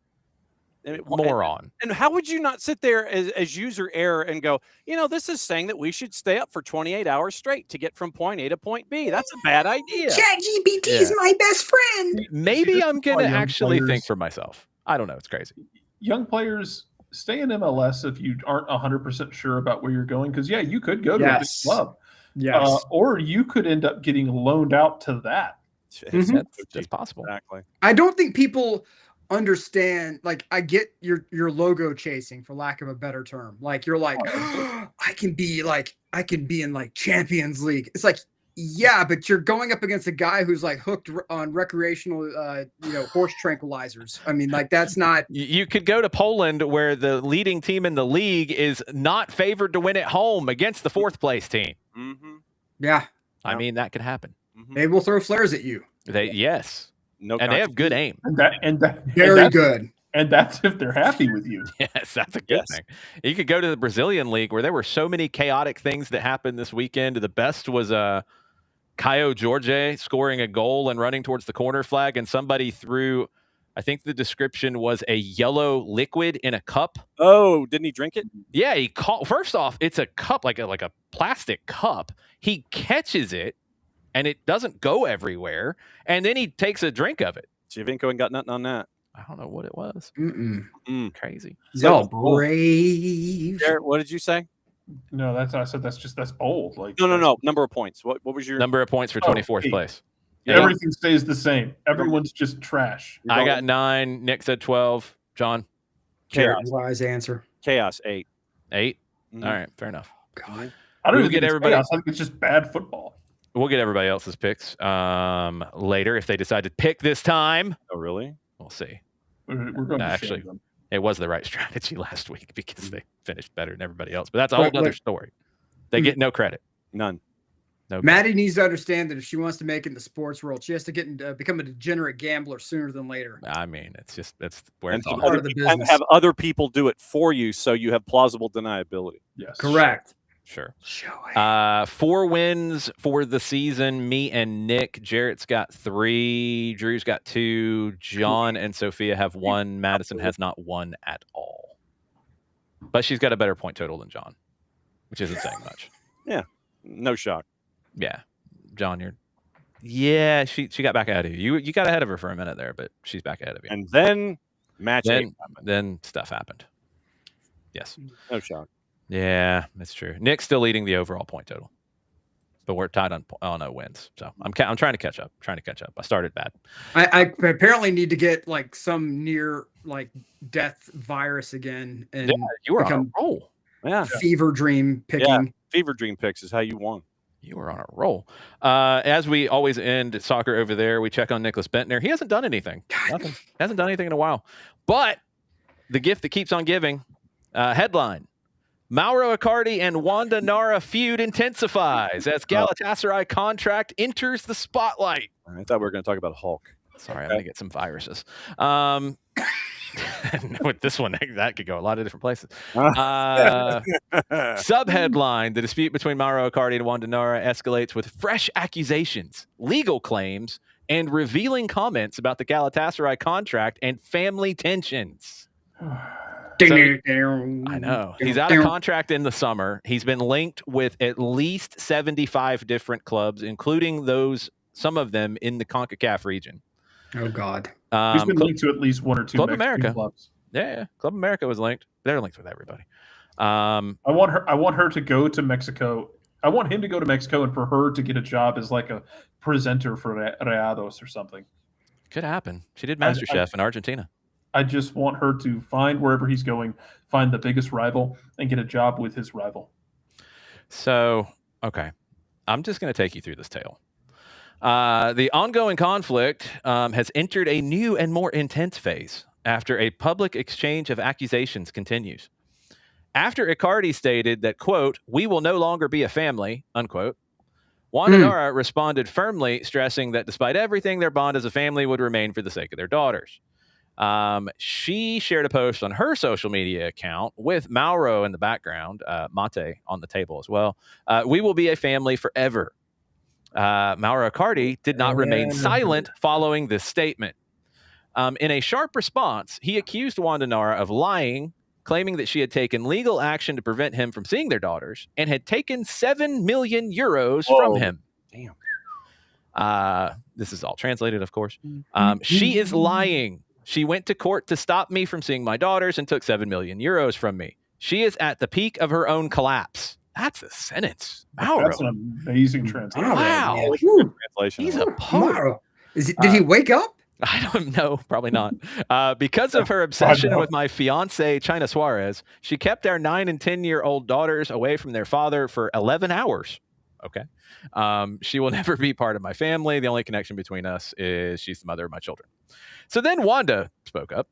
Moron. And how would you not sit there as user error and go, this is saying that we should stay up for 28 hours straight to get from point A to point B. That's a bad idea. ChatGPT is my best friend. Maybe I'm going to actually think for myself. I don't know. It's crazy. Young players, stay in MLS if you aren't 100% sure about where you're going. Because, you could go to a big club. Yes. Or you could end up getting loaned out to that. Mm-hmm. That's possible. Exactly. I don't think people understand, like, I get your logo chasing, for lack of a better term. Like, you're like, I can be in like Champions League. It's like, yeah, but you're going up against a guy who's like hooked on recreational horse tranquilizers. I mean, like, that's not. You could go to Poland, where the leading team in the league is not favored to win at home against the 4th place team. Mm-hmm. Yeah. I mean, that could happen. Mm-hmm. They will throw flares at you. Yes. No, and they have good aim. Very good. And that's if they're happy with you. Yes, that's a good thing. You could go to the Brazilian league, where there were so many chaotic things that happened this weekend. The best was Caio Jorge scoring a goal and running towards the corner flag, and somebody threw, I think the description was, a yellow liquid in a cup. Oh, didn't he drink it? Yeah, he caught. First off, it's a cup, like a plastic cup. He catches it, and it doesn't go everywhere. And then he takes a drink of it. Giovinco ain't got nothing on that. I don't know what it was. Crazy. So brave. Jared, what did you say? No, that's bold. Like, no. Number of points. What was your number of points for 24th place? Yeah. Everything stays the same. Everyone's just trash. I got 9. Nick said 12. John? Chaos. Wise answer. Chaos. 8. 8? All right, fair enough. God. I don't even get everybody. I think it's just bad football. We'll get everybody else's picks later if they decide to pick this time. Oh, really? We'll see. We're going to actually, it was the right strategy last week because they finished better than everybody else. But that's a whole other story. They get no credit. None. No. Maddie needs to understand that if she wants to make it in the sports world, she has to become a degenerate gambler sooner than later. I mean, that's where it's part of the business. Have other people do it for you, so you have plausible deniability. Yes. Correct. Sure. 4 wins for the season. Me and Nick. Jarrett's got 3. Drew's got 2. John and Sophia have 1. Madison has not won at all. But she's got a better point total than John, which isn't saying much. Yeah. No shock. Yeah. John, she got back ahead of you. You got ahead of her for a minute there, but she's back ahead of you. And then then stuff happened. Yes. No shock. Yeah, that's true. Nick's still leading the overall point total. but we're tied on 0 wins. So I'm trying to catch up. I started bad. I apparently need to get like some near like death virus again and you were on a become roll. Yeah. fever dream picking. Fever dream picks is how you won. You were on a roll. As we always end soccer over there, we check on Nicholas Bentner. He hasn't done anything. Nothing. Hasn't done anything in a while. But the gift that keeps on giving. Headline. Mauro Icardi and Wanda Nara feud intensifies as Galatasaray contract enters the spotlight. I thought we were going to talk about Hulk. Sorry, I'm going to get some viruses. With this one, that could go a lot of different places. Subheadline: the dispute between Mauro Icardi and Wanda Nara escalates with fresh accusations, legal claims, and revealing comments about the Galatasaray contract and family tensions. I know. He's out of contract in the summer. He's been linked with at least 75 different clubs, including some of them in the CONCACAF region. Oh, God. He's been linked to at least 1 or 2 Club Mexican America. clubs. Yeah, Club America was linked. They're linked with everybody. I want her to go to Mexico. I want him to go to Mexico and for her to get a job as like a presenter for Rayados or something. Could happen. She did MasterChef in Argentina. I just want her to find wherever he's going, find the biggest rival, and get a job with his rival. So, okay. I'm just going to take you through this tale. The ongoing conflict has entered a new and more intense phase after a public exchange of accusations continues. After Icardi stated that, quote, "we will no longer be a family," unquote, Wanda Nara responded firmly, stressing that despite everything, their bond as a family would remain for the sake of their daughters. She shared a post on her social media account with Mauro in the background, Mate on the table as well. "We will be a family forever." Mauro Icardi did not remain silent following this statement. In a sharp response, he accused Wanda Nara of lying, claiming that she had taken legal action to prevent him from seeing their daughters and had taken 7 million euros from him. Damn. This is all translated, of course. "She is lying. She went to court to stop me from seeing my daughters and took 7 million euros from me. She is at the peak of her own collapse." That's a sentence. Mauro. That's an amazing translation. Wow. Translation. He's a poet. Did he wake up? I don't know. Probably not. Because of her obsession with my fiance, China Suarez, she kept our 9 and 10-year-old daughters away from their father for 11 hours. Okay. "She will never be part of my family. The only connection between us is she's the mother of my children." So then Wanda spoke up.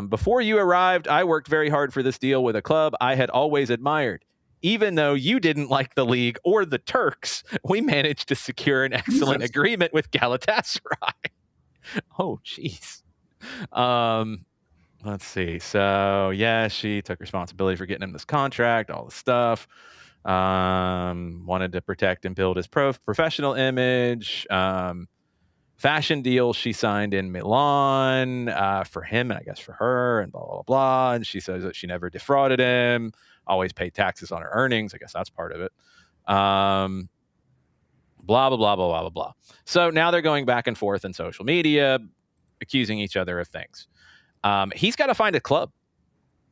"Before you arrived, I worked very hard for this deal with a club I had always admired. Even though you didn't like the league or the Turks, we managed to secure an excellent agreement with Galatasaray." Oh, jeez. Let's see. So, yeah, she took responsibility for getting him this contract, all the stuff. Wanted to protect and build his professional image. Fashion deals she signed in Milan for him and I guess for her and blah, blah, blah. And she says that she never defrauded him, always paid taxes on her earnings. I guess that's part of it. Blah, blah, blah, blah, blah, blah, blah. So now they're going back and forth in social media, accusing each other of things. He's got to find a club,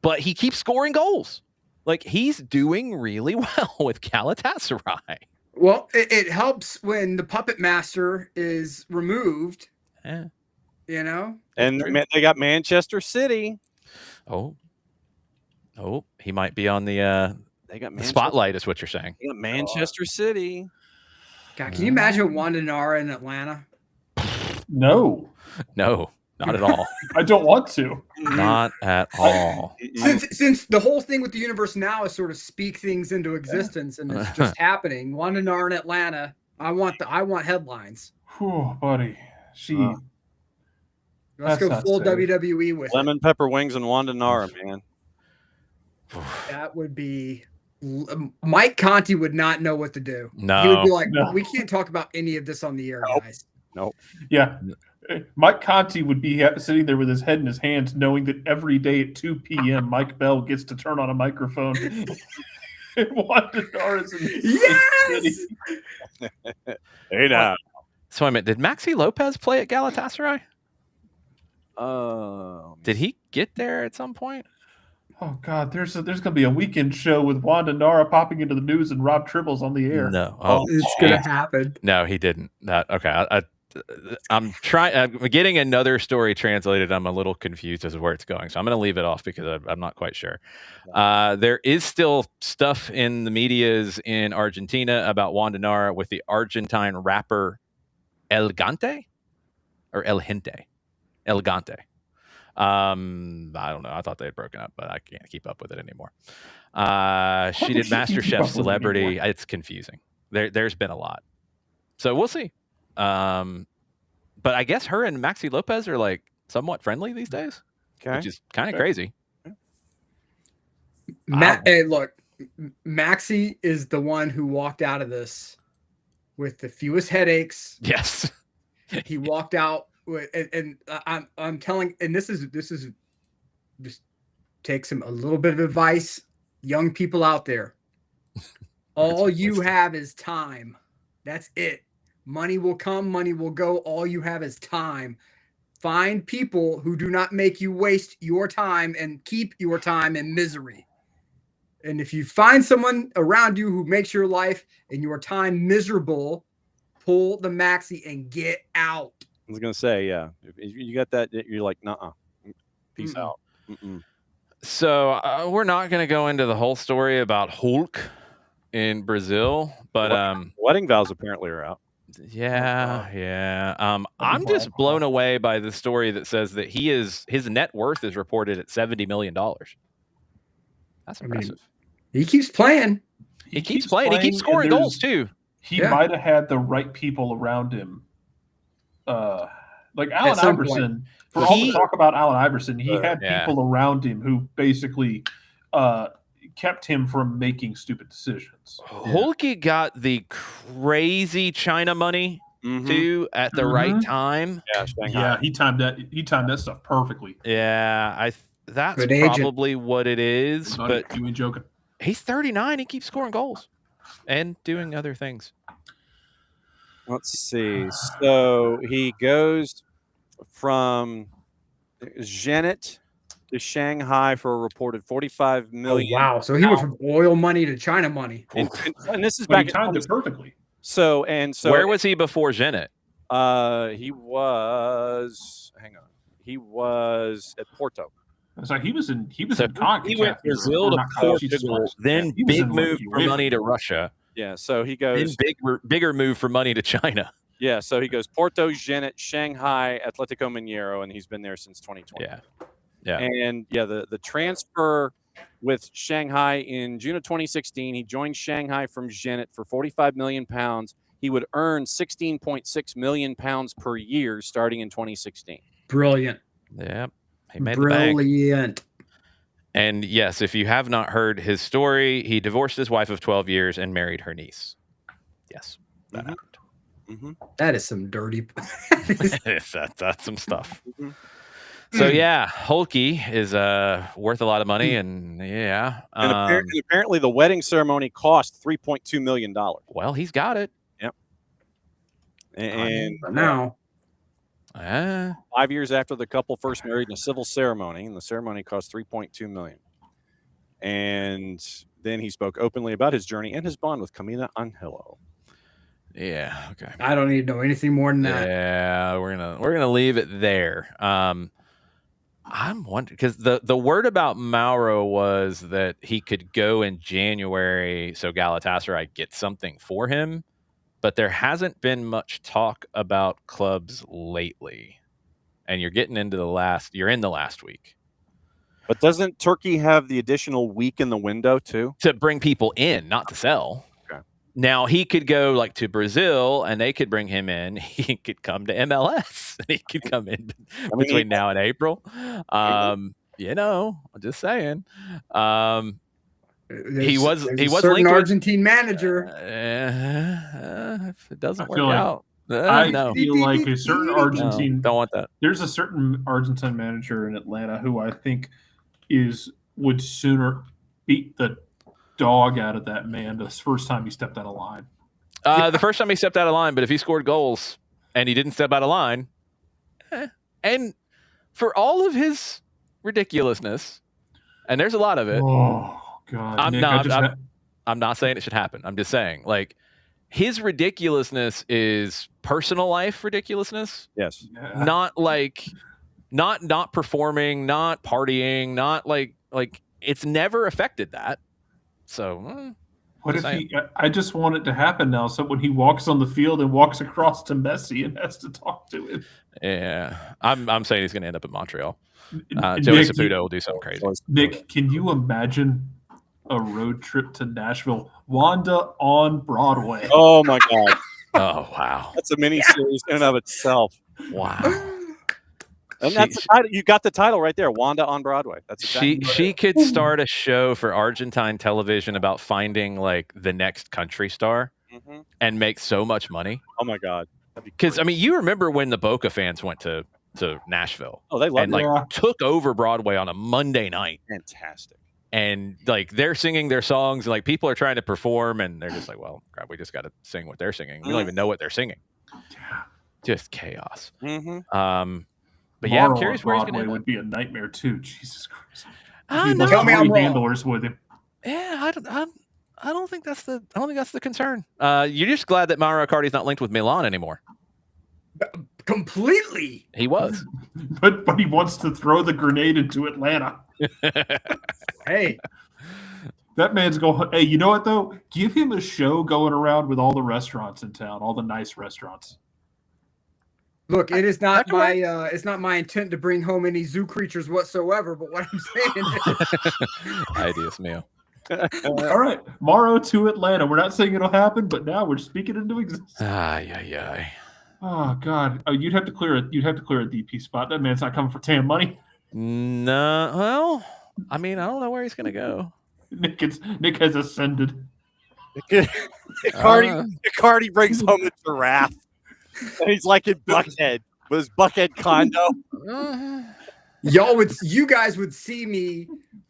but he keeps scoring goals. Like, he's doing really well with Galatasaray. Well, it helps when the puppet master is removed. Yeah. You know? And they got Manchester City. Oh, he might be on the spotlight is what you're saying. They got Manchester City. God, can you imagine Wanda Nara in Atlanta? No, not at all. I don't want to. Not at all. Since the whole thing with the universe now is sort of speak things into existence and it's just happening. Wanda Nara in Atlanta. I want headlines. Whew, buddy. Let's go full safe. WWE with Lemon pepper wings and Wanda Nara, man. That would be. Mike Conti would not know what to do. No. He would be like, No. "We can't talk about any of this on the air, guys." Nope. Yeah. Mike Conti would be sitting there with his head in his hands, knowing that every day at 2 p.m. Mike Bell gets to turn on a microphone. And Wanda Nara's in the Yes! Hey now. So, I mean, did Maxi Lopez play at Galatasaray? Did he get there at some point? Oh God, there's gonna be a weekend show with Wanda Nara popping into the news and Rob Tribble's on the air. No, oh, It's gonna happen. no, he didn't. Okay. I'm getting another story translated. I'm a little confused as to where it's going, so I'm going to leave it off because I'm not quite sure. There is still stuff in the medias in Argentina about Wanda Nara with the Argentine rapper El Gante or El Gente. El Gante. I don't know. I thought they had broken up, but I can't keep up with it anymore. She did MasterChef Celebrity. It's confusing. There's been a lot, so we'll see. But I guess her and Maxi Lopez are like somewhat friendly these days, which is kind of crazy. Hey, look, Maxi is the one who walked out of this with the fewest headaches. Yes, he walked out with, and I'm telling, and this is just take a little bit of advice, young people out there. All you have is time. That's it. Money will come, money will go. All you have is time. Find people who do not make you waste your time and keep your time in misery. And if you find someone around you who makes your life and your time miserable, pull the Maxi and get out. I was going to say, yeah. If you got that, you're like, nuh-uh. Peace out. So we're not going to go into the whole story about Hulk in Brazil, but wedding vows apparently are out. Yeah. I'm just blown away by the story that says that his net worth is reported at $70 million. That's impressive. He keeps playing. He keeps playing. He keeps scoring goals too. He might have had the right people around him. Like Allen Iverson. For all the talk about Allen Iverson, he had people around him who basically kept him from making stupid deciims. Hulky got the crazy China money too at the right time. Yeah, he timed that stuff perfectly. Yeah, that's probably what it is. But you ain't joking. He's 39. He keeps scoring goals and doing other things. Let's see. So he goes from Zenit to Shanghai for a reported $45 million. Oh, wow. So he went from oil money to China money. And this is back in time perfectly. So where was he before Zenit? He was at Porto. It's like he was in he went Brazil to Portugal, then big move for money to Russia. Yeah, so he goes bigger move for money to China. Yeah, so he goes Porto, Zenit, Shanghai, Atletico Mineiro, and he's been there since 2020. Yeah. And the transfer with Shanghai in June of 2016, he joined Shanghai from Zenit for £45 million. He would earn £16.6 million per year starting in 2016. Brilliant. Yeah. He made the bank. Brilliant. And yes, if you have not heard his story, he divorced his wife of 12 years and married her niece. Yes, that happened. That is some dirty. That's some stuff. So yeah, Hulky is worth a lot of money, and and apparently the wedding ceremony cost $3.2 million. Well, he's got it. Yep. And now. 5 years after the couple first married in a civil ceremony, and the ceremony cost $3.2 million. And then he spoke openly about his journey and his bond with Camila Angelo. Yeah. Okay. I don't need to know anything more than that. Yeah, we're gonna leave it there. I'm wondering because the word about Mauro was that he could go in January, so Galatasaray gets something for him. But there hasn't been much talk about clubs lately, and you're getting into you're in the last week. But doesn't Turkey have the additional week in the window too? To bring people in, not to sell. Okay. Now he could go like to Brazil and they could bring him in. He could come to MLS. He could come in between now and April. I'm just saying. He was certain Argentine manager. If it doesn't work out, I feel like a certain Argentine don't want that. There's a certain Argentine manager in Atlanta who I think would sooner beat the dog out of that man the first time he stepped out of line. The first time he stepped out of line, but if he scored goals and he didn't step out of line, and for all of his ridiculousness, and there's a lot of it. Oh God, I'm Nick, not. I'm not saying it should happen. I'm just saying, like, his ridiculousness is personal life ridiculousness. Yes. Yeah. Not like, not performing, not partying, not like it's never affected that. So. What Just if saying. I just want it to happen now. So when he walks on the field and walks across to Messi and has to talk to him. Yeah, I'm saying he's going to end up in Montreal. Joey Nick, Saputo will do something crazy. Nick, can you imagine a road trip to Nashville? Wanda on Broadway. Oh my God. Oh wow, That's a mini series in and of itself. wow. And that's the title. You got the title right there. Wanda on Broadway. That's she could start a show for Argentine television about finding like the next country star and make so much money. Oh my God. Because I mean, you remember when the Boca fans went to Nashville? Oh, they loved and like took over Broadway on a Monday night. Fantastic. And like they're singing their songs, and like people are trying to perform, and they're just like, "Well, crap, we just got to sing what they're singing. We don't even know what they're singing." Just chaos. But yeah, I'm curious where he's going to. Would be a nightmare too. Jesus Christ! Tell me I'm wrong. Handlers with him. Yeah, I don't think that's the concern. You're just glad that Mauro Icardi's not linked with Milan anymore. Completely. He was, but he wants to throw the grenade into Atlanta. Hey, that man's going. Hey, you know what though? Give him a show going around with all the restaurants in town, all the nice restaurants. Look, it is not it's not my intent to bring home any zoo creatures whatsoever. But what I'm saying, ideas, Mio. All right, Mauro to Atlanta. We're not saying it'll happen, but now we're speaking into existence. Yeah. Oh God! You'd have to clear it. You'd have to clear a DP spot. That man's not coming for TAM money. No, well, I mean, I don't know where he's gonna go. Nick has ascended. Icardi brings home a giraffe. And he's like in Buckhead with his Buckhead condo. you guys would see me.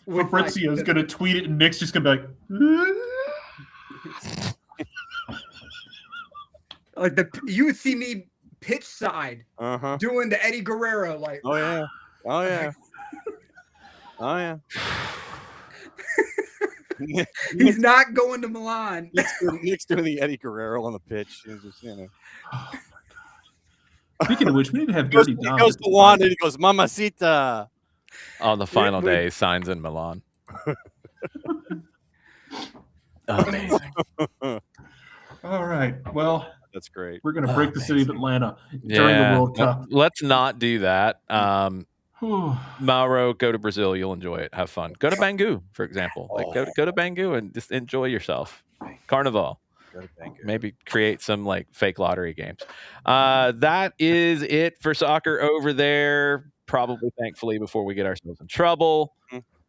Fabrizio's gonna tweet it, and Nick's just gonna be like, you would see me pitch side doing the Eddie Guerrero like. Oh yeah. He's not going to Milan. Nick's doing the Eddie Guerrero on the pitch. Just, Oh my God. Speaking of which, we need to have Dirty Dom. He goes to Wanda and he goes, Mamacita. On the final day, signs in Milan. Amazing. All right. Well, that's great. We're going to break the city of Atlanta during the World Cup. Let's not do that. Mauro, go to Brazil. You'll enjoy it. Have fun. Go to Bangu, for example. Like go to Bangu and just enjoy yourself. Carnival. Maybe create some like fake lottery games. That is it for soccer over there. Probably, thankfully, before we get ourselves in trouble.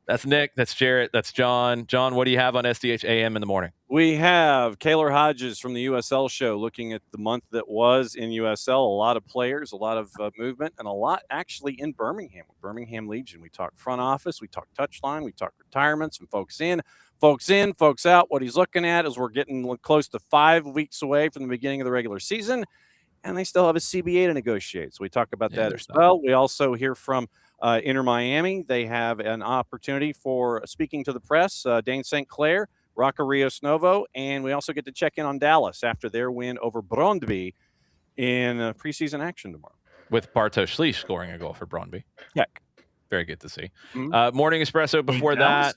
That's Nick. That's Jarrett. That's John. John, what do you have on SDH AM in the morning? We have Kaylor Hodges from the USL show looking at the month that was in USL. A lot of players, a lot of movement, and a lot actually in Birmingham. Birmingham Legion. We talked front office. We talked touchline. We talked retirements and folks in, folks out. What he's looking at is we're getting close to 5 weeks away from the beginning of the regular season, and they still have a CBA to negotiate. So we talk about that as well. We also hear from Inter Miami. They have an opportunity for speaking to the press. Dane St. Clair, Rocco Rios Novo, and we also get to check in on Dallas after their win over Brøndby in preseason action tomorrow. With Bartosz Schliess scoring a goal for Brøndby. Heck. Very good to see. Morning Espresso before that.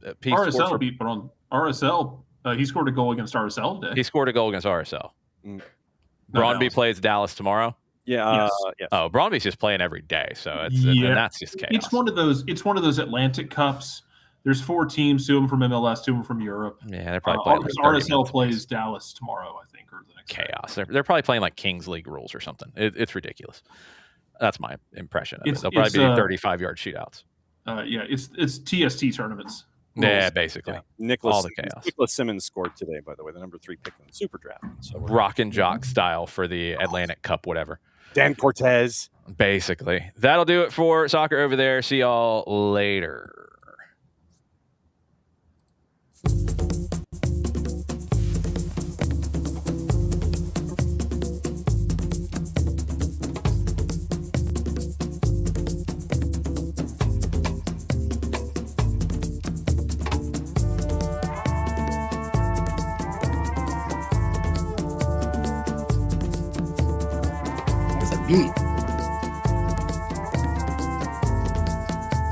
RSL beat Brøndby. RSL, he scored a goal against RSL today. He scored a goal against RSL. Brøndby plays Dallas tomorrow. Yeah. Yes. Oh, Brøndby's just playing every day, so that's just chaos. It's one of those Atlantic Cups. There's 4 teams, 2 of them from MLS, 2 of them from Europe. Yeah, they're probably playing. RSL plays Dallas tomorrow, I think, or the next chaos. They're probably playing like Kings League rules or something. It's ridiculous. That's my impression of it. They'll probably be 35-yard shootouts. It's TST tournaments. Yeah, basically. Yeah. All the chaos. Nicholas Simmons scored today, by the way, the number 3 pick in the Super Draft. So rock and jock style for the Atlantic Cup, whatever. Dan Cortez. Basically. That'll do it for soccer over there. See y'all later. beat.